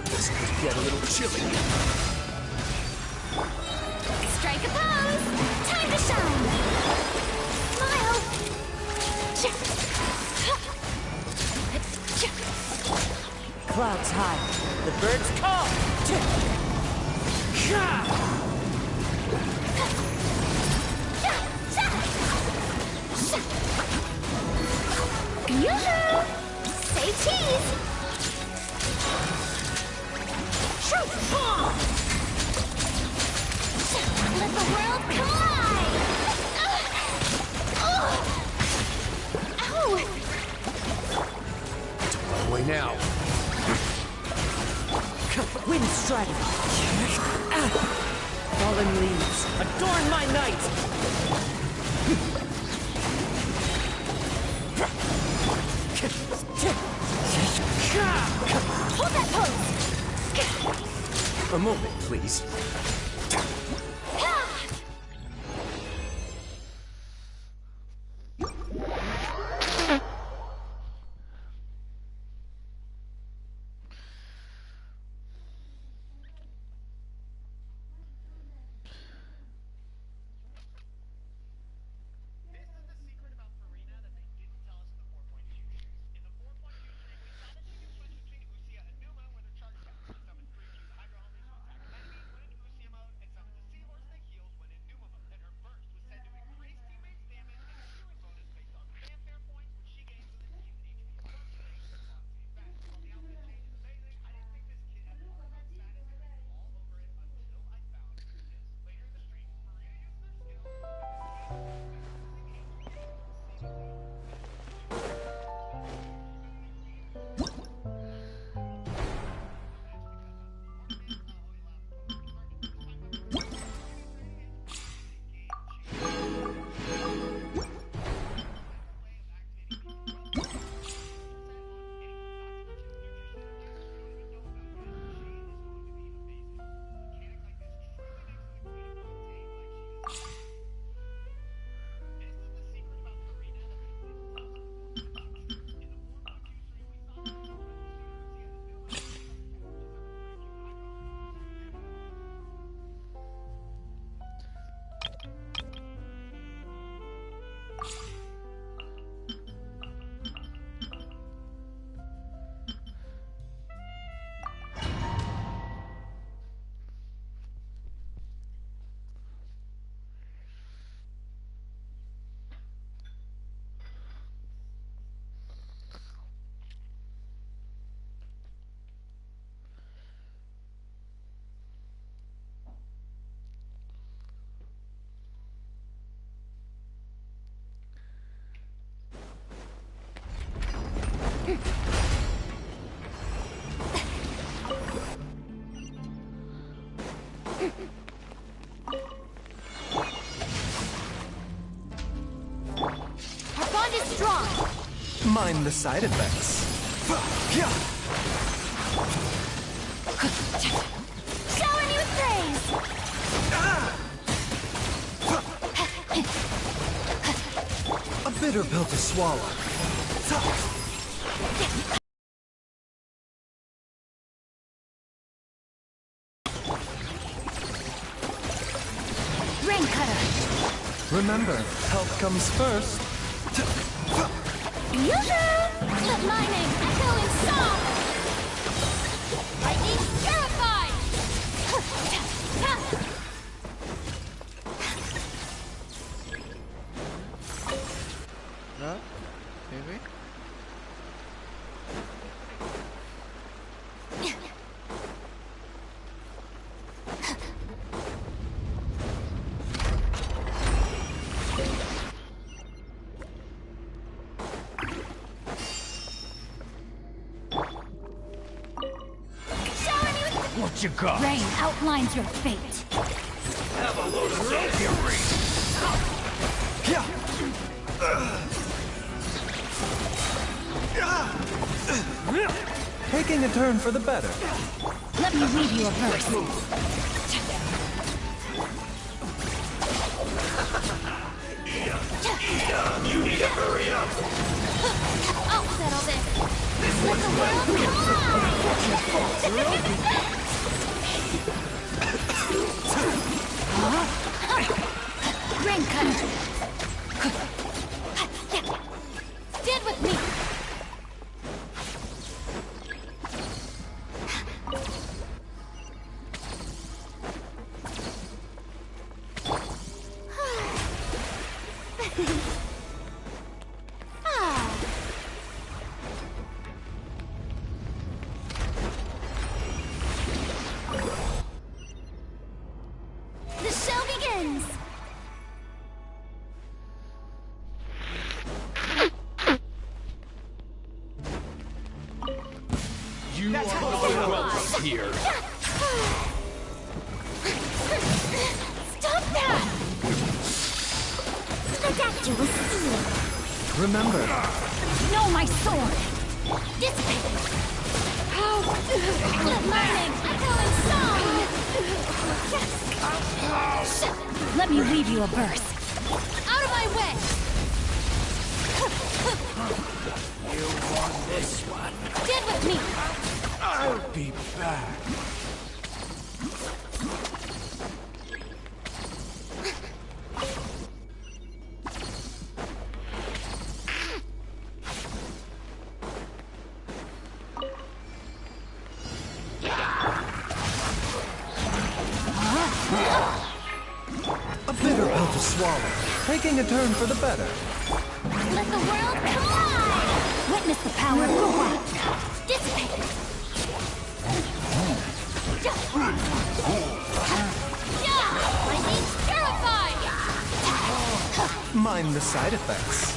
This could get a little chilly. Strike a pose! Time to shine! Smile! Clouds high, the birds call! Yoo-hoo! Say cheese! Let the world collide! Ow! Away now. Wind Strider! Fallen leaves, adorn my night! Hold that pose! A moment, please. Mind the side effects. Showering you with praise! A bitter pill to swallow. Rain cutter! Remember, health comes first. Yoo-hoo! Let my name echo in song! Lightning purified! No? Maybe? What you got? Rain outlines your fate. Have a load of fury. Taking a turn for the better. Let me read you a verse. You need to hurry up. I'll settle this. Let the world collide! Rain cutter! Stand with me! The show begins! You are not welcome here. Stop that! Spectacular steel! Remember, No, my sword! Dissipate! Let my name echo in song! Let me read you a verse. Out of my way! You want this one? Stand with me! I'll be back. a bitter pill to swallow. Taking a turn for the better. Let the world collide! Witness the power of the light! Dissipate! Lightning purified! Mind the side effects.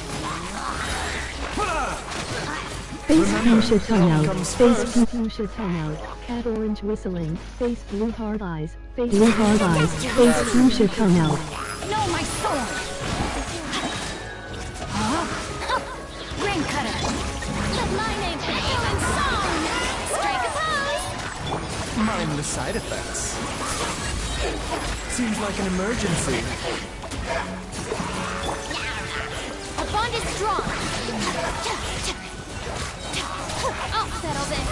Face Remember, fuchsia health tongue comes face first. fuchsia tongue cat orange whistling, face blue hard eyes, face blue hard eyes, face fuchsia tongue No, my sword! Rain cutter! Let my name echo in song! Strike a pose! Mind the side effects. Seems like an emergency. A bond is strong! I'll settle this!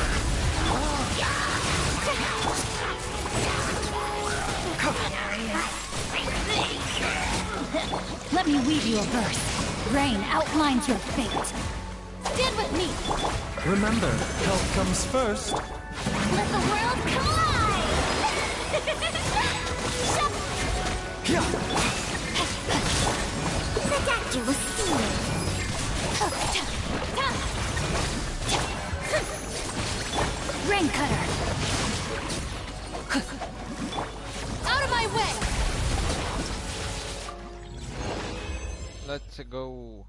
Let me weave you a verse. Rain outlines your fate. Stand with me! Remember, health comes first. Let the world collide! Spectacular steel! Rain cutter! Out of my way! Let's go.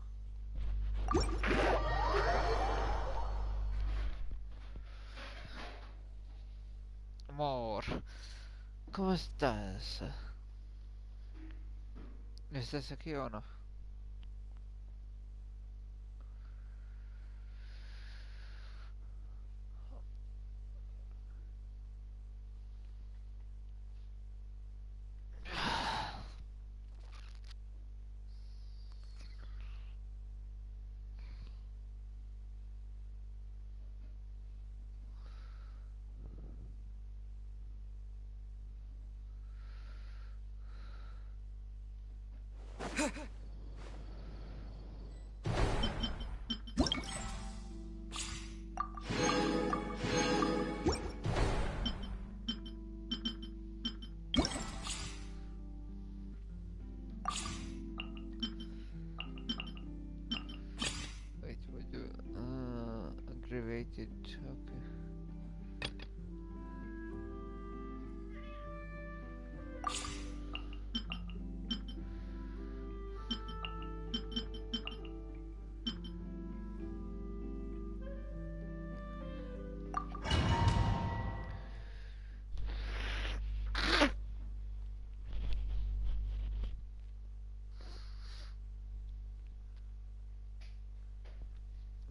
Amor, ¿cómo estás? ¿Estás aquí o no? Wait, what do aggravated? Okay.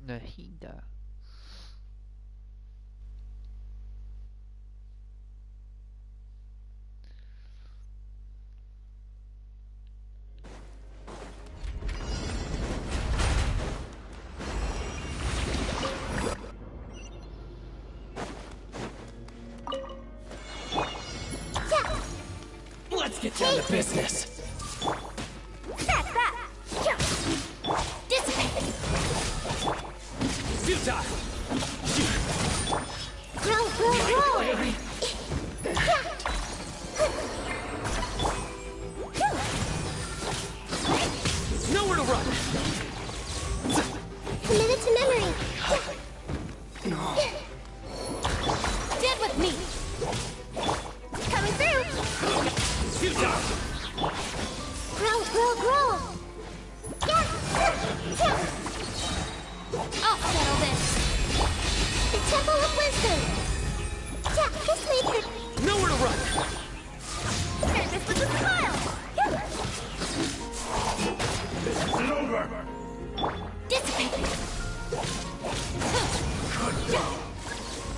Nahida. Let's get down to business. Dissipate! Futile! Grow! Nowhere to run! Committed to memory. Dead with me! Coming through! Futile! Grow! I'll settle this! The Temple of Wisdom. This way for... Nowhere to run! Turn this with a smile! This isn't over! Dissipate!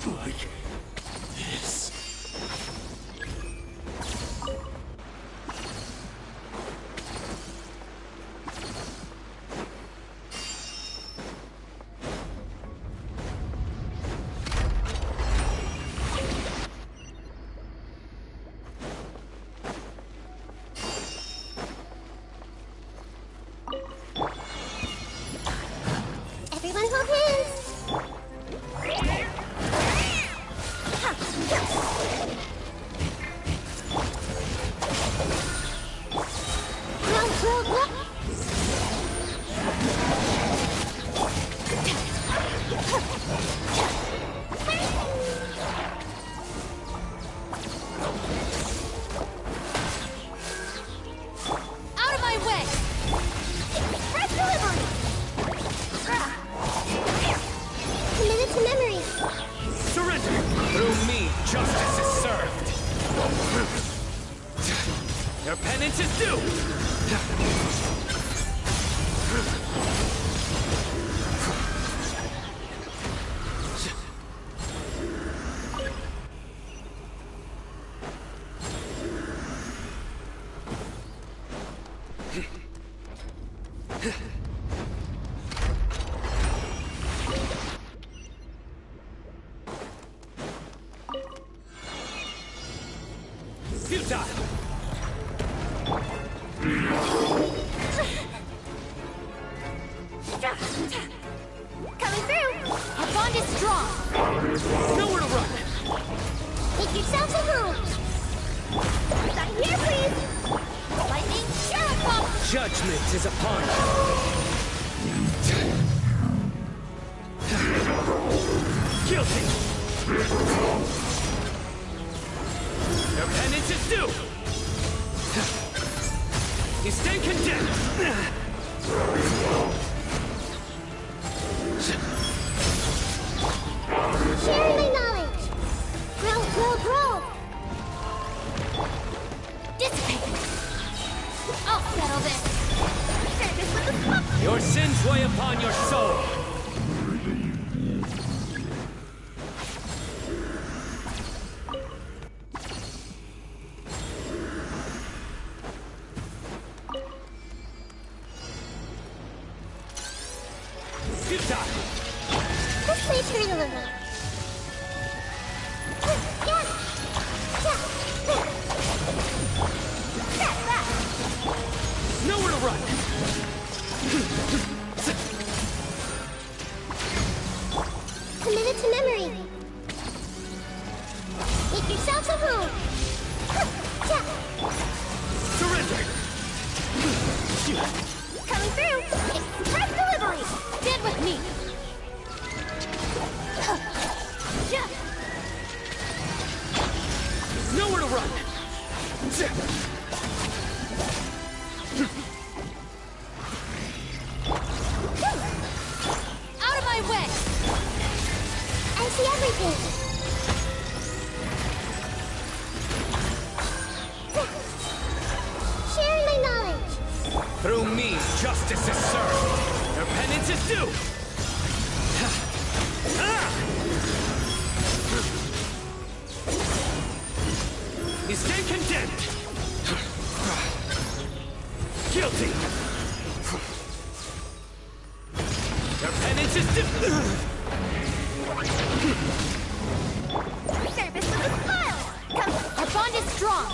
Like this. Everyone hold hands. Grow. Out of my way! Press delivery. Committed to memory. Surrender! Through me, justice is served! Your penance is due! Futile! Coming through. Our bond is strong! Nowhere to run! Make yourselves at home. Not here, please. Lightning shower bomb! Judgment is upon you! Guilty! Your penance is due! You stand condemned! Sharing my knowledge. Grow. Dissipate! I'll settle this! Turn this with a smile! Your sins weigh upon your soul! Futile! This way to deliver. Nowhere to run! Committed to memory. Make yourselves at home. Surrender! Coming through! Express delivery! Stand with me! Nowhere to run! Out of my way! I see everything. Sharing my knowledge. Through me, justice is served. Their penance is due. You stand condemned. Guilty. Their penance is due. Service with a smile! Come, our bond is strong!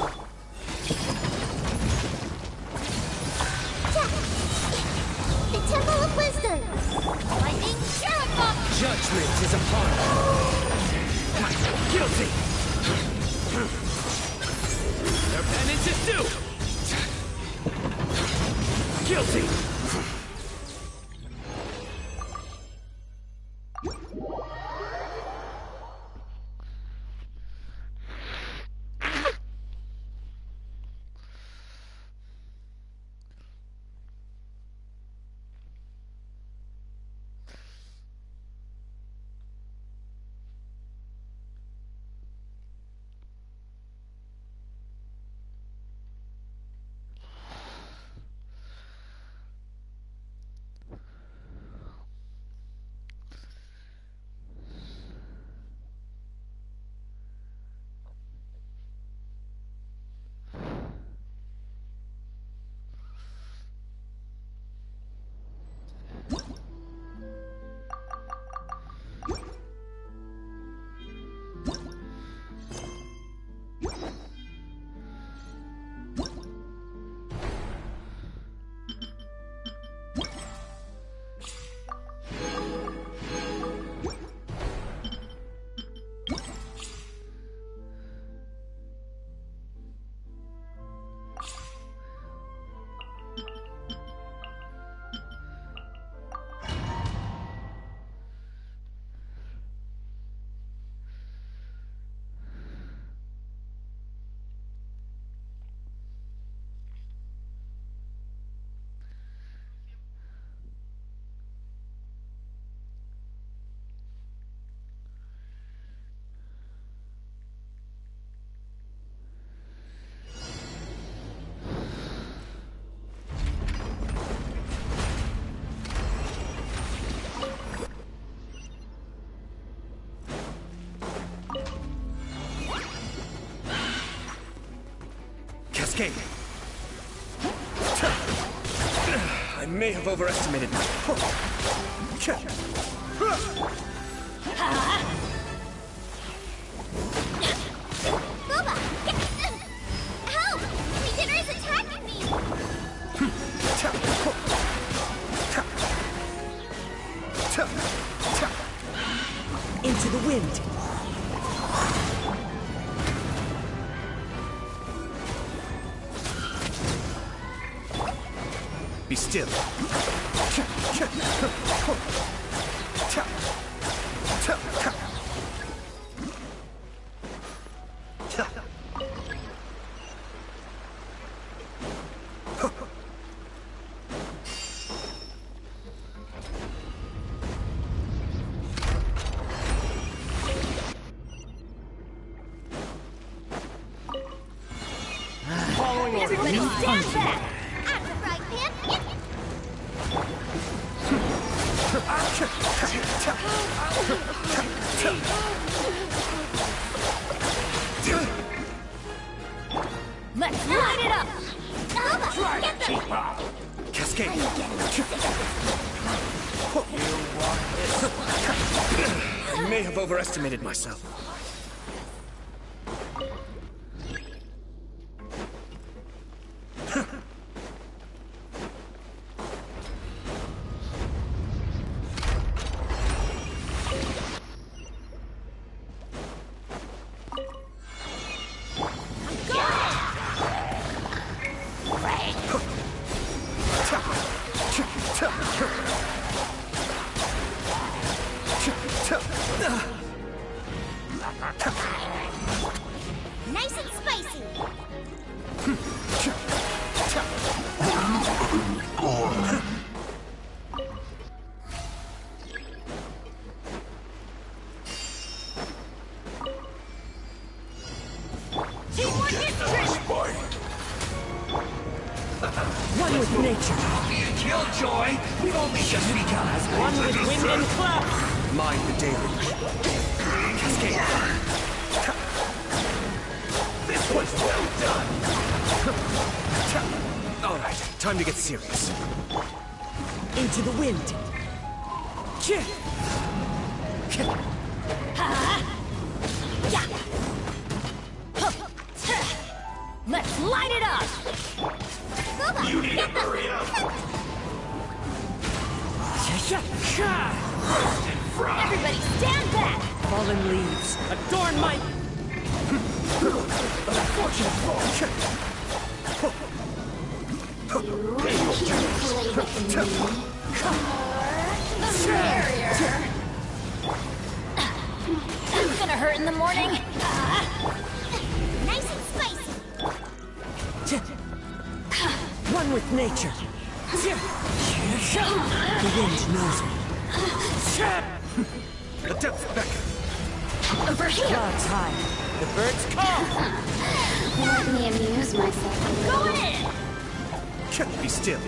The Temple of Wisdom. Lightning Cherubim! Judgment is upon us. Guilty. Their penance is due. Guilty. Cascade. I may have overestimated my... Boba! Help! Regener is attacking me! Into the wind. Be still. Following orders. Everybody stand back! Out of right hand! Let's light it up! Boba, get them! Cascade. I may have overestimated myself. One with nature. Killjoy, we've only just begun. As one with wind and cloud. Mind the deluge. Cascade. This was well done. All right, time to get serious. Into the wind. Let's light it up! You need to hurry up. Everybody stand back! Fallen leaves. Adorn my... Unfortunate That's gonna hurt in the morning. Nice and spicy. One with nature. The wind knows me. The depth beckon. Over here. Clouds high. The birds call. Let me amuse myself. Go in! Be still.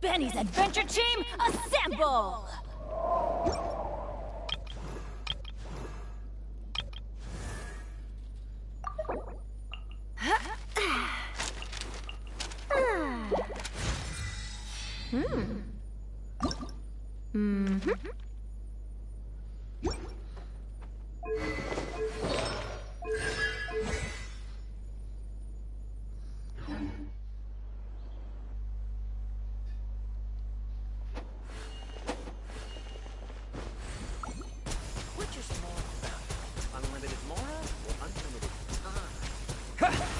Benny's adventure team, assemble! Ha!